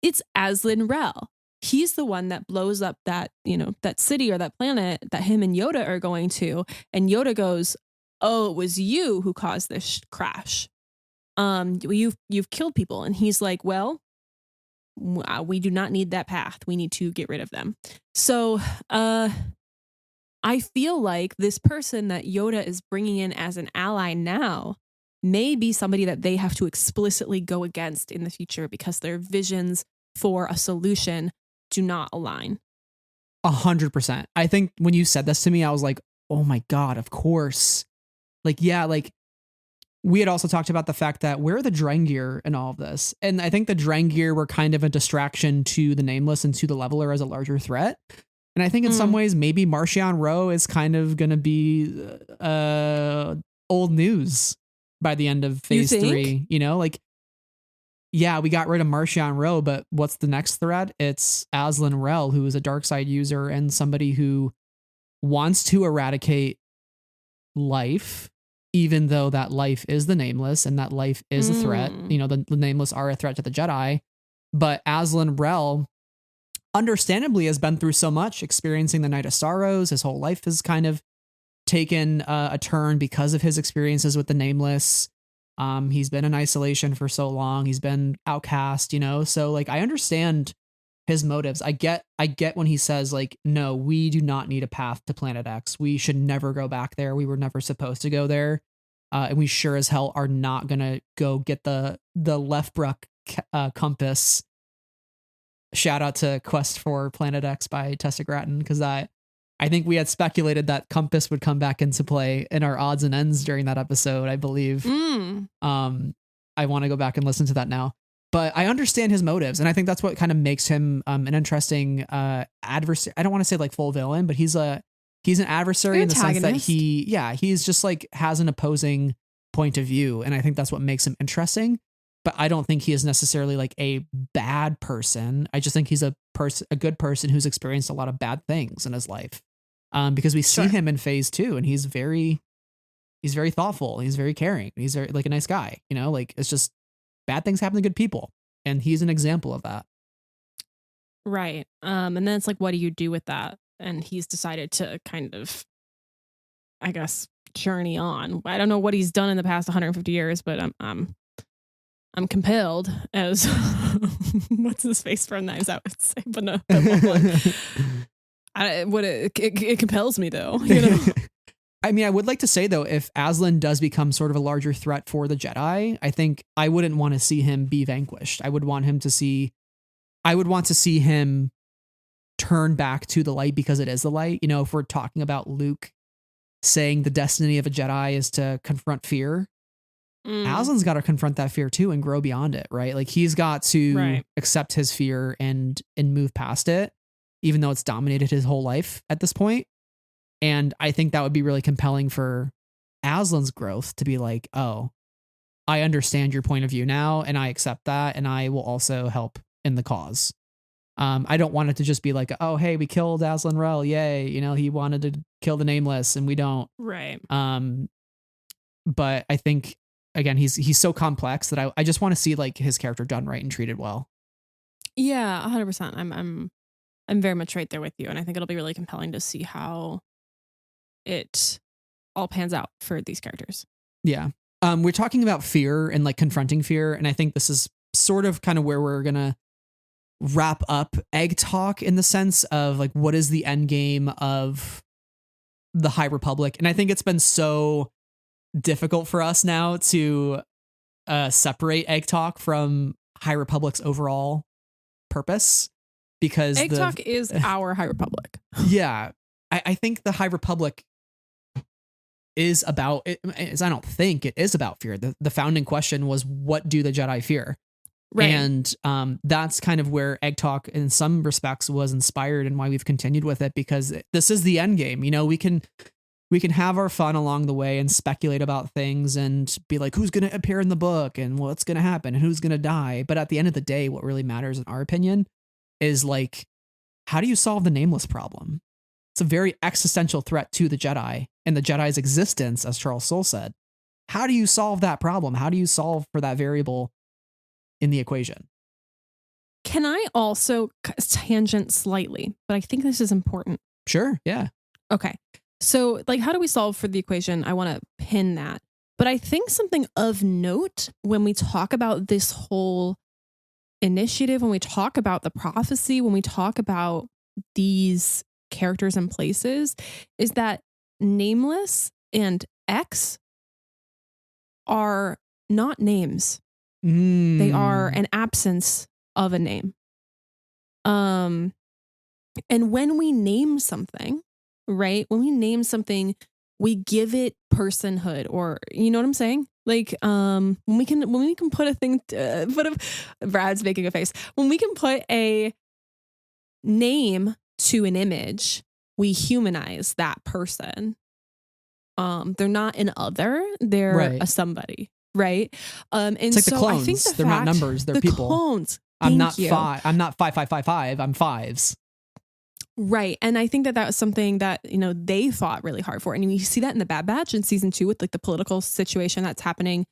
It's Aslan Rel. He's the one that blows up that, you know, that city or that planet that him and Yoda are going to. And Yoda goes, "Oh, it was you who caused this crash. You've killed people." And he's like, "Well, we do not need that path. We need to get rid of them." So, I feel like this person that Yoda is bringing in as an ally now may be somebody that they have to explicitly go against in the future because their visions for a solution do not align. 100%. I think when you said this to me, I was like, oh my God, of course. Like, yeah, like we had also talked about the fact that where are the Drengir in all of this? And I think the Drengir were kind of a distraction to the Nameless and to the Leveler as a larger threat. And I think in some ways, maybe Marchion Ro is kind of going to be old news by the end of phase 3. You know, like, yeah, we got rid of Marchion Ro, but what's the next threat? It's Aslan Rel, who is a dark side user and somebody who wants to eradicate life, even though that life is the Nameless and that life is a threat. You know, the Nameless are a threat to the Jedi, but Aslan Rel understandably has been through so much, experiencing the Night of Sorrows. His whole life has kind of taken a turn because of his experiences with the Nameless. He's been in isolation for so long. He's been outcast, you know? So like, I understand his motives. I get when he says like, no, we do not need a path to Planet X. We should never go back there. We were never supposed to go there. And we sure as hell are not going to go get the Lefbruck compass. Shout out to Quest for Planet X by Tessa Grattan, because I think we had speculated that compass would come back into play in our odds and ends during that episode, I believe. I want to go back and listen to that now. But I understand his motives, and I think that's what kind of makes him an interesting adversary. I don't want to say like full villain, but he's an adversary in the sense that he's just like has an opposing point of view, and I think that's what makes him interesting. But I don't think he is necessarily like a bad person. I just think he's a good person who's experienced a lot of bad things in his life. Because we see him in phase 2, and he's very thoughtful. He's very caring. He's very like a nice guy, you know, like it's just bad things happen to good people. And he's an example of that. Right. And then it's like, what do you do with that? And he's decided to kind of, I guess, journey on. I don't know what he's done in the past 150 years, but I'm compelled as what's his face from Knives Out would say, but no, it compels me though, you know. I mean, I would like to say though, if Aslan does become sort of a larger threat for the Jedi, I think I wouldn't want to see him be vanquished. I would want to see him turn back to the light because it is the light. You know, if we're talking about Luke saying the destiny of a Jedi is to confront fear, Aslan's got to confront that fear too and grow beyond it, right? Like he's got to accept his fear and move past it, even though it's dominated his whole life at this point. And I think that would be really compelling for Aslan's growth to be like, oh, I understand your point of view now, and I accept that, and I will also help in the cause. I don't want it to just be like, oh, hey, we killed Aslan Rel, yay, you know, he wanted to kill the Nameless, and we don't. Right. But I think, again, he's so complex that I just want to see like his character done right and treated well. Yeah, 100%. I'm very much right there with you, and I think it'll be really compelling to see how it all pans out for these characters. Yeah. We're talking about fear and like confronting fear, and I think this is sort of kind of where we're gonna wrap up Egg Talk in the sense of like what is the end game of the High Republic. And I think it's been so difficult for us now to separate Egg Talk from High Republic's overall purpose, because Egg Talk is our High Republic. Yeah. I think the High Republic is about it. I don't think it is about fear. The founding question was, what do the Jedi fear? Right. And that's kind of where Egg Talk in some respects was inspired and why we've continued with it, because this is the end game. You know, we can have our fun along the way and speculate about things and be like, who's going to appear in the book and what's going to happen and who's going to die. But at the end of the day, what really matters in our opinion is like, how do you solve the Nameless problem? It's a very existential threat to the Jedi and the Jedi's existence, as Charles Soule said. How do you solve that problem? How do you solve for that variable in the equation? Can I also tangent slightly, but I think this is important. Sure. Yeah. Okay. So like, how do we solve for the equation? I want to pin that. But I think something of note when we talk about this whole initiative, when we talk about the prophecy, when we talk about these characters and places, is that Nameless and X are not names. They are an absence of a name. And when we name something, right? When we name something, we give it personhood, or you know what I'm saying? Like, when we can put a thing, Brad's making a face. When we can put a name to an image, we humanize that person. They're not an other; they're a somebody. Right. And it's like so the clones. I think they're not numbers. They're people. Clones. I'm not 5. I'm not 5. I'm fives. Right. And I think that was something that, you know, they fought really hard for. And you see that in the Bad Batch in season 2 with like the political situation that's happening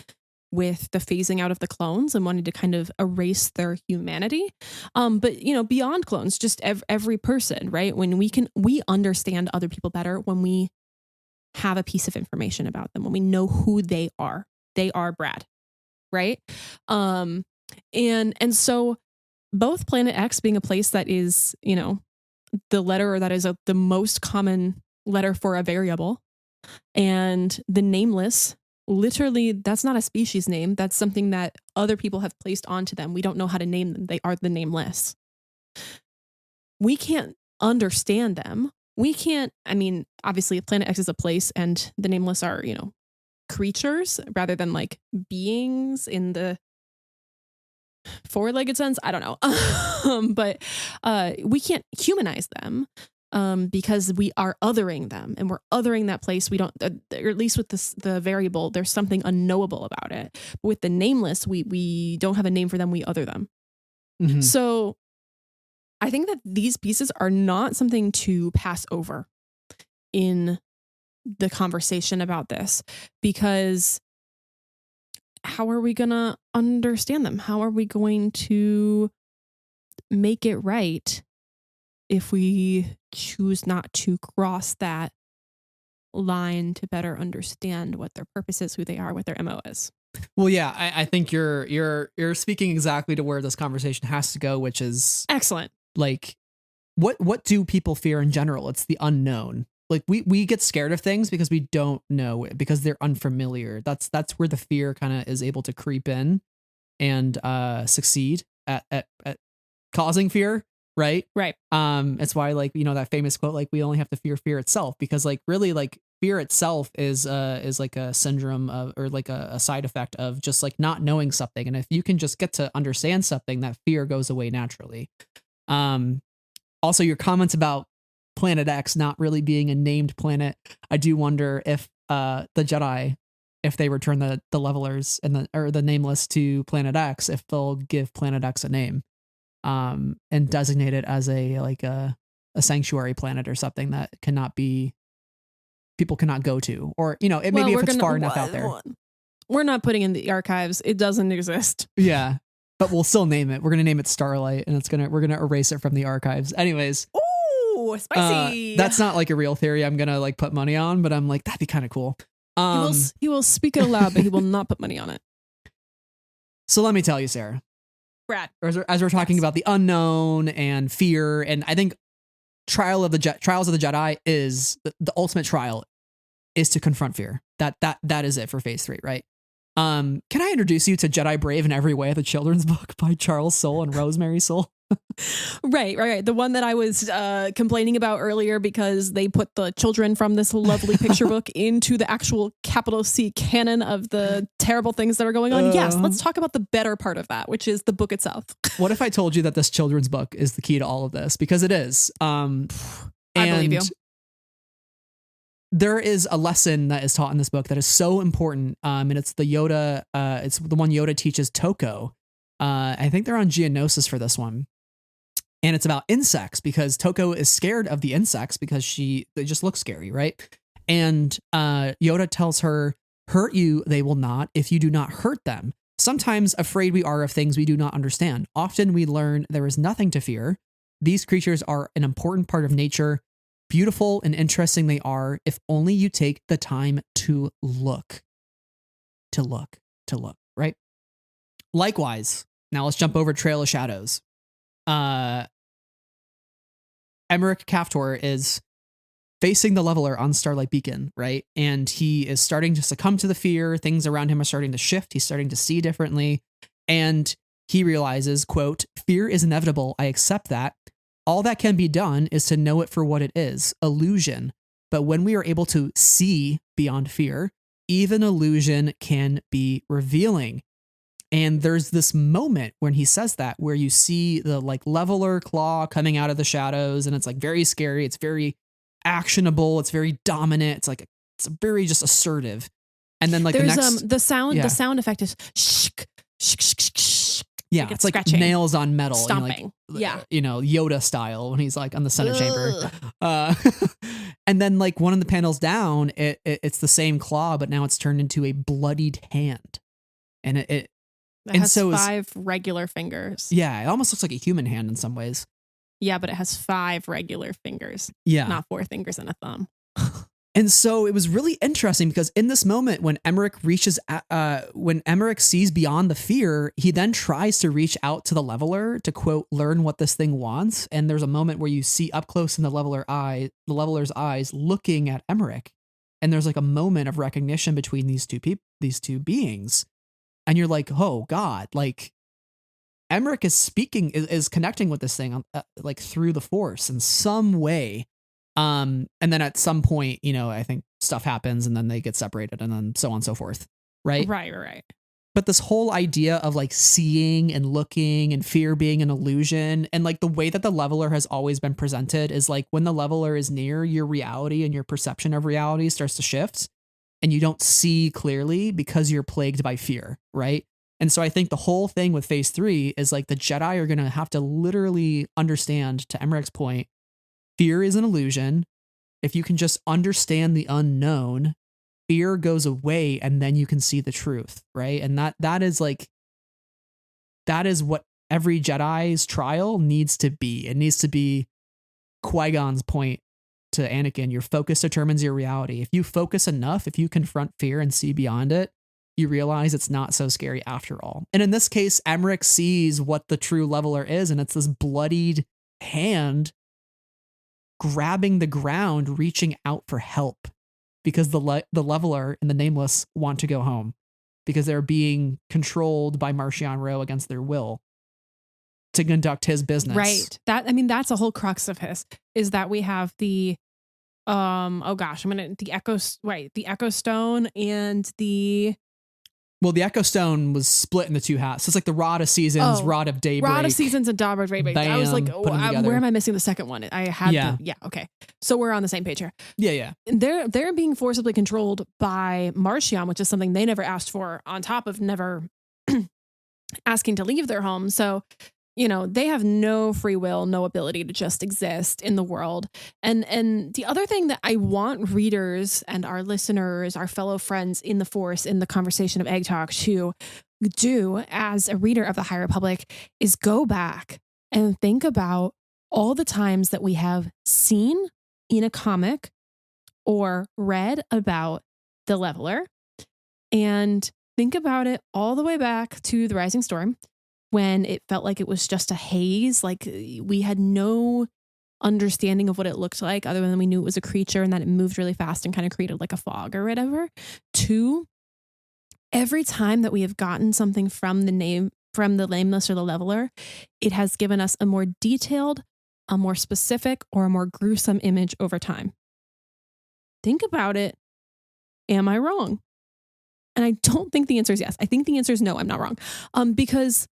with the phasing out of the clones and wanting to kind of erase their humanity. But, you know, beyond clones, just every person, right? When we understand other people better when we have a piece of information about them, when we know who they are. They are Brad, right? And so both Planet X being a place that is, you know, the letter that is the most common letter for a variable, and the Nameless, literally, that's not a species name. That's something that other people have placed onto them. We don't know how to name them. They are the Nameless. We can't understand them. We can't, I mean, obviously Planet X is a place and the Nameless are, you know, creatures rather than like beings in the four-legged sense. I don't know. But we can't humanize them because we are othering them, and we're othering that place. We don't, or at least with the variable, there's something unknowable about it. But with the Nameless, we don't have a name for them. We other them. Mm-hmm. So I think that these pieces are not something to pass over in the conversation about this, because how are we going to understand them? How are we going to make it right if we choose not to cross that line to better understand what their purpose is, who they are, what their MO is? Well, yeah, I think you're speaking exactly to where this conversation has to go, which is excellent. Like, what do people fear in general? It's the unknown. Like we get scared of things because we don't know it, because they're unfamiliar. That's where the fear kind of is able to creep in and succeed at causing fear, right? Right. It's why, like, you know, that famous quote, like, we only have to fear fear itself, because like really, like, fear itself is like a syndrome of, or like a side effect of just like not knowing something. And if you can just get to understand something, that fear goes away naturally. Also, your comments about Planet X not really being a named planet, I do wonder if the Jedi, if they return the levelers and the Nameless to Planet X, if they'll give Planet X a name, and designate it as a sanctuary planet or something that people cannot go to, or, you know, maybe if it's far enough out there. We're not putting in the archives. It doesn't exist. Yeah, but we'll still name it. We're gonna name it Starlight, and we're gonna erase it from the archives. Anyways. Spicy. That's not like a real theory I'm gonna like put money on, but I'm like, that'd be kind of cool. He will speak it aloud, but he will not put money on it. So let me tell you, Sarah, Brad, as we're talking about the unknown and fear, and I think Trials of the Jedi is the ultimate trial, is to confront fear. That is it for phase 3, right? Can I introduce you to Jedi Brave in Every Way, the children's book by Charles Soule and Rosemary Soule? Right. The one that I was complaining about earlier because they put the children from this lovely picture book into the actual capital C canon of the terrible things that are going on. Yes, let's talk about the better part of that, which is the book itself. What if I told you that this children's book is the key to all of this? Because it is. I believe you. There is a lesson that is taught in this book that is so important. And it's the Yoda. It's the one Yoda teaches Toko. I think they're on Geonosis for this one. And it's about insects because Toko is scared of the insects because they just look scary, right? And Yoda tells her, hurt you, they will not, if you do not hurt them. Sometimes afraid we are of things we do not understand. Often we learn there is nothing to fear. These creatures are an important part of nature. Beautiful and interesting they are, if only you take the time to look. To look, right? Likewise, now let's jump over Trail of Shadows. Emmerich Kaftor is facing the leveler on Starlight Beacon, right? And he is starting to succumb to the fear. Things around him are starting to shift. He's starting to see differently. And he realizes, quote, fear is inevitable. I accept that. All that can be done is to know it for what it is, illusion. But when we are able to see beyond fear, even illusion can be revealing. And there's this moment when he says that, where you see the like leveler claw coming out of the shadows, and it's like very scary. It's very actionable. It's very dominant. It's very just assertive. And then like there's the next, the sound effect is shk, shk, shk, shk, shk. Yeah, it's like scratching, nails on metal, stomping. Yoda style when he's like on the Senate chamber. And then like one of the panels down, it's the same claw, but now it's turned into a bloodied hand, and it has 5 regular fingers. Yeah, it almost looks like a human hand in some ways. Yeah, but it has 5 regular fingers. Yeah, not 4 fingers and a thumb. And so it was really interesting because in this moment, when Emmerich when Emmerich sees beyond the fear, he then tries to reach out to the leveler to, quote, learn what this thing wants. And there's a moment where you see up close in the leveler's eyes looking at Emmerich. And there's like a moment of recognition between these two beings. And you're like, oh God, like Emmerich is speaking, is connecting with this thing like through the Force in some way. And then at some point, I think stuff happens and then they get separated and then so on and so forth. Right. Right. But this whole idea of like seeing and looking and fear being an illusion, and like the way that the leveler has always been presented is like when the leveler is near, your reality and your perception of reality starts to shift and you don't see clearly because you're plagued by fear. Right. And so I think the whole thing with phase 3 is like the Jedi are going to have to literally understand, to Emmerich's point, fear is an illusion. If you can just understand the unknown, fear goes away and then you can see the truth, right? And that is what every Jedi's trial needs to be. It needs to be Qui-Gon's point to Anakin. Your focus determines your reality. If you focus enough, if you confront fear and see beyond it, you realize it's not so scary after all. And in this case, Emmerich sees what the true leveler is, and it's this bloodied hand grabbing the ground, reaching out for help because the leveler and the Nameless want to go home because they're being controlled by Marchion Ro against their will to conduct his business. Right. That's a whole crux of his, is that we have the the Echo Stone and the Echo Stone was split into 2 halves. So it's like the Rod of Seasons, Rod of Daybreak. Rod of Seasons and Daybreak. Bam, I was like, where am I missing the second one? I had okay. So we're on the same page here. Yeah. And they're being forcibly controlled by Marchion, which is something they never asked for, on top of never asking to leave their home. So, they have no free will, no ability to just exist in the world. And the other thing that I want readers and our listeners, our fellow friends in the Force, in the conversation of Egg Talk, to do as a reader of the High Republic is go back and think about all the times that we have seen in a comic or read about the Leveler, and think about it all the way back to The Rising Storm, when it felt like it was just a haze, like we had no understanding of what it looked like other than we knew it was a creature and that it moved really fast and kind of created like a fog or whatever, to every time that we have gotten something from the Nameless or the Leveler, it has given us a more detailed, a more specific, or a more gruesome image over time. Think about it. Am I wrong? And I don't think the answer is yes. I think the answer is no, I'm not wrong. Because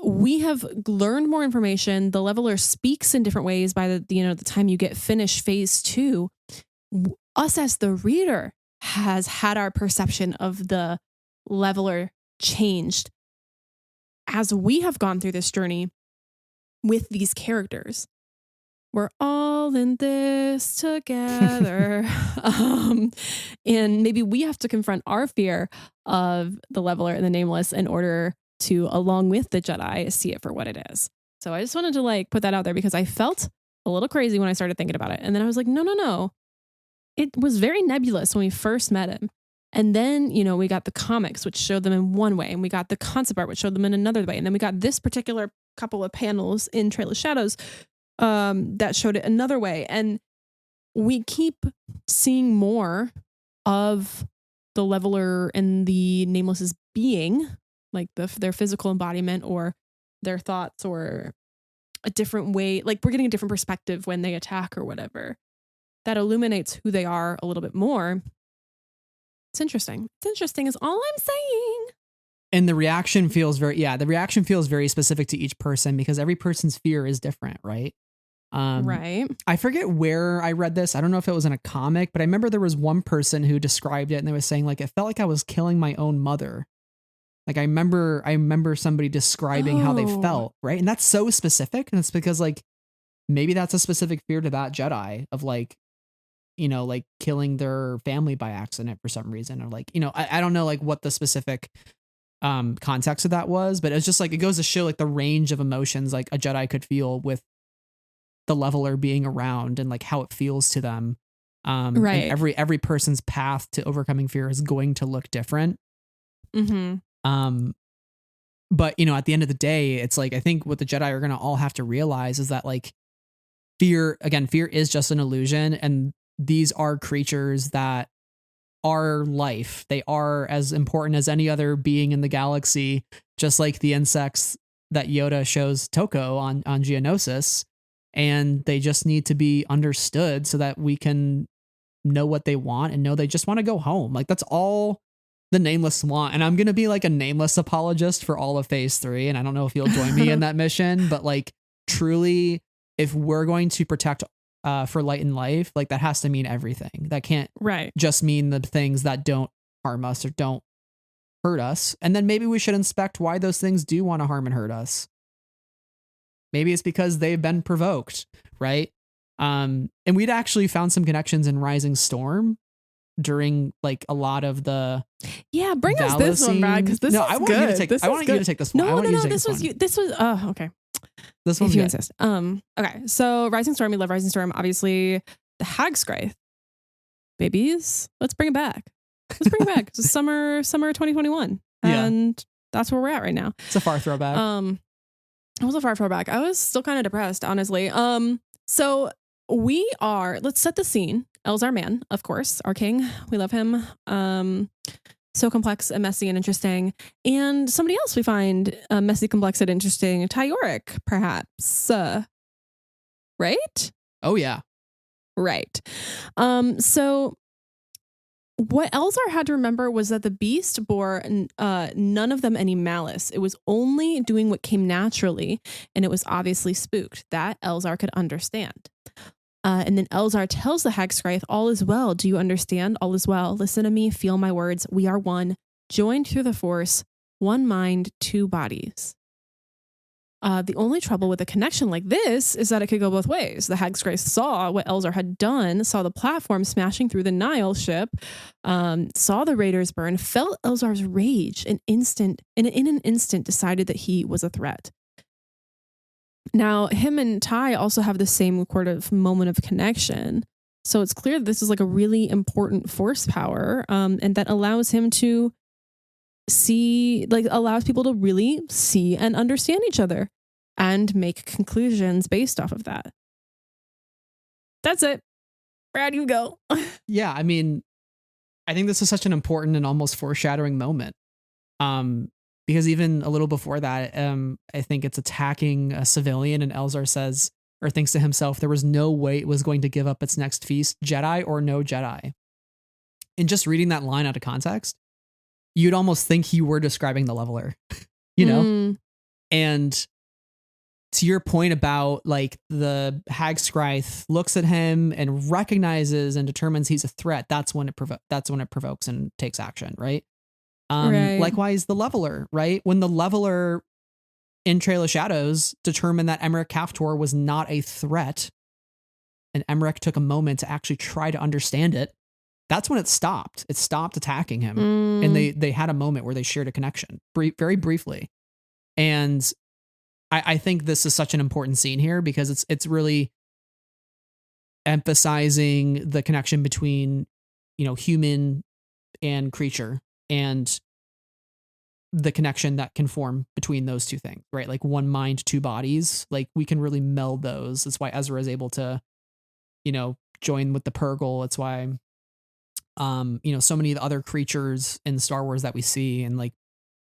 we have learned more information. The Leveler speaks in different ways by the time you get finished phase 2. Us as the reader has had our perception of the Leveler changed as we have gone through this journey with these characters. We're all in this together. And maybe we have to confront our fear of the Leveler and the Nameless in order to, along with the Jedi, see it for what it is. So I just wanted to put that out there because I felt a little crazy when I started thinking about it. And then I was like, no. It was very nebulous when we first met him. And then, we got the comics, which showed them in one way. And we got the concept art, which showed them in another way. And then we got this particular couple of panels in Trail of Shadows that showed it another way. And we keep seeing more of the Leveler and the Nameless's being, like their physical embodiment or their thoughts, or a different way. Like, we're getting a different perspective when they attack or whatever. That illuminates who they are a little bit more. It's interesting. It's interesting is all I'm saying. And the reaction feels very specific to each person because every person's fear is different, right? Right. I forget where I read this. I don't know if it was in a comic, but I remember there was one person who described it and they was saying it felt like I was killing my own mother. I remember somebody describing how they felt, right? And that's so specific. And it's because maybe that's a specific fear to that Jedi of killing their family by accident for some reason, or I don't know what the specific context of that was, but it's just it goes to show the range of emotions a Jedi could feel with the Leveler being around and how it feels to them. Right. And every person's path to overcoming fear is going to look different. Mm-hmm. But at the end of the day, it's I think what the Jedi are going to all have to realize is that fear is just an illusion, and these are creatures that are life. They are as important as any other being in the galaxy, just like the insects that Yoda shows Toko on Geonosis. And they just need to be understood so that we can know what they want and know they just want to go home. That's all the Nameless want. And I'm going to be a Nameless apologist for all of phase 3. And I don't know if you'll join me in that mission, but truly, if we're going to protect for light and life, that has to mean everything. That can't just mean the things that don't harm us or don't hurt us. And then maybe we should inspect why those things do want to harm and hurt us. Maybe it's because they've been provoked, right? And we'd actually found some connections in Rising Storm during a lot lot of the bring us this one, Brad, because this is good. I want you to take this one. No, this was okay. This one's if you good. insist. Okay, so Rising Storm, we love Rising Storm. Obviously, the Hagscryth babies. Let's bring it back. It's summer 2021, and that's where we're at right now. It's a far throwback. It was a far throwback. I was still kind of depressed, honestly. So let's set the scene. Elzar Mann, of course, our king. We love him. So complex and messy and interesting. And somebody else we find messy, complex, and interesting. Tyoric, perhaps. Right? Oh, yeah. Right. So what Elzar had to remember was that the beast bore none of them any malice. It was only doing what came naturally, and it was obviously spooked. That Elzar could understand. And then Elzar tells the Hagscryth, all is well. Do you understand? All is well. Listen to me. Feel my words. We are one, joined through the Force, one mind, two bodies. The only trouble with a connection like this is that it could go both ways. The Hagscryth saw what Elzar had done, saw the platform smashing through the Nile ship, saw the raiders burn, felt Elzar's rage, in an instant decided that he was a threat. Now, him and Ty also have the same sort of moment of connection. So it's clear that this is a really important force power, and that allows him to allows people to really see and understand each other and make conclusions based off of that. That's it. Brad, you go. Yeah, I mean, I think this is such an important and almost foreshadowing moment. Because even a little before that, I think it's attacking a civilian, and Elzar says or thinks to himself, there was no way it was going to give up its next feast, Jedi or no Jedi. And just reading that line out of context, you'd almost think he were describing the leveler, you know? And to your point about like the Hag Skryth looks at him and recognizes and determines he's a threat, that's when it provokes and takes action, right? Right. Likewise, the leveler, right? When the leveler in Trail of Shadows determined that Emmerich Kaftor was not a threat, and Emmerich took a moment to actually try to understand it, that's when it stopped. It stopped attacking him. And they had a moment where they shared a connection, very briefly. And I think this is such an important scene here because it's really emphasizing the connection between, you know, human and creature, and the connection that can form between those two things, right? Like one mind, two bodies. Like we can really meld those. That's why Ezra is able to, you know, join with the Purgle. It's why, you know, so many of the other creatures in Star Wars that we see and like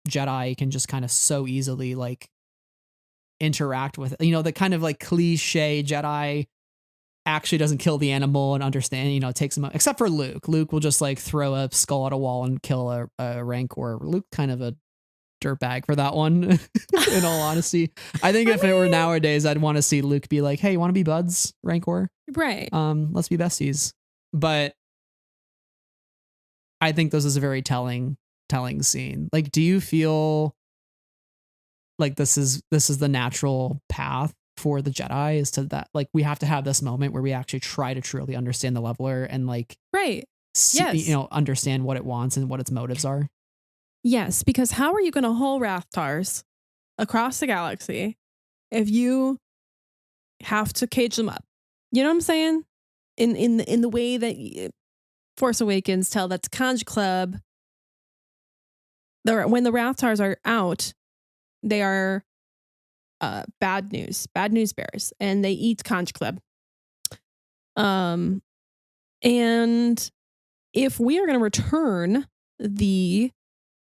Jedi can just kind of so easily like interact with, you know, the kind of like cliche Jedi actually doesn't kill the animal and understand, you know, it takes him, except for Luke. Luke will just like throw a skull at a wall and kill a Rancor. Luke kind of a dirtbag for that one. In all honesty, I think if it were nowadays, I'd want to see Luke be like, hey, you want to be buds, Rancor? Right. Let's be besties. But I think this is a very telling scene. Like, do you feel like this is the natural path for the Jedi, is to that, like, we have to have this moment where we actually try to truly understand the leveler and like, right. See, Yes. you know, understand what it wants and what its motives are. Yes, because how are you going to haul Rathtars across the galaxy if you have to cage them up? You know what I'm saying? In the way that Force Awakens tell that's Conj Club. When the Rathtars are out, they are bad news bears, and they eat Conj Club. And if we are going to return the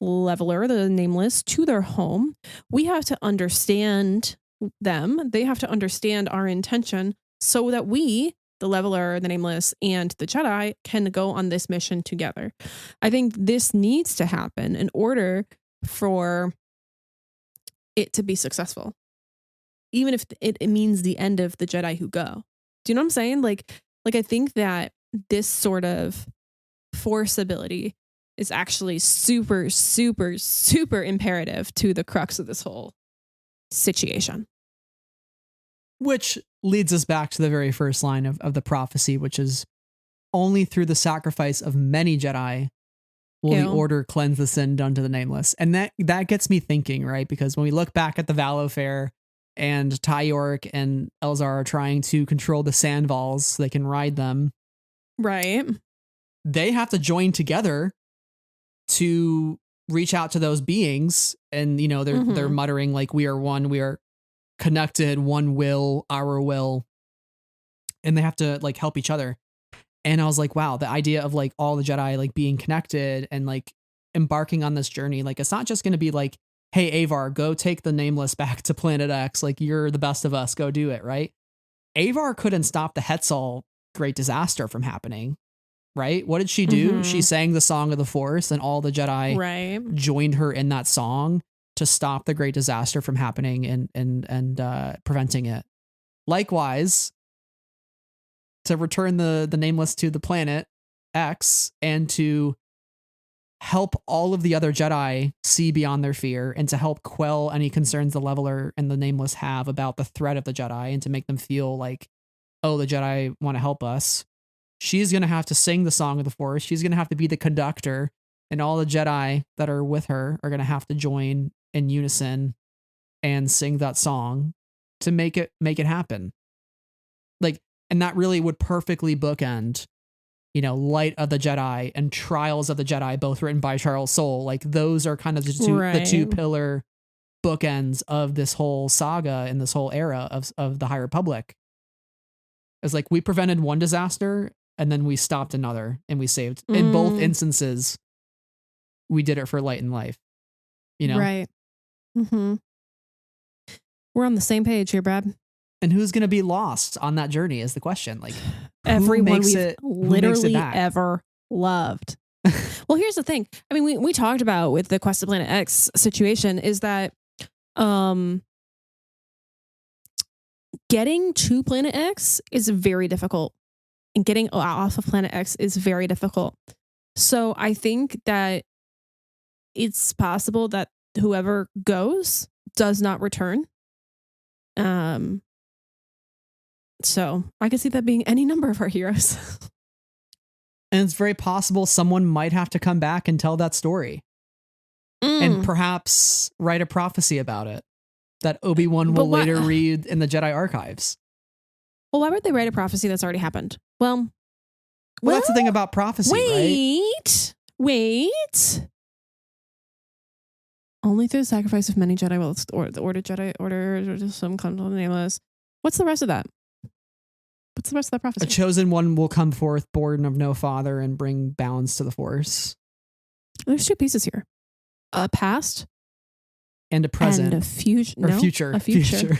leveler, the Nameless, to their home, we have to understand them. They have to understand our intention so that we, the leveler, the Nameless, and the Jedi, can go on this mission together. I think this needs to happen in order for it to be successful, even if it means the end of the Jedi who go. Do you know what I'm saying? Like I think that this sort of force ability is actually super, super, super imperative to the crux of this whole situation. Which leads us back to the very first line of the prophecy, which is, only through the sacrifice of many Jedi will the Order cleanse the sin done to the Nameless. And that gets me thinking, right? Because when we look back at the Valo Fair, and Tyork and Elzar are trying to control the Sandvals so they can ride them, right? They have to join together to reach out to those beings, and you know they're muttering like, we are one, we are connected, one will, our will, and they have to like help each other. And I was like, wow, the idea of like all the Jedi like being connected and like embarking on this journey, like it's not just going to be like, hey, Avar, go take the Nameless back to Planet X. Like, you're the best of us. Go do it, right? Avar couldn't stop the Hetzal great disaster from happening, right? What did she do? She sang the Song of the Force, and all the Jedi joined her in that song to stop the great disaster from happening and preventing it. Likewise, to return the Nameless to the Planet X and to help all of the other Jedi see beyond their fear, and to help quell any concerns the Leveler and the Nameless have about the threat of the Jedi, and to make them feel like, oh, the Jedi want to help us. She's going to have to sing the Song of the Force. She's going to have to be the conductor, and all the Jedi that are with her are going to have to join in unison and sing that song to make it happen. Like, and that really would perfectly bookend, you know, Light of the Jedi and Trials of the Jedi, both written by Charles Soule. Like, those are kind of the two pillar bookends of this whole saga and this whole era of the High Republic. It's like, we prevented one disaster, and then we stopped another and we saved. In both instances, we did it for light and life. You know? Right. Mm-hmm. We're on the same page here, Brad. And who's going to be lost on that journey is the question. Like, everyone we've literally ever loved. Well, here's the thing. I mean, we talked about with the Quest to Planet X situation is that getting to Planet X is very difficult, and getting off of Planet X is very difficult. So I think that it's possible that whoever goes does not return. So I could see that being any number of our heroes. And it's very possible someone might have to come back and tell that story. And perhaps write a prophecy about it that Obi-Wan will later read in the Jedi archives. Well, why would they write a prophecy that's already happened? Well, that's the thing about prophecy, right? Wait. Only through the sacrifice of many Jedi will the Jedi order or some kind of Nameless. What's the rest of that? What's the rest of that prophecy? A chosen one will come forth, born of no father, and bring balance to the Force. There's two pieces here: a past and a present, and a future. Or future. A future.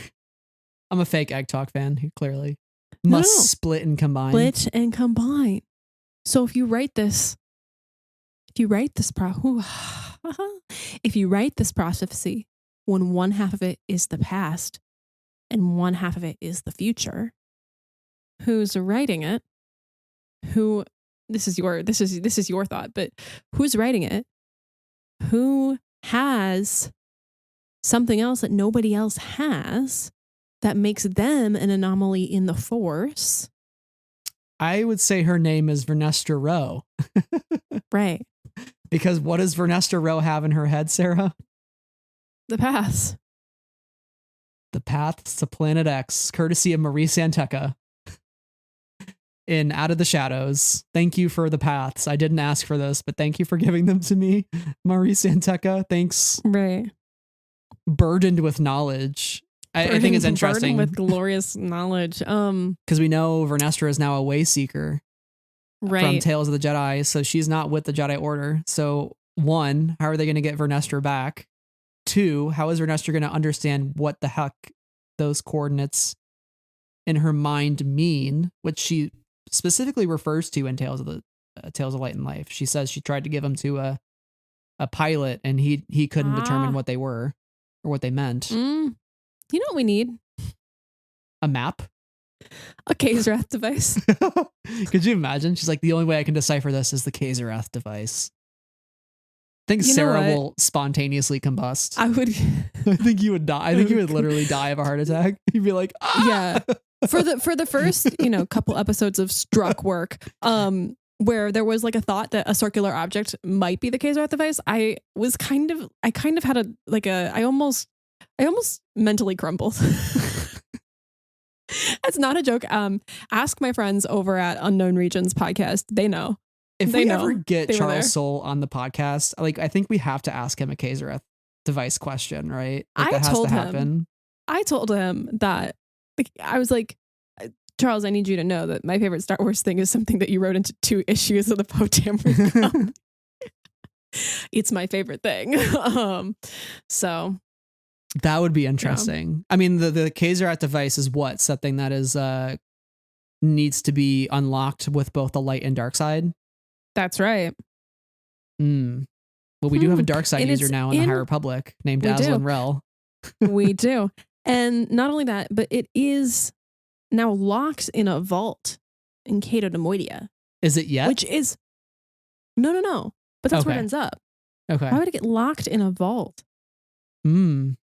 I'm a fake Egg Talk fan who clearly must split and combine. Split and combine. So if you write this prophecy, when one half of it is the past and one half of it is the future, who's writing it? This is your thought, but who's writing it? Who has something else that nobody else has that makes them an anomaly in the Force? I would say her name is Vernestra Rowe. Right. Because what does Vernestra Rowe have in her head, Sarah? The path. The paths to Planet X, courtesy of Marie Santeca. In Out of the Shadows. Thank you for the paths. I didn't ask for this, but thank you for giving them to me, Marie Santeca. Thanks. Right. Burdened with knowledge. I think it's interesting. Burdened with glorious knowledge. Because we know Vernestra is now a Wayseeker. Right. From Tales of the Jedi, so she's not with the Jedi Order. So 1, how are they going to get Vernestra back? 2, how is Vernestra going to understand what the heck those coordinates in her mind mean, which she specifically refers to in Tales of Light and Life. She says she tried to give them to a pilot, and he couldn't determine what they were or what they meant. You know what we need? A map. A Kazerath device. Could you imagine? She's like, the only way I can decipher this is the Kazerath device. I think Sarah will spontaneously combust. I think you would die. I think you would literally die of a heart attack. You'd be like, yeah. For the first, couple episodes of Struck work, where there was like a thought that a circular object might be the Kazerath device, I kind of had I almost mentally crumbled. That's not a joke. Ask my friends over at Unknown Regions podcast. They know. If we ever get Charles Soule on the podcast, I think we have to ask him a Kazerath device question, right? I told him that I was like, Charles, I need you to know that my favorite Star Wars thing is something that you wrote into 2 issues of the Poe It's my favorite thing. So that would be interesting. Yeah. I mean, the Kazerath device is something that is needs to be unlocked with both the light and dark side. That's right. Well, we do have a dark side user now in the High Republic named Aslan Rel. We do. And not only that, but it is now locked in a vault in Cato Demoidia. Is it yet? Which is... No. But that's where it ends up. Okay. Why would it get locked in a vault? Why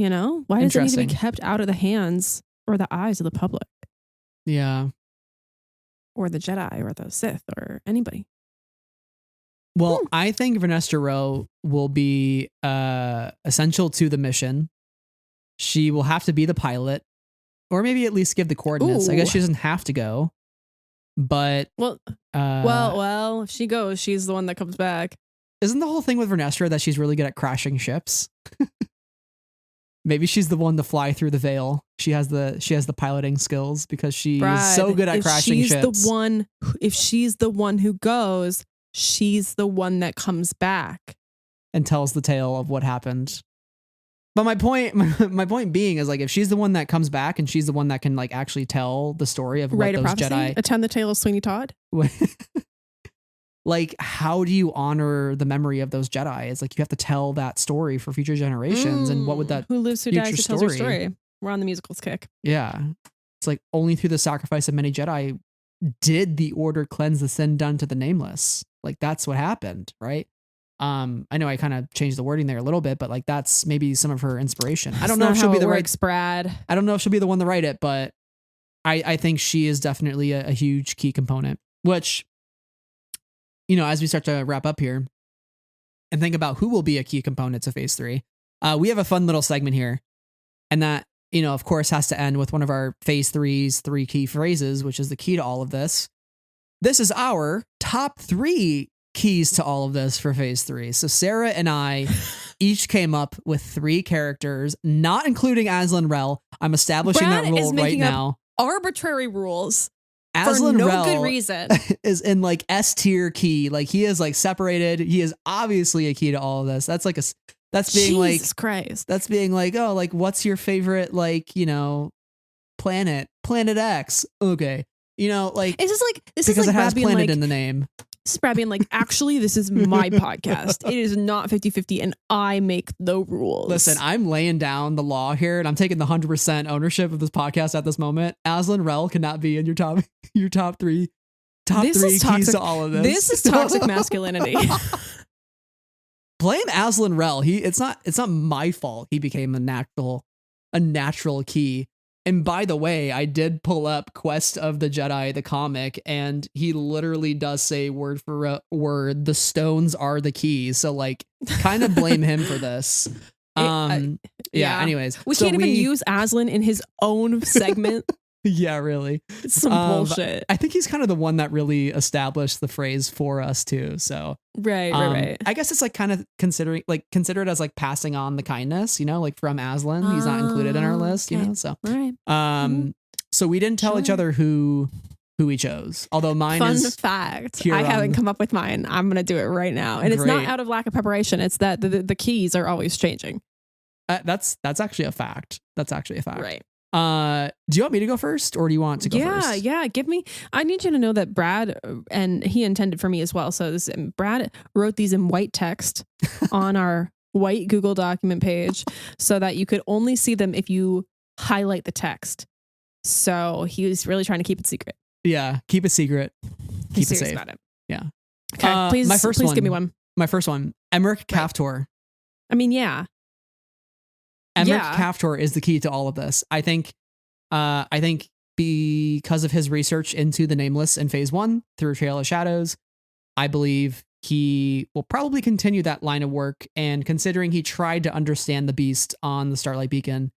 does it need to be kept out of the hands or the eyes of the public? Yeah. Or the Jedi or the Sith or anybody. Well, I think Vernestra Rowe will be essential to the mission. She will have to be the pilot, or maybe at least give the coordinates. Ooh. I guess she doesn't have to go, but well, if she goes, she's the one that comes back. Isn't the whole thing with Vernestra that she's really good at crashing ships? Maybe she's the one to fly through the veil. She has the piloting skills because she's Brad, so good at crashing ships. If she's the one who goes, she's the one that comes back and tells the tale of what happened. But my point being is like, if she's the one that comes back and she's the one that can like actually tell the story of what those Jedi, attend the tale of Sweeney Todd. Like, how do you honor the memory of those Jedi? It's like you have to tell that story for future generations. And what would that who lives, who dies, who tells your story? We're on the musicals kick. Yeah, it's like only through the sacrifice of many Jedi did the Order cleanse the sin done to the Nameless. Like that's what happened, right? I know I kind of changed the wording there a little bit, but like that's maybe some of her inspiration. I don't know if she'll be the right Brad. I don't know if she'll be the one to write it, but I think she is definitely a huge key component. Which, you know, as we start to wrap up here and think about who will be a key component to Phase 3, we have a fun little segment here, and that, you know, of course, has to end with one of our Phase 3's 3 key phrases, which is the key to all of this. This is our top 3 keys to all of this for Phase 3. So Sarah and I each came up with 3 characters, not including Aslan Rel. I'm establishing Brad that rule right now. Arbitrary rules Aslan for no Rel good reason is in like S tier key. Like he is like separated. He is obviously a key to all of this. That's like that's being Jesus Christ. That's being like, oh, like what's your favorite, like, you know, planet X. Okay. You know, like it's just like this because is like it has planet like, in the name. This is Brad being like, actually, this is my podcast. It is not 50-50 and I make the rules. Listen, I'm laying down the law here and I'm taking the 100% ownership of this podcast at this moment. Aslan Rel cannot be in your top 3 keys to all of this. This is toxic masculinity. Blame Aslan Rel. It's not my fault he became a natural key. And by the way, I did pull up Quest of the Jedi, the comic, and he literally does say word for word, the stones are the keys. So like, kind of blame him for this. Yeah. Anyways, we can't even use Aslan in his own segment. Yeah, really. It's some bullshit. I think he's kind of the one that really established the phrase for us too. So right. I guess it's like kind of considered as like passing on the kindness, you know, like from Aslan. He's not included in our list, okay. you know. So right. So we didn't tell each other who we chose. Although mine Fun is fact. I haven't come up with mine. I'm gonna do it right now. And it's not out of lack of preparation. It's that the keys are always changing. That's actually a fact. That's actually a fact. Right. Do you want me to go first or do you want to go first? Yeah. I need you to know that Brad, and he intended for me as well. So Brad wrote these in white text on our white Google document page so that you could only see them if you highlight the text. So he was really trying to keep it secret. Yeah. Keep it secret. Keep it safe. About it. Yeah. Okay. Please give me one. My first one, Emmerich Kaftor. I mean, yeah. Emmerich Kaftor is the key to all of this. I think because of his research into the Nameless in Phase 1 through Trail of Shadows, I believe he will probably continue that line of work. And considering he tried to understand the beast on the Starlight Beacon,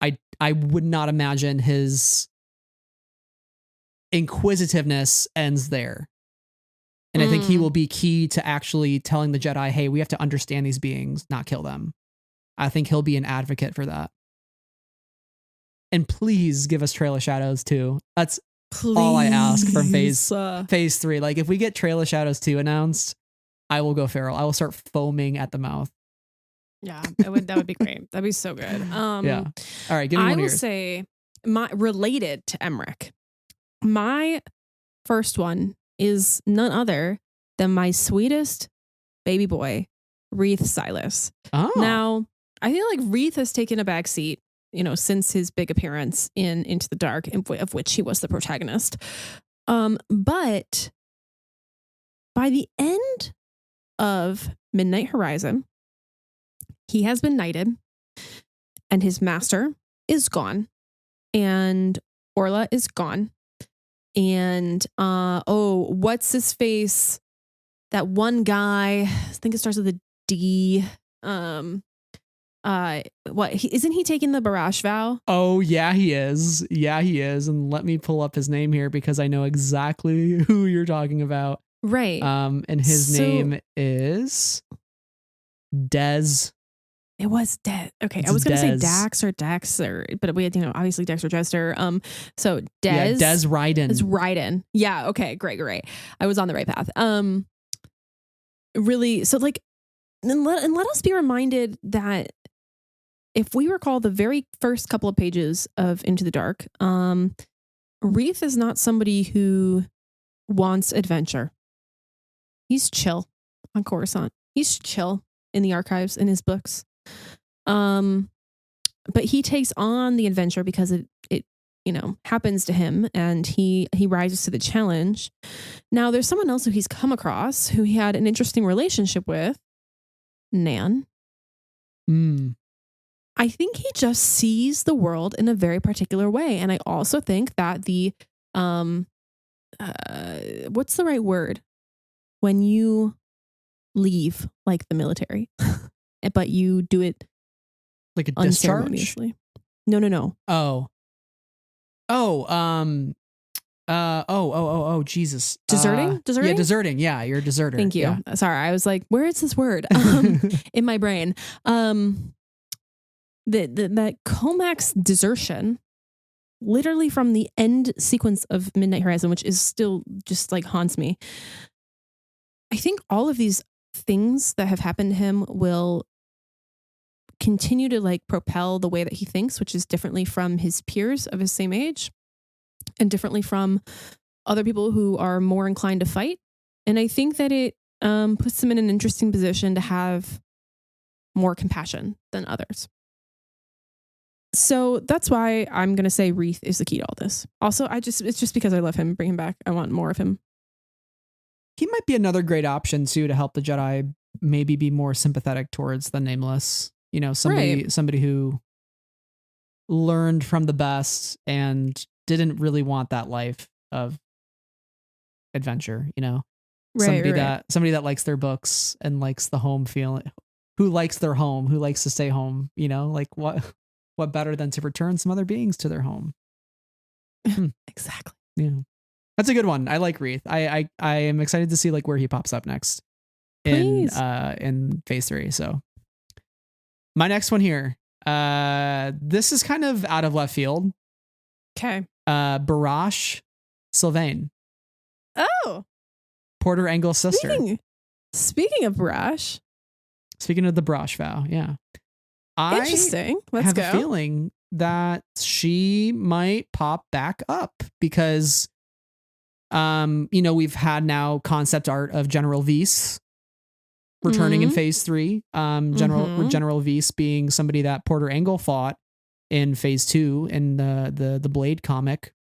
I would not imagine his inquisitiveness ends there. And I think he will be key to actually telling the Jedi, hey, we have to understand these beings, not kill them. I think he'll be an advocate for that. And please give us Trail of Shadows 2. That's all I ask from phase 3. Like if we get Trail of Shadows 2 announced, I will go feral. I will start foaming at the mouth. Yeah, that would be great. That'd be so good. Yeah. All right, give me one of yours. I will say related to Emmerich. My first one is none other than my sweetest baby boy, Reath Silas. Oh. Now, I feel like Reath has taken a back seat, you know, since his big appearance in Into the Dark, of which he was the protagonist. But by the end of Midnight Horizon, he has been knighted and his master is gone and Orla is gone. And, what's his face? That one guy, I think it starts with a D. Isn't he taking the Barash vow? Oh yeah, he is. And let me pull up his name here because I know exactly who you're talking about. Right. And his name is Des It was Des. Okay, It's I was going to say Des. Dax or Dex, but we had, obviously Dex or Jester. So Des. Yeah, Des Ryden. Is Ryden. Yeah. Okay. Great. I was on the right path. Really. So like, and let us be reminded that if we recall the very first couple of pages of Into the Dark, Reith is not somebody who wants adventure. He's chill on Coruscant. He's chill in the archives, in his books. But he takes on the adventure because it happens to him, and he rises to the challenge. Now there's someone else who he's come across who he had an interesting relationship with, Nan. I think he just sees the world in a very particular way. And I also think that the what's the right word? When you leave like the military, but you do it like a discharge? No. Jesus. Deserting? Yeah, deserting. Yeah, you're a deserter. Thank you. Yeah. Sorry, I was like, where is this word in my brain? That Comax desertion, literally from the end sequence of Midnight Horizon, which is still just like haunts me. I think all of these things that have happened to him will continue to like propel the way that he thinks, which is differently from his peers of his same age and differently from other people who are more inclined to fight. And I think that it puts him in an interesting position to have more compassion than others. So that's why I'm going to say Reith is the key to all this. Also, it's just because I love him. Bring him back. I want more of him. He might be another great option too to help the Jedi maybe be more sympathetic towards the Nameless. Somebody who learned from the best and didn't really want that life of adventure. Somebody that likes their books and likes the home feeling, who likes their home, who likes to stay home. Like what better than to return some other beings to their home? Exactly. Yeah. That's a good one. I like Reith. I am excited to see like where he pops up next in phase 3. So my next one here, this is kind of out of left field. Okay. Barash Sylvain. Oh. Porter Engle's sister. Speaking of Barash. Speaking of the Barash vow, yeah. Interesting. Let's have go. a feeling that she might pop back up because we've had now concept art of General Vise returning in phase 3. General Vise being somebody that Porter Engle fought in phase 2 in the Blade comic.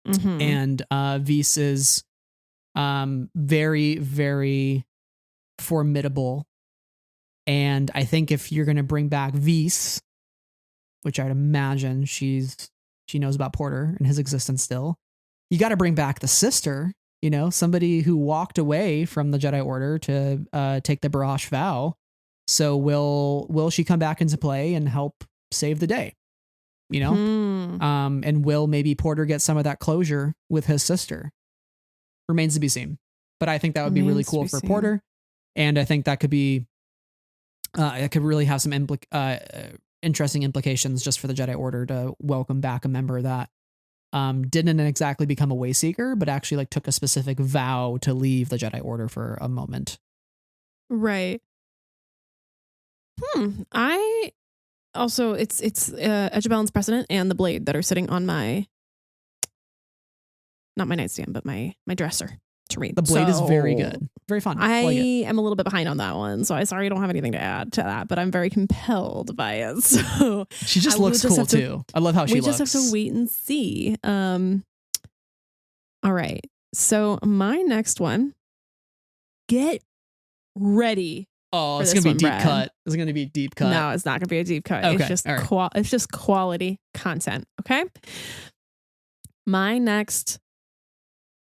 And Vise is very, very formidable. And I think if you're going to bring back Vise, which I'd imagine she knows about Porter and his existence still, you got to bring back the sister, somebody who walked away from the Jedi Order to take the Barash vow. So will she come back into play and help save the day? And will maybe Porter get some of that closure with his sister? Remains to be seen. But I think that would be really cool for Porter. And I think that could be, it could really have some interesting implications just for the Jedi Order to welcome back a member that didn't exactly become a Wayseeker, but actually like took a specific vow to leave the Jedi Order for a moment. Right. I also it's Edge of Balance Precedent and the Blade that are sitting on my, not my nightstand, but my dresser to read. The Blade is very good. Very fun. I am a little bit behind on that one, so I don't have anything to add to that, but I'm very compelled by it. So she just looks cool too. I love how she looks. We just have to wait and see. All right. So my next one, get ready. Oh, it's going to be deep cut. It's going to be deep cut. No, it's not going to be a deep cut. Okay. It's just quality content. Okay. My next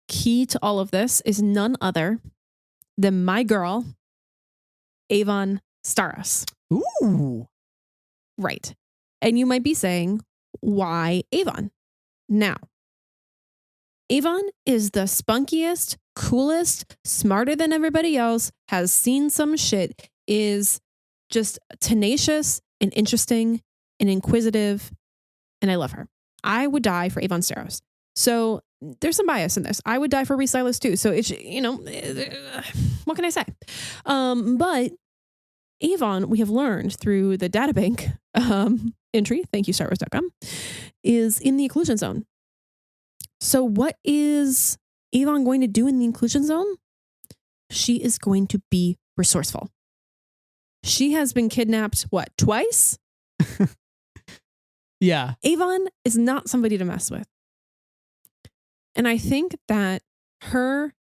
key to all of this is none other than my girl, Avon Starros. Ooh. Right. And you might be saying, why Avon? Now, Avon is the spunkiest, coolest, smarter than everybody else, has seen some shit, is just tenacious and interesting and inquisitive, and I love her. I would die for Avon Staros. So there's some bias in this. I would die for Rhys Silas too. So it's, what can I say? But Avon, we have learned through the databank entry, thank you, StarWars.com, is in the inclusion zone. So what is Avon going to do in the inclusion zone? She is going to be resourceful. She has been kidnapped, twice? Yeah. Avon is not somebody to mess with. And I think that her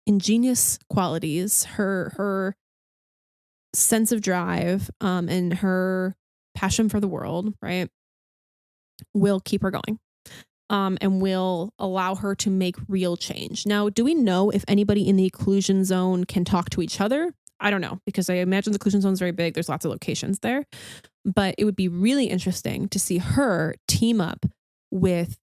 ingenious qualities, her sense of drive, and her passion for the world, right, will keep her going. And will allow her to make real change. Now, do we know if anybody in the inclusion zone can talk to each other? I don't know, because I imagine the inclusion zone is very big. There's lots of locations there. But it would be really interesting to see her team up with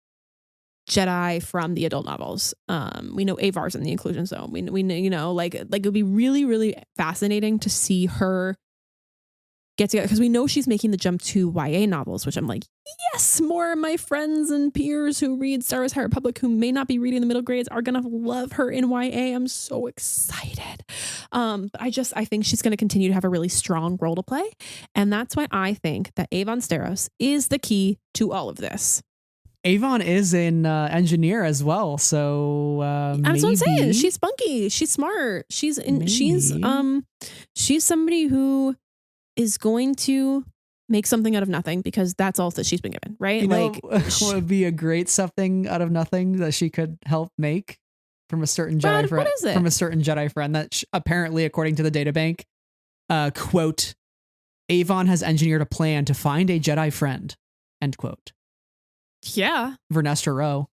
Jedi from the adult novels. We know Avar's in the inclusion zone. We know, like it would be really, really fascinating to see her get together, because we know she's making the jump to YA novels, which I'm like, yes, more of my friends and peers who read Star Wars High Republic who may not be reading the middle grades are gonna love her in YA. I'm so excited. But I think she's gonna continue to have a really strong role to play, and that's why I think that Avon Staros is the key to all of this. Avon is an engineer as well, so that's what I'm saying. She's spunky. She's smart. She's somebody who is going to make something out of nothing, because that's all that she's been given, right? What would be a great something out of nothing that she could help make from a certain Jedi friend? What is it? From a certain Jedi friend that apparently, according to the databank, quote, Avon has engineered a plan to find a Jedi friend, end quote. Yeah. Vernestra Rowe.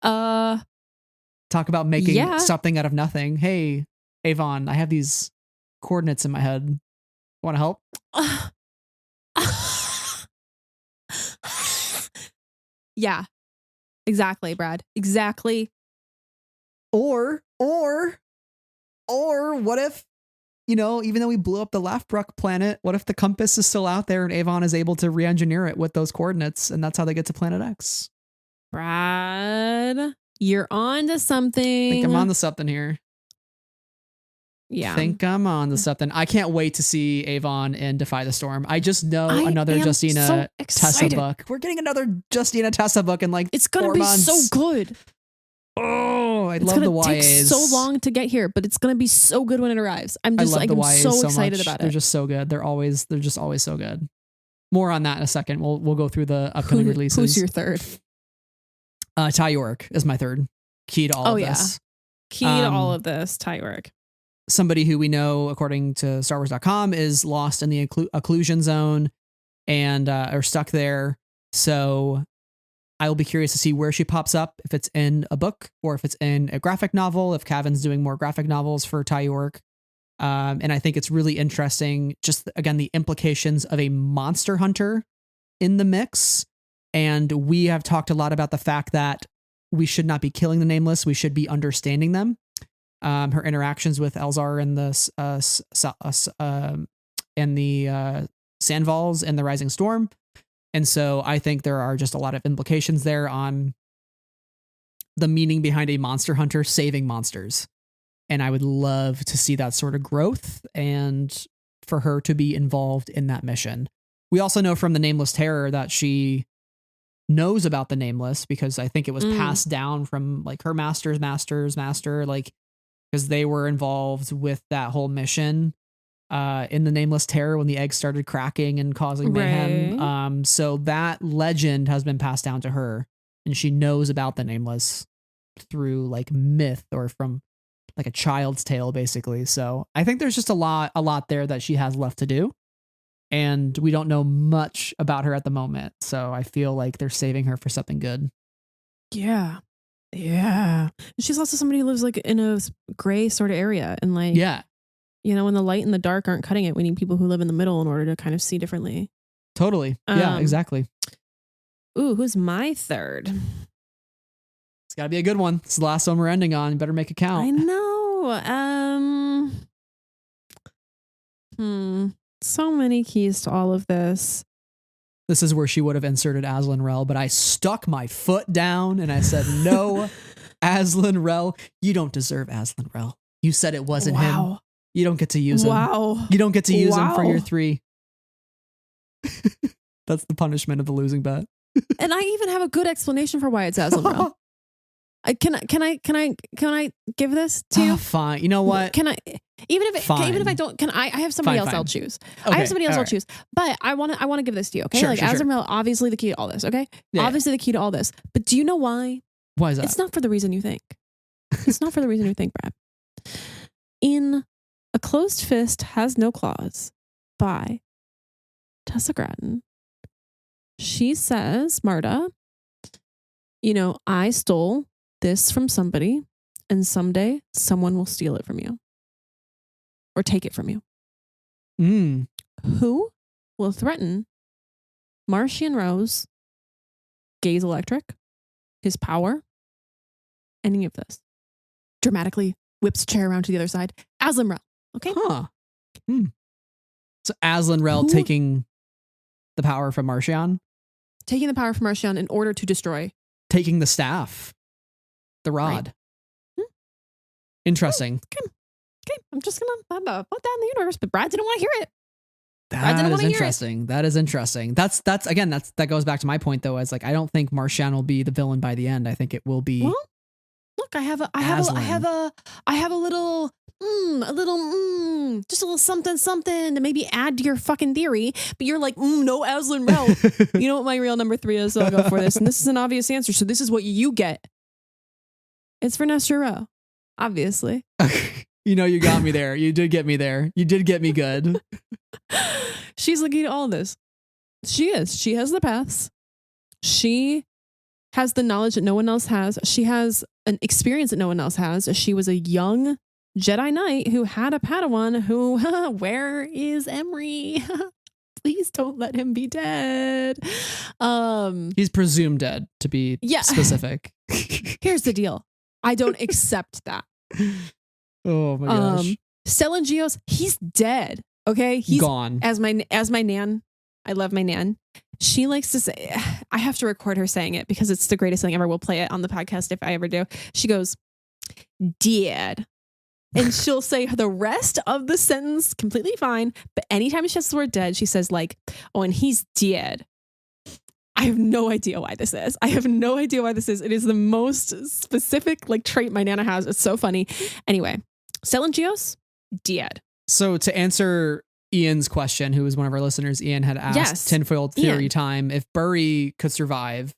Talk about making something out of nothing. Hey, Avon, I have these coordinates in my head. Want to help? Yeah, exactly, Brad. Exactly. Or what if, even though we blew up the Laughbrook planet, what if the compass is still out there and Avon is able to re-engineer it with those coordinates, and that's how they get to Planet X? Brad, you're on to something. I think I'm on to something here. Yeah. Think I'm on to something. I can't wait to see Avon in Defy the Storm. I just know another Justina Tessa book. We're getting another Justina Tessa book in like it's gonna 4 be months. so good. Oh, I love the YAs. It's gonna take so long to get here, but it's gonna be so good when it arrives. I'm so excited about it. They're just so good. They're just always so good. More on that in a second. We'll go through the upcoming releases. Who's your third? Ty York is my third. Key to all of this. Key to all of this, Ty York. Somebody who we know, according to StarWars.com, is lost in the occlusion zone and are stuck there. So I will be curious to see where she pops up, if it's in a book or if it's in a graphic novel, if Cavan's doing more graphic novels for Ty York. And I think it's really interesting, just again, the implications of a monster hunter in the mix. And we have talked a lot about the fact that we should not be killing the Nameless. We should be understanding them. Her interactions with Elzar and the Sandvals and the Rising Storm. And so I think there are just a lot of implications there on the meaning behind a monster hunter saving monsters. And I would love to see that sort of growth and for her to be involved in that mission. We also know from the Nameless Terror that she knows about the Nameless, because I think it was passed down from like her master, like, because they were involved with that whole mission in the Nameless Terror when the eggs started cracking and causing mayhem. Right. So that legend has been passed down to her, and she knows about the Nameless through like myth or from like a child's tale, basically. So I think there's just a lot there that she has left to do, and we don't know much about her at the moment. So I feel like they're saving her for something good. Yeah. Yeah. She's also somebody who lives like in a gray sort of area, and like, when the light and the dark aren't cutting it, we need people who live in the middle in order to kind of see differently. Totally. Yeah, exactly. Ooh, who's my third? It's gotta be a good one. It's the last one we're ending on. You better make it count. I know. So many keys to all of this. This is where she would have inserted Aslan Rel, but I stuck my foot down and I said, no, Aslan Rel, you don't deserve Aslan Rel. You said it wasn't him. You don't get to use him. You don't get to use him for your 3. That's the punishment of the losing bet. And I even have a good explanation for why it's Aslan Rel. Can I give this to you? Fine. You know what? Even if I don't, I have somebody else I'll choose. Okay. I have somebody else I'll choose. But I want to give this to you, okay? Sure, Aslan Rel, obviously the key to all this, okay? Yeah, obviously the key to all this. But do you know why? Why is that? It's not for the reason you think. It's not for the reason you think, Brad. In A Closed Fist Has No Claws by Tessa Gratton, she says, Marta, I stole this from somebody, and someday someone will steal it from you or take it from you. Who will threaten Marcian Rose, Gaze Electric, his power, any of this? Dramatically whips a chair around to the other side. Aslan Rel. Okay. So Aslan Rel taking the power from Marcian? Taking the power from Marcian in order to destroy. Taking the staff. The rod. Right. Interesting. Okay. I'm just going to put that in the universe, but Brad didn't want to hear it. That is interesting. That is interesting. That goes back to my point though, as like, I don't think Marcian will be the villain by the end. I think it will be. Well, look, I have a little just a little something to maybe add to your fucking theory, but you're like, no, Aslan Rel. You know what my real number 3 is, so I'll go for this. And this is an obvious answer. So this is what you get. It's for Nestor Rowe, obviously. You got me there. You did get me there. You did get me good. She's the key to all this. She is. She has the paths. She has the knowledge that no one else has. She has an experience that no one else has. She was a young Jedi Knight who had a Padawan who, where is Emery? Please don't let him be dead. He's presumed dead, to be specific. Here's the deal. I don't accept that. Oh my gosh. Stellan Gios, he's dead. Okay? He's gone. As my nan. I love my nan. She likes to say, I have to record her saying it because it's the greatest thing ever. We'll play it on the podcast if I ever do. She goes, dead. And she'll say the rest of the sentence completely fine. But anytime she says the word dead, she says like, oh, and he's dead. I have no idea why this is. It is the most specific like trait my Nana has. It's so funny. Anyway, Stellan Gios, dead. So to answer Ian's question, who was one of our listeners, Ian had asked tinfoil theory time, if Burry could survive,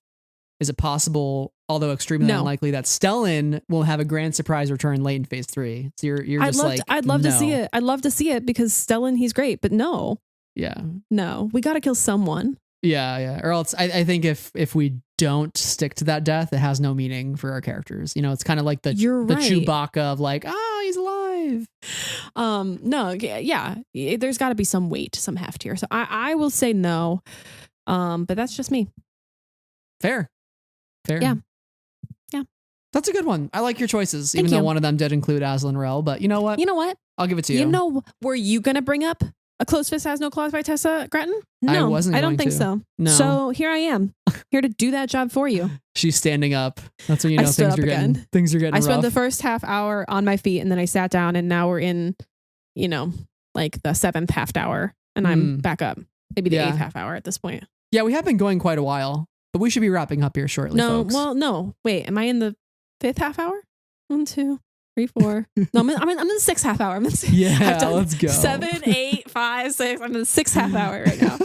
is it possible, although extremely unlikely, that Stellan will have a grand surprise return late in phase 3? So you're just I'd love to see it. I'd love to see it because Stellan, he's great, but no. Yeah. No, we got to kill someone. Yeah. Or else I think if we don't stick to that death, it has no meaning for our characters. It's kind of like the Chewbacca of like, he's alive. No, yeah. There's got to be some weight, some heft here. So I will say no. But that's just me. Fair. Yeah. That's a good one. I like your choices, even though one of them did include Aslan Rel. But you know what? I'll give it to you. Were you going to bring up A Closed Fist Has No Claws by Tessa Gratton? No, I don't think so. No. So here I am, here to do that job for you. She's standing up. That's when things are getting rough. I spent the first half hour on my feet and then I sat down and now we're in, like the 7th half hour and I'm back up. Maybe the 8th half hour at this point. Yeah, we have been going quite a while, but we should be wrapping up here shortly, folks. No. Wait, am I in the 5th half hour? 1, 2, 3, 4. No, I'm in the 6th half hour. Let's go. 7, 8, 5, 6. I'm in the 6th half hour right now.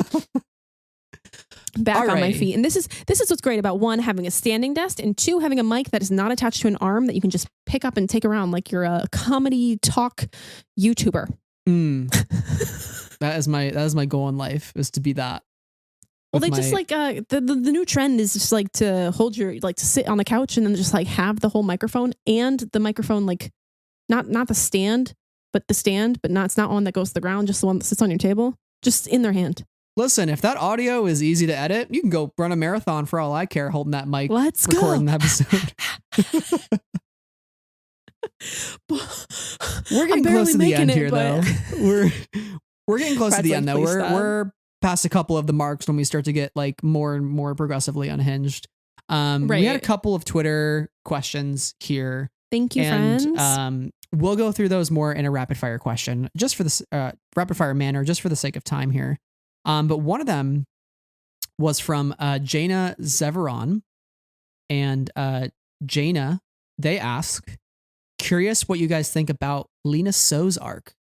Back on my feet. And this is what's great about 1, having a standing desk, and 2, having a mic that is not attached to an arm that you can just pick up and take around like you're a comedy talk YouTuber. That is my goal in life, is to be that. Well, they just like the new trend is just like to hold to sit on the couch and then just like have the whole microphone and the microphone, like not the stand, but it's not one that goes to the ground, just the one that sits on your table, just in their hand. Listen, if that audio is easy to edit, you can go run a marathon for all I care, holding that mic. Let's recording the episode. We're getting close to the end here, though. We're getting close to Brad's the like, end though. "Please We're stop." we're past a couple of the marks when we start to get like more and more progressively unhinged. We had a Right. couple of Twitter questions here. Thank you, And friends. we'll go through those more in a rapid fire question, just for this rapid fire manner, just for the sake of time here. But one of them was from Jaina Zeveron, and Jaina, they ask, curious what you guys think about Lena So's arc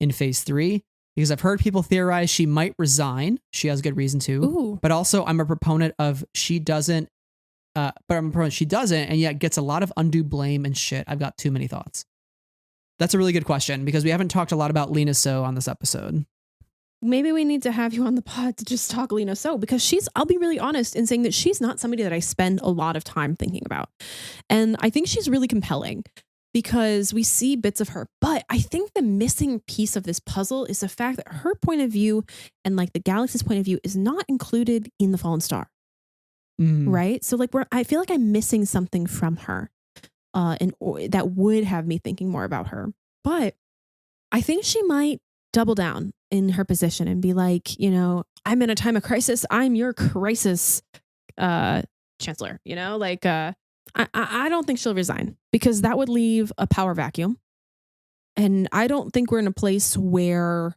in Phase 3, because I've heard people theorize she might resign. She has good reason to, Ooh. but also I'm a proponent of she doesn't. She doesn't, and yet gets a lot of undue blame and shit. I've got too many thoughts. That's a really good question because we haven't talked a lot about Lena So on this episode. Maybe we need to have you on the pod to just talk Lena So, because I'll be really honest in saying that she's not somebody that I spend a lot of time thinking about. And I think she's really compelling because we see bits of her. But I think the missing piece of this puzzle is the fact that her point of view and like the galaxy's point of view is not included in the Fallen Star. Right. So like I feel like I'm missing something from her that would have me thinking more about her. But I think she might double down in her position and be like, I'm in a time of crisis. I'm your crisis chancellor, like I don't think she'll resign because that would leave a power vacuum. And I don't think we're in a place where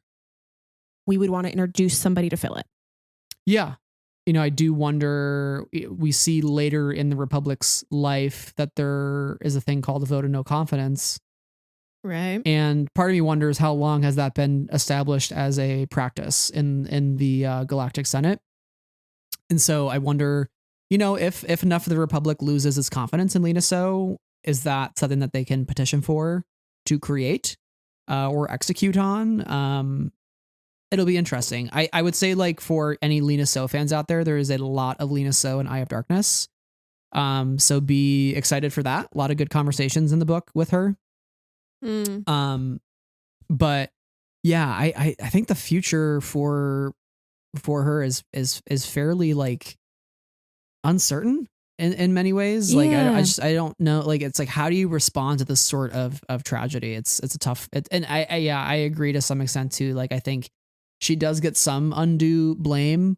we would want to introduce somebody to fill it. Yeah. I do wonder, we see later in the Republic's life that there is a thing called a vote of no confidence. Right. And part of me wonders how long has that been established as a practice in the Galactic Senate. And so I wonder, if enough of the Republic loses its confidence in Lena So, is that something that they can petition for to create or execute on? It'll be interesting. I would say, like, for any Lena So fans out there is a lot of Lena So in Eye of Darkness. So be excited for that. A lot of good conversations in the book with her. But yeah, I think the future for her is fairly like uncertain in many ways. Like I don't know. Like it's like, how do you respond to this sort of tragedy? It's a tough. And I agree to some extent too. Like I think she does get some undue blame.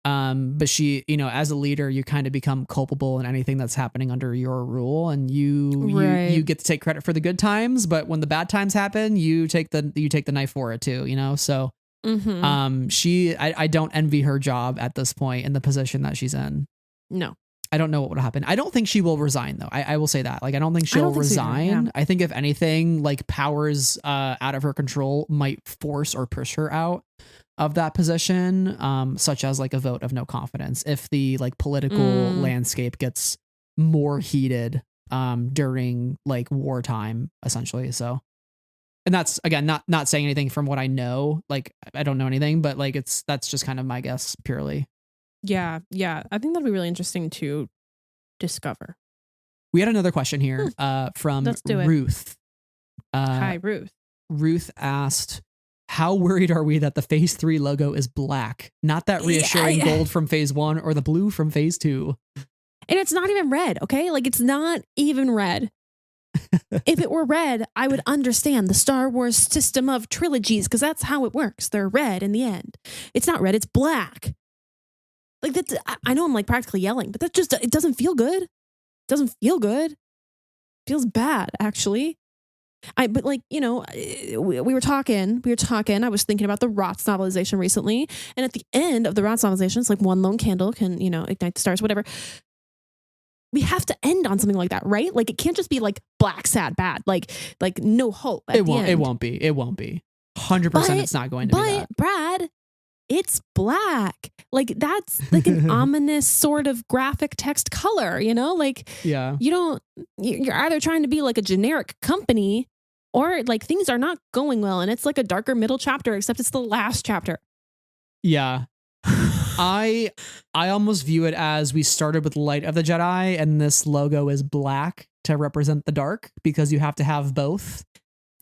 But she, as a leader, you kind of become culpable in anything that's happening under your rule, and you get to take credit for the good times. But when the bad times happen, you take the knife for it too. So, I don't envy her job at this point in the position that she's in. No, I don't know what would happen. I don't think she will resign though. I will say that. Like, I don't think she'll resign. So either, yeah. I think if anything, like powers out of her control might force or push her out of that position, such as like a vote of no confidence if the like political landscape gets more heated during like wartime, essentially. So, and that's again not saying anything from what I know. Like I don't know anything, but like that's just kind of my guess purely. Yeah, I think that'd be really interesting to discover. We had another question here from Ruth. Hi, Ruth. Ruth asked, how worried are we that the Phase 3 logo is black? Not that reassuring gold from Phase 1 or the blue from Phase 2. And it's not even red, okay? Like, it's not even red. If it were red, I would understand the Star Wars system of trilogies, because that's how it works. They're red in the end. It's not red, it's black. Like, that's, I know I'm like practically yelling, but that just, it doesn't feel good. It doesn't feel good. It feels bad, actually. But like, we were talking, I was thinking about the Rots novelization recently. And at the end of the Rots novelization, it's like one lone candle can, ignite the stars, whatever. We have to end on something like that, right? Like it can't just be like black, sad, bad, like no hope. It won't be. 100% it's not going to be that. But Brad, it's black. Like that's like an ominous sort of graphic text color, like, yeah, you're either trying to be like a generic company or like things are not going well. And it's like a darker middle chapter, except it's the last chapter. Yeah. I almost view it as we started with Light of the Jedi and this logo is black to represent the dark because you have to have both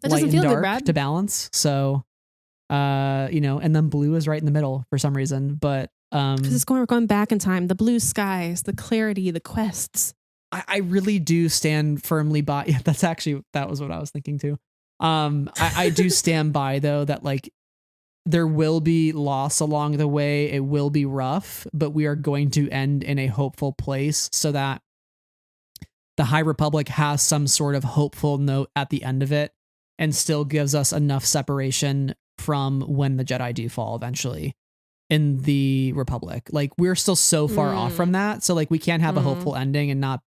light and dark to balance. So, and then blue is right in the middle for some reason, but because it's going back in time, the blue skies, the clarity, the quests. I really do stand firmly by. Yeah, that was what I was thinking too. I do stand by though that like there will be loss along the way. It will be rough, but we are going to end in a hopeful place so that the High Republic has some sort of hopeful note at the end of it and still gives us enough separation from when the Jedi do fall eventually in the Republic. Like, we're still so far off from that. So like, we can't have a hopeful ending and not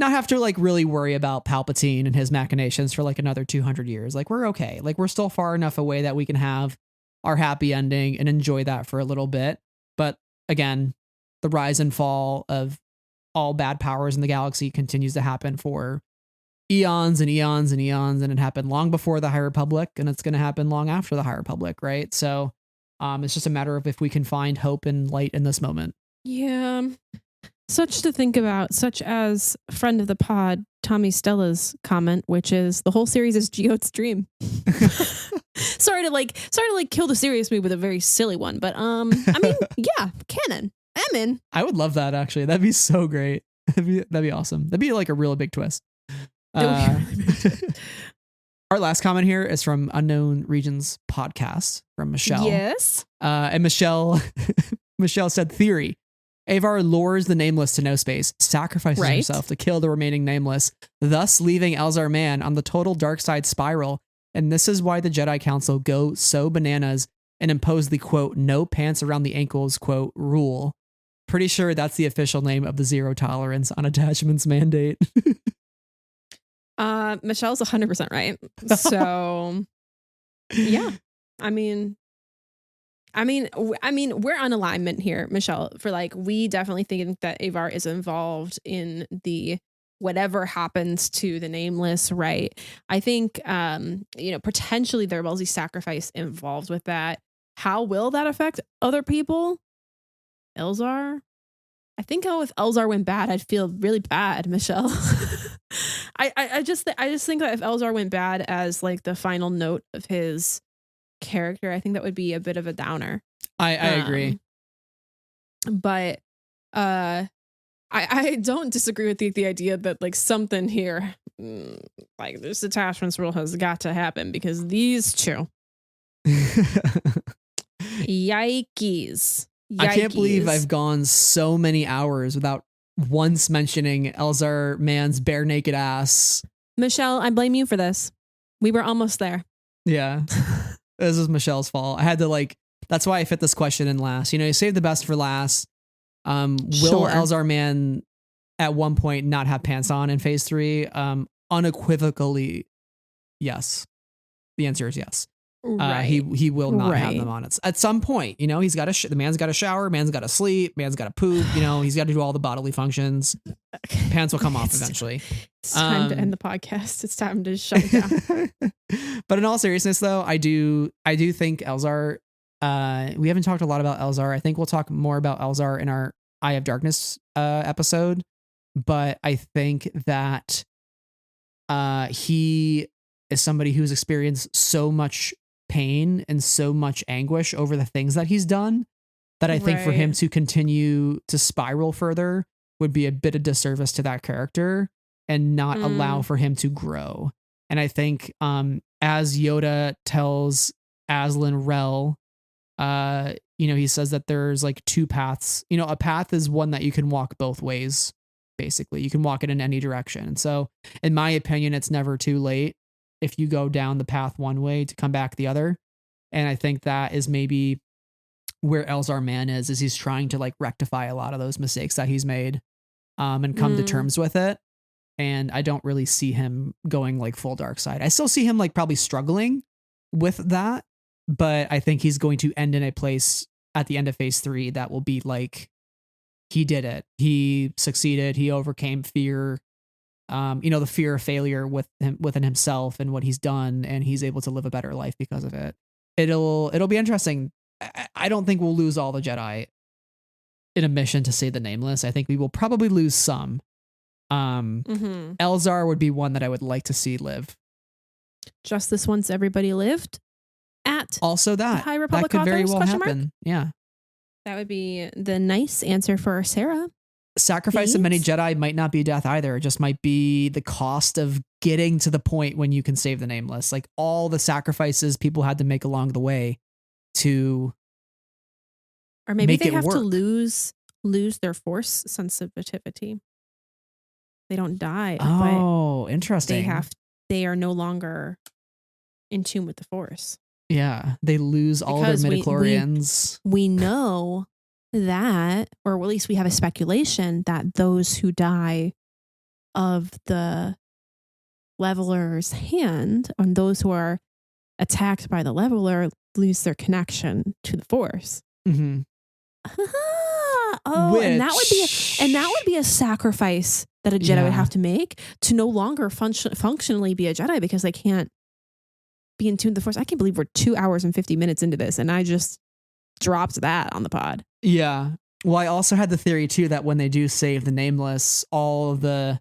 have to like really worry about Palpatine and his machinations for like another 200 years. Like, we're okay. Like, we're still far enough away that we can have our happy ending and enjoy that for a little bit. But again, the rise and fall of all bad powers in the galaxy continues to happen for eons and eons and eons, and it happened long before the High Republic, and it's going to happen long after the High Republic, right? So it's just a matter of if we can find hope and light in this moment. Yeah. Such to think about, such as friend of the pod, Tommy Stella's comment, which is the whole series is Geode's dream. Sorry to kill the serious mood with a very silly one, but I mean, yeah, canon. I'm in. I would love that, actually. That'd be so great. That'd be awesome. That'd be like a real big twist. Our last comment here is from Unknown Regions podcast from Michelle. Yes. And Michelle said, theory. Avar lures the Nameless to no space, sacrifices himself to kill the remaining Nameless, thus leaving Elzar Mann on the total dark side spiral. And this is why the Jedi Council go so bananas and impose the, quote, no pants around the ankles, quote, rule. Pretty sure that's the official name of the zero tolerance on attachments mandate. Michelle's 100% right. So yeah, I mean, we're on alignment here, Michelle, for like, we definitely think that Avar is involved in the whatever happens to the Nameless, right? I think, potentially there will be sacrifice involved with that. How will that affect other people? Elzar? I think if Elzar went bad, I'd feel really bad, Michelle. I just think that if Elzar went bad as like the final note of his character, I think that would be a bit of a downer. I agree. But I don't disagree with the idea that like something here, like this attachments rule has got to happen because these two. Yikes. I can't believe I've gone so many hours without once mentioning Elzar Mann's bare naked ass. Michelle, I blame you for this. We were almost there. Yeah. This is Michelle's fault. I had to that's why I fit this question in last. You save the best for last. Will Elzar Mann at one point not have pants on in phase 3? Unequivocally, yes. The answer is yes. Right. He will not have them on. At some point, he's got to, the man's got to shower, man's got to sleep, man's got to poop, he's got to do all the bodily functions. Pants will come off eventually. It's time to end the podcast. It's time to shut it down. But in all seriousness though, I do think Elzar, we haven't talked a lot about Elzar. I think we'll talk more about Elzar in our Eye of Darkness episode, but I think that he is somebody who's experienced so much pain and so much anguish over the things that he's done that I think for him to continue to spiral further would be a bit of disservice to that character and not allow for him to grow. And I think as Yoda tells Aslan Rel, he says that there's like two paths. A path is one that you can walk both ways. Basically, you can walk it in any direction. And so in my opinion, it's never too late if you go down the path one way to come back the other. And I think that is maybe where Elzar Mann is he's trying to like rectify a lot of those mistakes that he's made and come to terms with it. And I don't really see him going like full dark side. I still see him like probably struggling with that, but I think he's going to end in a place at the end of phase 3 that will be like, he did it. He succeeded. He overcame fear. The fear of failure within himself and what he's done, and he's able to live a better life because of it. It'll be interesting. I don't think we'll lose all the Jedi in a mission to save the Nameless. I think we will probably lose some. Elzar would be one that I would like to see live. Just this once everybody lived at also that High Republic that could very well happen. Mark? Yeah, that would be the nice answer for Sarah. Sacrifice of many Jedi might not be death either. It just might be the cost of getting to the point when you can save the Nameless. Like all the sacrifices people had to make along the way to Or maybe make they it have to work. lose their force sensitivity. They don't die, but Oh, interesting. they are no longer in tune with the force. Yeah, they lose all their Because midichlorians. we know that, or at least we have a speculation that those who die of the leveler's hand, and those who are attacked by the leveler, lose their connection to the force. Mm-hmm. Oh, and that would be a sacrifice that a Jedi would have to make to no longer functionally be a Jedi, because they can't be in tune with the force. I can't believe we're 2 hours and 50 minutes into this, and I just dropped that on the pod. Yeah. Well, I also had the theory too that when they do save the Nameless, all of the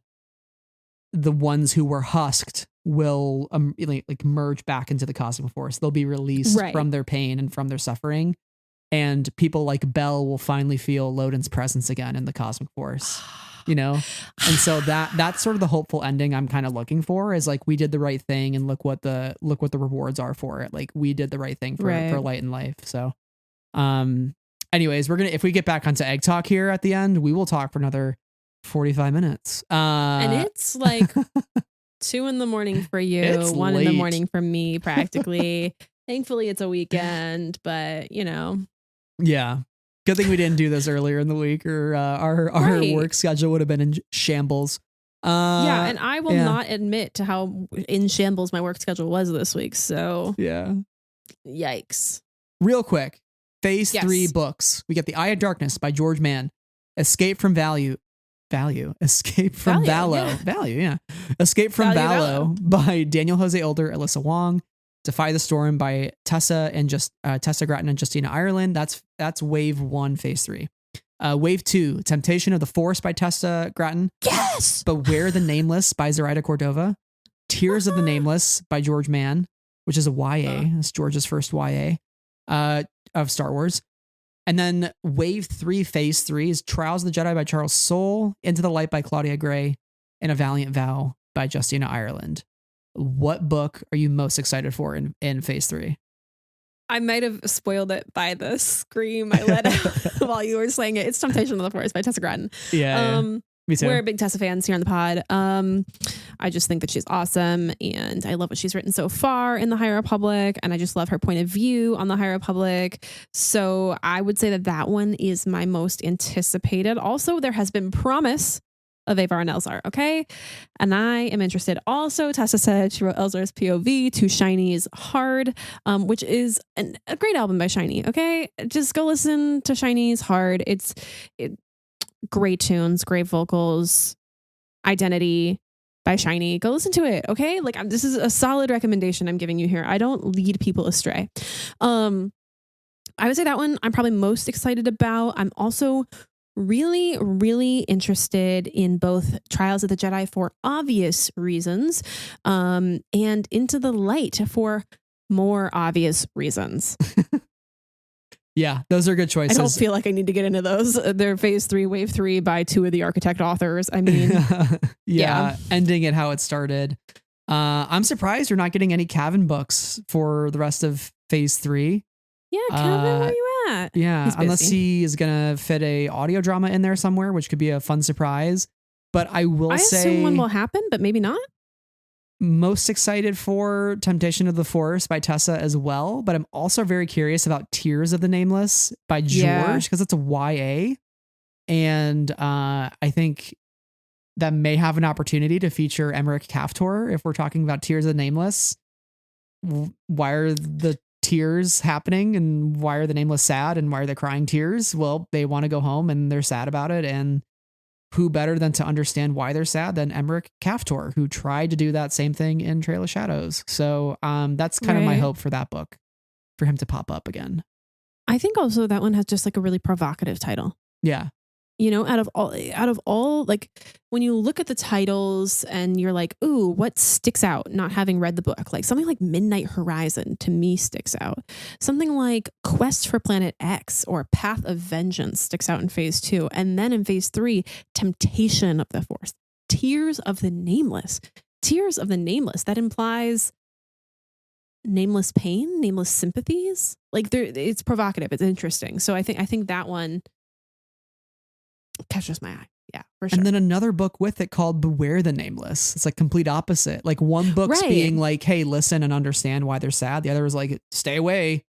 ones who were husked will like merge back into the cosmic force. They'll be released from their pain and from their suffering, and people like Bell will finally feel Loden's presence again in the cosmic force. You know, and so that's sort of the hopeful ending I'm kind of looking for, is like, we did the right thing and look what the rewards are for it. Like, we did the right thing for light and life. So, anyways, if we get back onto egg talk here at the end, we will talk for another 45 minutes. And it's like 2 a.m. for you, It's 1 late. a.m. for me, practically. Thankfully, it's a weekend, but you know. Yeah. Good thing we didn't do this earlier in the week, or our work schedule would have been in shambles. Yeah, and I will not admit to how in shambles my work schedule was this week. So yeah, yikes. Real quick, Phase 3 books. We get The Eye of Darkness by George Mann, Escape from Value. Escape from Vallow. Value, yeah. Escape from Vallow by Daniel Jose Older, Alyssa Wong. Defy the Storm by Tessa Gratton and Justina Ireland. That's Wave 1, Phase 3. Wave 2, Temptation of the Force by Tessa Gratton. Yes! Beware the Nameless by Zoraida Cordova. Tears of the Nameless by George Mann, which is a YA. It's George's first YA of Star Wars. And then Wave 3, Phase 3 is Trials of the Jedi by Charles Soule, Into the Light by Claudia Gray, and A Valiant Vow by Justina Ireland. What book are you most excited for in Phase 3? I might have spoiled it by the scream I let out while you were saying it. It's Temptation of the Force by Tessa Gratton. Yeah. Me too. We're big Tessa fans here on the pod. I just think that she's awesome, and I love what she's written so far in the High Republic, and I just love her point of view on the High Republic. So I would say that one is my most anticipated. Also, there has been promise of Avar and Elzar, okay? And I am interested. Also, Tessa said she wrote Elzar's POV to Shiny's Hard, which is a great album by Shiny, okay? Just go listen to Shiny's Hard. It's great tunes, great vocals, Identity by Shiny. Go listen to it, okay? Like, this is a solid recommendation I'm giving you here. I don't lead people astray. I would say that one I'm probably most excited about. I'm also really, really interested in both Trials of the Jedi for obvious reasons, and Into the Light for more obvious reasons. Yeah, those are good choices. I don't feel like I need to get into those. They're Phase 3, Wave 3 by 2 of the Architect authors. I mean, yeah, ending it how it started. I'm surprised we're not getting any Cavan books for the rest of Phase 3. Yeah, Cavan, where you at? Yeah, unless he is gonna fit a audio drama in there somewhere, which could be a fun surprise. But I assume one will happen, but maybe not. Most excited for Temptation of the Force by Tessa as well, but I'm also very curious about Tears of the Nameless by George, because it's a YA, and I think that may have an opportunity to feature Emmerich Kaftor if we're talking about Tears of the Nameless. Why are the tears happening, and why are the Nameless sad, and why are they crying tears? Well, they want to go home and they're sad about it, and who better than to understand why they're sad than Emmerich Kaftor, who tried to do that same thing in Trail of Shadows. So that's kind of my hope for that book, for him to pop up again. I think also that one has just like a really provocative title. Yeah. You know, out of all, like when you look at the titles and you're like, ooh, what sticks out not having read the book? Like something like Midnight Horizon to me sticks out. Something like Quest for Planet X or Path of Vengeance sticks out in Phase 2. And then in Phase 3, Temptation of the Force. Tears of the Nameless. Tears of the Nameless. That implies nameless pain, nameless sympathies. Like it's provocative. It's interesting. So I think that one catches my eye. Yeah, for sure. And then another book with it called Beware the Nameless. It's like complete opposite. Like one book's being like, hey, listen and understand why they're sad. The other is like, stay away,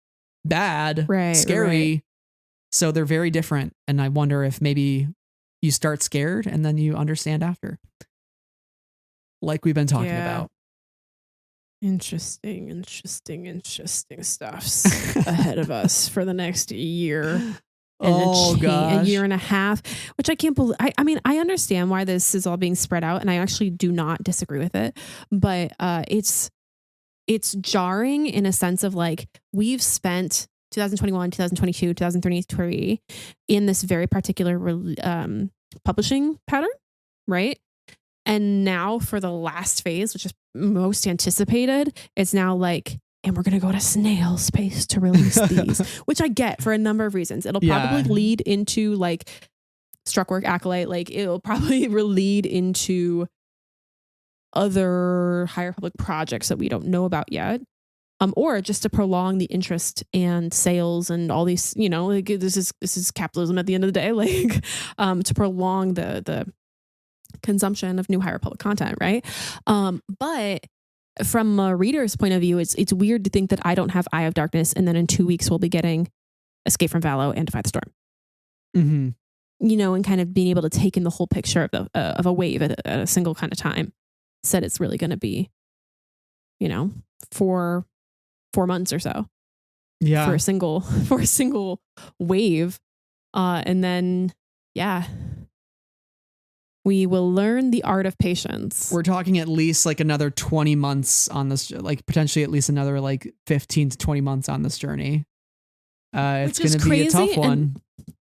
bad, scary. Right. So they're very different. And I wonder if maybe you start scared and then you understand after. Like we've been talking about. Interesting stuffs ahead of us for the next year. A year and a half, which I can't believe. I mean, I understand why this is all being spread out, and I actually do not disagree with it. But it's jarring in a sense of like we've spent 2021, 2022, 2023 in this very particular publishing pattern, right? And now for the last phase, which is most anticipated, it's now like, and we're going to go to snail's pace to release these, which I get for a number of reasons. It'll probably lead into like Struckwork, Acolyte, like it'll probably lead into other High Republic projects that we don't know about yet. Or just to prolong the interest and sales and all these, you know, like this is capitalism at the end of the day, like to prolong the consumption of new High Republic content, right? But from a reader's point of view, it's weird to think that I don't have Eye of Darkness, and then in 2 weeks we'll be getting Escape from Valo and Defy the Storm. Mm-hmm. You know, and kind of being able to take in the whole picture of a wave at a single kind of time. Said it's really going to be, you know, 4 months or so. Yeah. For a single wave, and then we will learn the art of patience. We're talking at least like another 20 months on this, like potentially at least another like 15 to 20 months on this journey. It's going to be a tough one.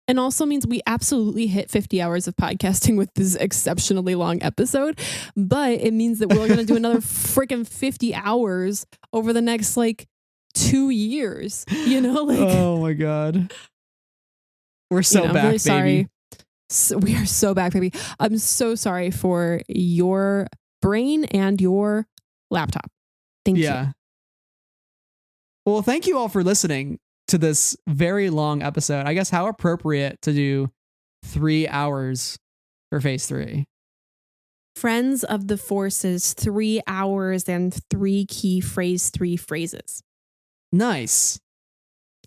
And also means we absolutely hit 50 hours of podcasting with this exceptionally long episode. But it means that we're going to do another freaking 50 hours over the next like 2 years, you know, like, oh my God. We're so back, really baby. So we are so back, baby. I'm so sorry for your brain and your laptop. Thank you. Well, thank you all for listening to this very long episode. I guess how appropriate to do 3 hours for phase 3. Friends of the Forces, 3 hours and 3 key phase 3 phrases. Nice.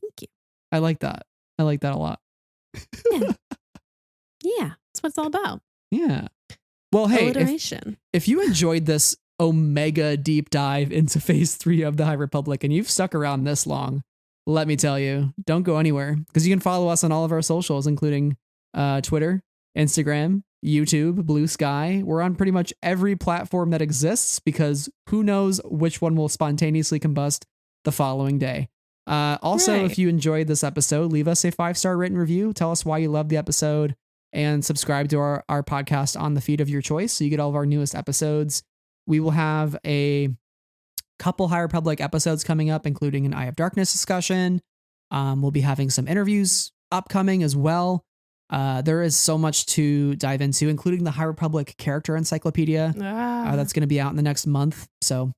Thank you. I like that. I like that a lot. Yeah, that's what it's all about. Yeah. Well, hey, if you enjoyed this Omega deep dive into phase 3 of the High Republic and you've stuck around this long, let me tell you, don't go anywhere, because you can follow us on all of our socials, including Twitter, Instagram, YouTube, Blue Sky. We're on pretty much every platform that exists, because who knows which one will spontaneously combust the following day. Also, if you enjoyed this episode, leave us a 5-star written review. Tell us why you loved the episode, and subscribe to our podcast on the feed of your choice so you get all of our newest episodes. We will have a couple High Republic episodes coming up, including an Eye of Darkness discussion. We'll be having some interviews upcoming as well. There is so much to dive into, including the High Republic character encyclopedia that's going to be out in the next month. So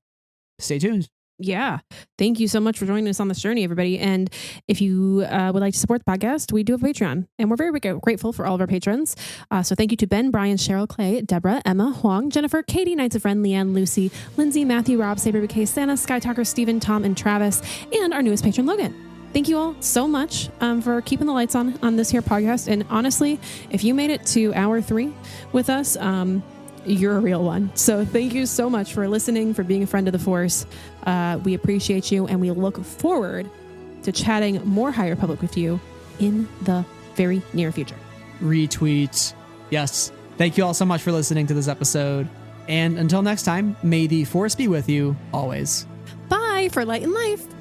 stay tuned. Yeah. Thank you so much for joining us on this journey, everybody. And if you would like to support the podcast, we do have a Patreon, and we're very grateful for all of our patrons. So thank you to Ben, Brian, Cheryl, Clay, Deborah, Emma, Huang, Jennifer, Katie, Knights of Ren, Leanne, Lucy, Lindsay, Matthew, Rob, Saber, BK, Santa, Sky Talker, Stephen, Tom, and Travis, and our newest patron, Logan. Thank you all so much for keeping the lights on this here podcast. And honestly, if you made it to hour 3 with us, you're a real one. So thank you so much for listening, for being a friend of the Force. We appreciate you, and we look forward to chatting more High Republic with you in the very near future. Retweet. Yes. Thank you all so much for listening to this episode. And until next time, may the Force be with you always. Bye for Light and Life.